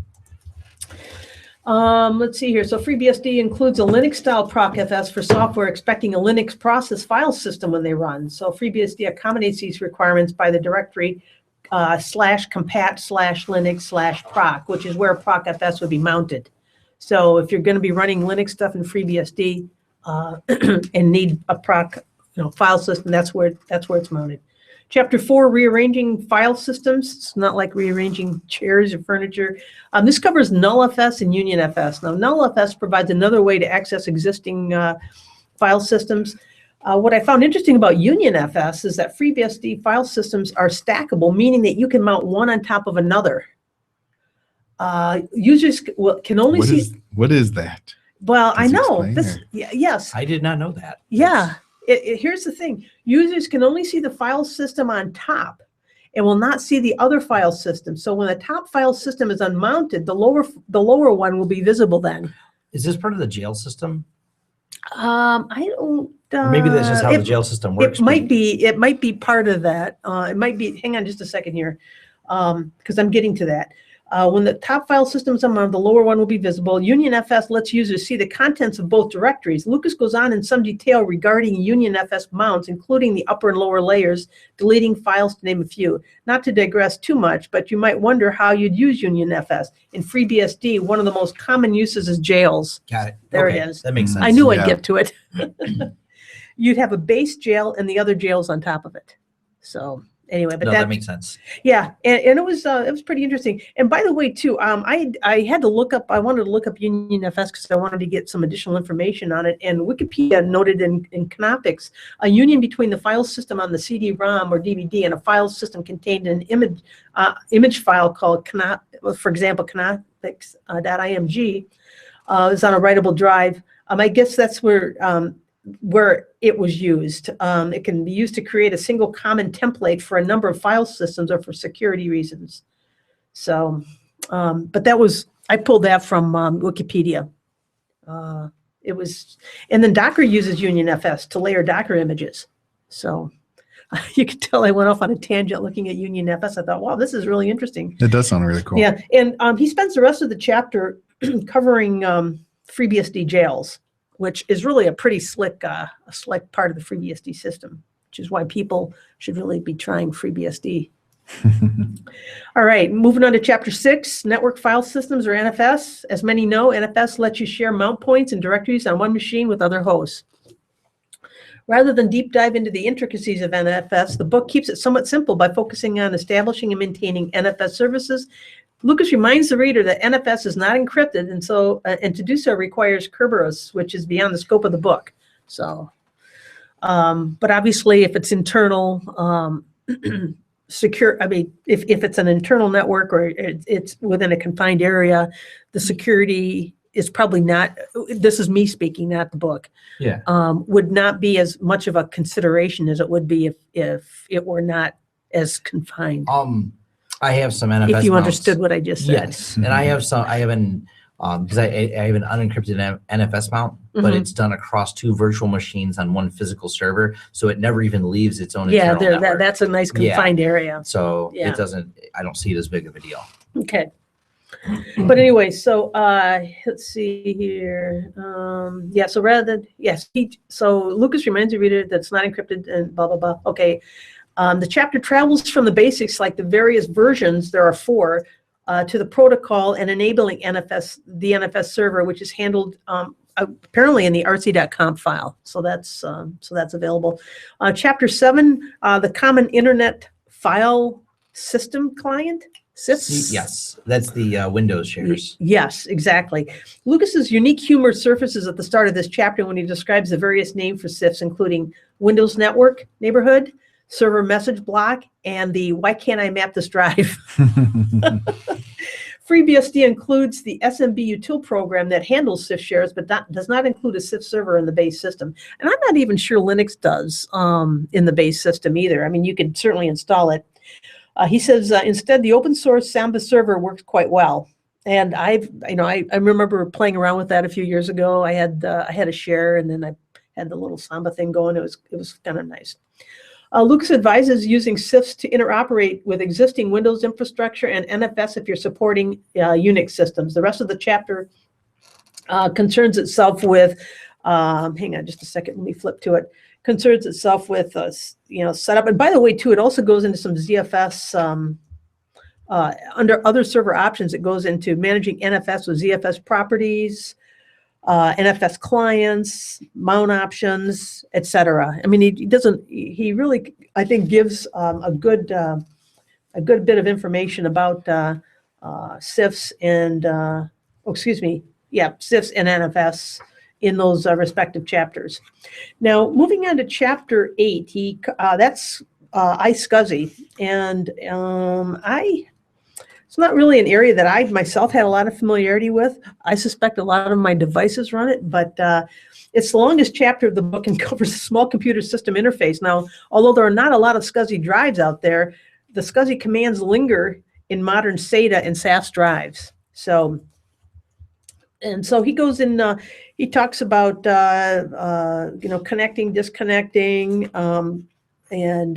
let's see here. So FreeBSD includes a Linux-style procfs for software expecting a Linux process file system when they run. So FreeBSD accommodates these requirements by the directory /compat/linux/proc, which is where procfs would be mounted. So if you're going to be running Linux stuff in FreeBSD and need a proc file system, that's where it's mounted. Chapter 4, rearranging file systems. It's not like rearranging chairs or furniture. This covers nullfs and unionfs. Now, nullfs provides another way to access existing file systems. What I found interesting about unionfs is that FreeBSD file systems are stackable, meaning that you can mount one on top of another. Users can only see. What is that? Well, I know explain, this. or? Yes. I did not know that. Yeah. Here's the thing. Users can only see the file system on top and will not see the other file system. So when the top file system is unmounted, the lower one will be visible then. Is this part of the jail system? I don't. Or maybe that's just how the jail system works. It might be part of that. It might be. Hang on just a second here, because I'm getting to that. When the top file system is unmounted, the lower one will be visible. UnionFS lets users see the contents of both directories. Lucas goes on in some detail regarding UnionFS mounts, including the upper and lower layers, deleting files, to name a few. Not to digress too much, but you might wonder how you'd use UnionFS. In FreeBSD, one of the most common uses is jails. Got it. There Okay, it is. That makes sense. I knew I'd Yeah. get to it. You'd have a base jail and the other jails on top of it. So anyway, but No, that makes sense. yeah, and it was pretty interesting. And by the way, too, I had to look up. I wanted to look up UnionFS because I wanted to get some additional information on it. And Wikipedia noted in Canoptics a union between the file system on the CD-ROM or DVD and a file system contained in an image file called for example, Canoptics.img is on a writable drive. I guess that's where it was used. It can be used to create a single common template for a number of file systems or for security reasons. So, but I pulled that from Wikipedia. It was, and then Docker uses UnionFS to layer Docker images. So you can tell I went off on a tangent looking at UnionFS. I thought, wow, this is really interesting. It does sound really cool. Yeah, and he spends the rest of the chapter covering FreeBSD jails, which is really a pretty slick part of the FreeBSD system, which is why people should really be trying FreeBSD. All right, moving on to Chapter 6, Network File Systems, or NFS. As many know, NFS lets you share mount points and directories on one machine with other hosts. Rather than deep dive into the intricacies of NFS, the book keeps it somewhat simple by focusing on establishing and maintaining NFS services. Lucas reminds the reader that NFS is not encrypted, and to do so requires Kerberos, which is beyond the scope of the book. So, but obviously, if it's internal, secure. I mean, if it's an internal network or it's within a confined area, the security is probably not. This is me speaking, not the book. Yeah. Would not be as much of a consideration as it would be if it were not as confined. I have some NFS If you mounts. understood what I just said. Yes, and I have some. I have an because I have an unencrypted NFS mount, but Mhm. it's done across 2 virtual machines on 1 physical server, so it never even leaves its own Yeah, internal network. that's a nice confined area. So Yeah. it doesn't. I don't see it as big of a deal. Okay. But anyway, so let's see here. Yeah, so rather than, yes, so Lucas reminds the reader that it's not encrypted and blah, blah, blah. Okay. The chapter travels from the basics, like the various versions, there are 4, to the protocol and enabling the NFS server, which is handled apparently in the rc.conf file. So that's available. Chapter 7, the Common Internet File System Client. SIFS? Yes, that's the Windows shares. Yes, exactly. Lucas's unique humor surfaces at the start of this chapter when he describes the various names for SIFs, including Windows Network Neighborhood, Server Message Block, and the Why Can't I Map This Drive? FreeBSD includes the SMB util program that handles SIF shares, but does not include a SIF server in the base system. And I'm not even sure Linux does in the base system either. I mean, you can certainly install it. He says, instead, the open source Samba server works quite well. And I remember playing around with that a few years ago. I had a share, and then I had the little Samba thing going. It was kind of nice. Lucas advises using SIFs to interoperate with existing Windows infrastructure and NFS if you're supporting Unix systems. The rest of the chapter concerns itself with, hang on just a second, let me flip to it. Concerns itself with setup. And by the way, too, it also goes into some ZFS under other server options. It goes into managing NFS with ZFS properties, NFS clients, mount options, etc. I mean, he really, I think, gives a good bit of information about SIFs and SIFs and NFS in those respective chapters. Now, moving on to chapter 8, that's iSCSI, and it's not really an area that I myself had a lot of familiarity with. I suspect a lot of my devices run it, but it's the longest chapter of the book and covers a small computer system interface. Now, although there are not a lot of SCSI drives out there, the SCSI commands linger in modern SATA and SAS drives. So he goes in, he talks about, connecting, disconnecting, and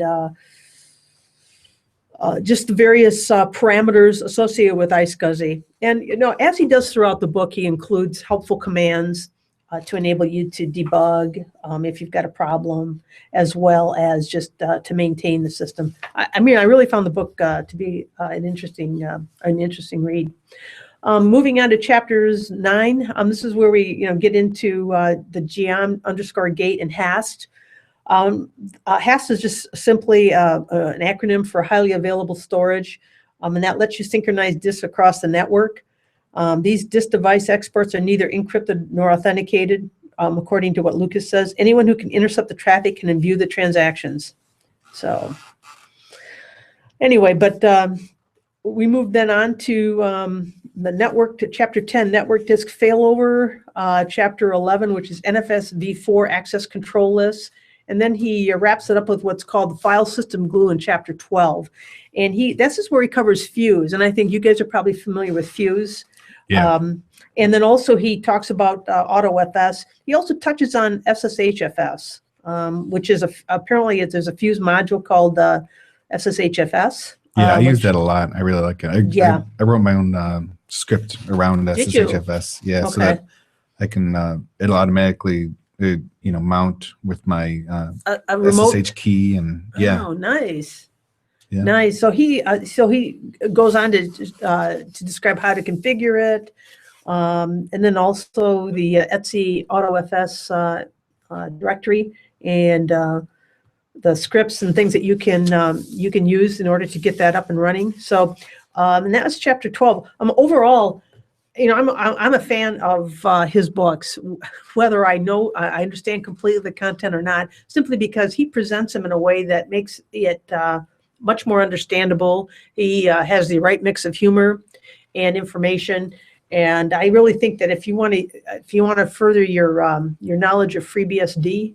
just the various parameters associated with iSCSI. And, as he does throughout the book, he includes helpful commands to enable you to debug if you've got a problem, as well as just to maintain the system. I mean, I really found the book to be an interesting read. Moving on to chapters 9, this is where we get into the geom_gate and HAST. HAST is just simply an acronym for highly available storage, and that lets you synchronize disks across the network. These disk device exports are neither encrypted nor authenticated, according to what Lucas says. Anyone who can intercept the traffic can view the transactions. So anyway, but we moved then on to the network, to chapter 10, network disk failover, chapter 11, which is NFS v4 access control lists. And then he wraps it up with what's called the file system glue in chapter 12. And this is where he covers Fuse. And I think you guys are probably familiar with Fuse. Yeah. And then also he talks about AutoFS. He also touches on SSHFS, which is apparently there's a Fuse module called SSHFS. Yeah, I use that a lot. I really like it. I wrote my own script around Did you? SSHFS. Yeah, Okay. so that I can it'll automatically mount with my A remote SSH key, and yeah. Oh, nice. Yeah. Nice. So he goes on to describe how to configure it, and then also the Etsy AutoFS directory and the scripts and things that you can use in order to get that up and running. So, and that was chapter 12. Overall, I'm a fan of his books, whether I understand completely the content or not, simply because he presents them in a way that makes it much more understandable. He has the right mix of humor and information, and I really think that if you want to further your knowledge of FreeBSD,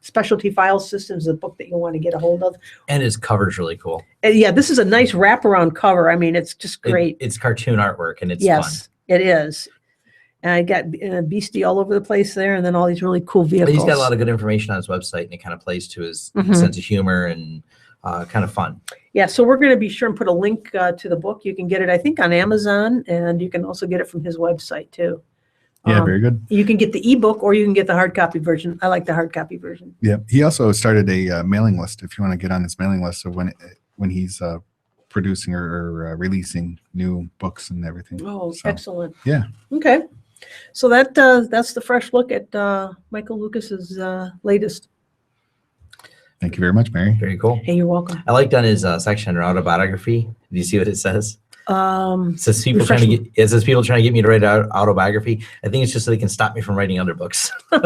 Specialty File Systems is a book that you'll want to get a hold of. And his cover's really cool. And yeah, this is a nice wraparound cover. I mean, it's just great. It's cartoon artwork, and it's yes, fun. It is. And I got Beastie all over the place there, and then all these really cool vehicles. He's got a lot of good information on his website, and it kind of plays to his sense of humor and kind of fun. Yeah, so we're going to be sure and put a link to the book. You can get it, I think, on Amazon, and you can also get it from his website too. Yeah, very good. You can get the ebook, or you can get the hard copy version. I like the hard copy version. Yeah, he also started a mailing list. If you want to get on his mailing list, so when he's producing or releasing new books and everything. Oh, So, excellent. yeah. Okay, so that's the fresh look at Michael Lucas's latest. Thank you very much, Mary. Very cool. Hey, you're welcome. I liked on his section on autobiography. Do you see what it says? It says people refresh trying to get. It says people trying to get me to write an autobiography. I think it's just so they can stop me from writing other books. Oh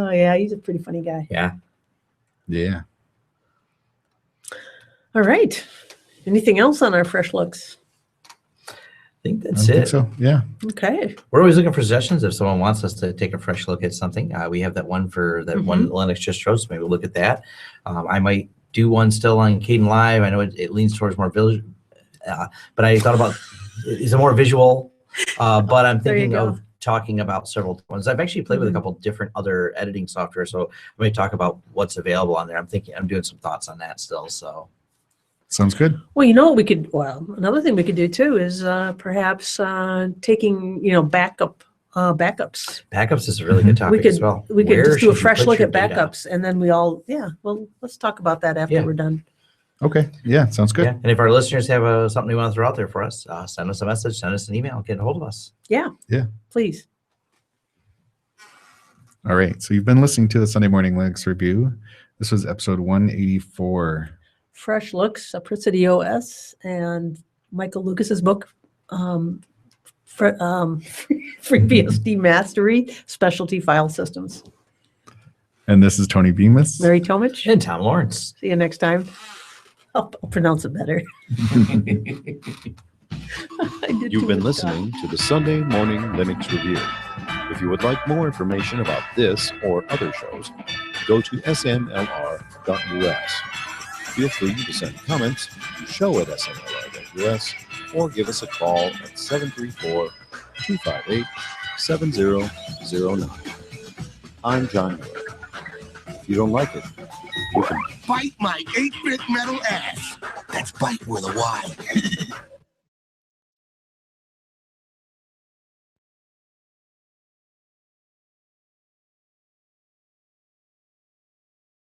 yeah, he's a pretty funny guy. Yeah. Yeah. All right. Anything else on our fresh looks? I think I that's don't it. think so. Yeah. Okay. We're always looking for suggestions if someone wants us to take a fresh look at something. We have that one for that one Linux distro, so maybe we'll look at that. I might do one still on Caden Live. I know it leans towards more visual, but I thought about it's a more visual. But I'm There you thinking go. of talking about several ones. I've actually played with a couple different other editing software, so I may talk about what's available on there. I'm doing some thoughts on that still. So Sounds good. Well, you know what we could, well, another thing we could do too is perhaps taking, backups. backups is a really good topic as well. We could Where just do should a you fresh put look your at data? backups, and then we all, well, let's talk about that after Yeah. we're done. Okay. Yeah. Sounds good. Yeah, and if our listeners have something they want to throw out there for us, send us a message, send us an email, get a hold of us. Please. All right. So you've been listening to the Sunday Morning Linux Review. This was episode 184. Fresh looks, Apricity OS, and Michael Lucas's book, FreeBSD Mastery, Specialty File Systems. And this is Tony Bemis. Mary Tomich. And Tom Lawrence. See you next time. I'll pronounce it better. I did You've too been much listening to the Sunday Morning Linux Review. If you would like more information about this or other shows, go to smlr.us. Feel free to send comments to show@smlr.us or give us a call at 734-258-7009. I'm John Miller. If you don't like it, you can Bite my 8-bit metal ass. That's bite with a Y.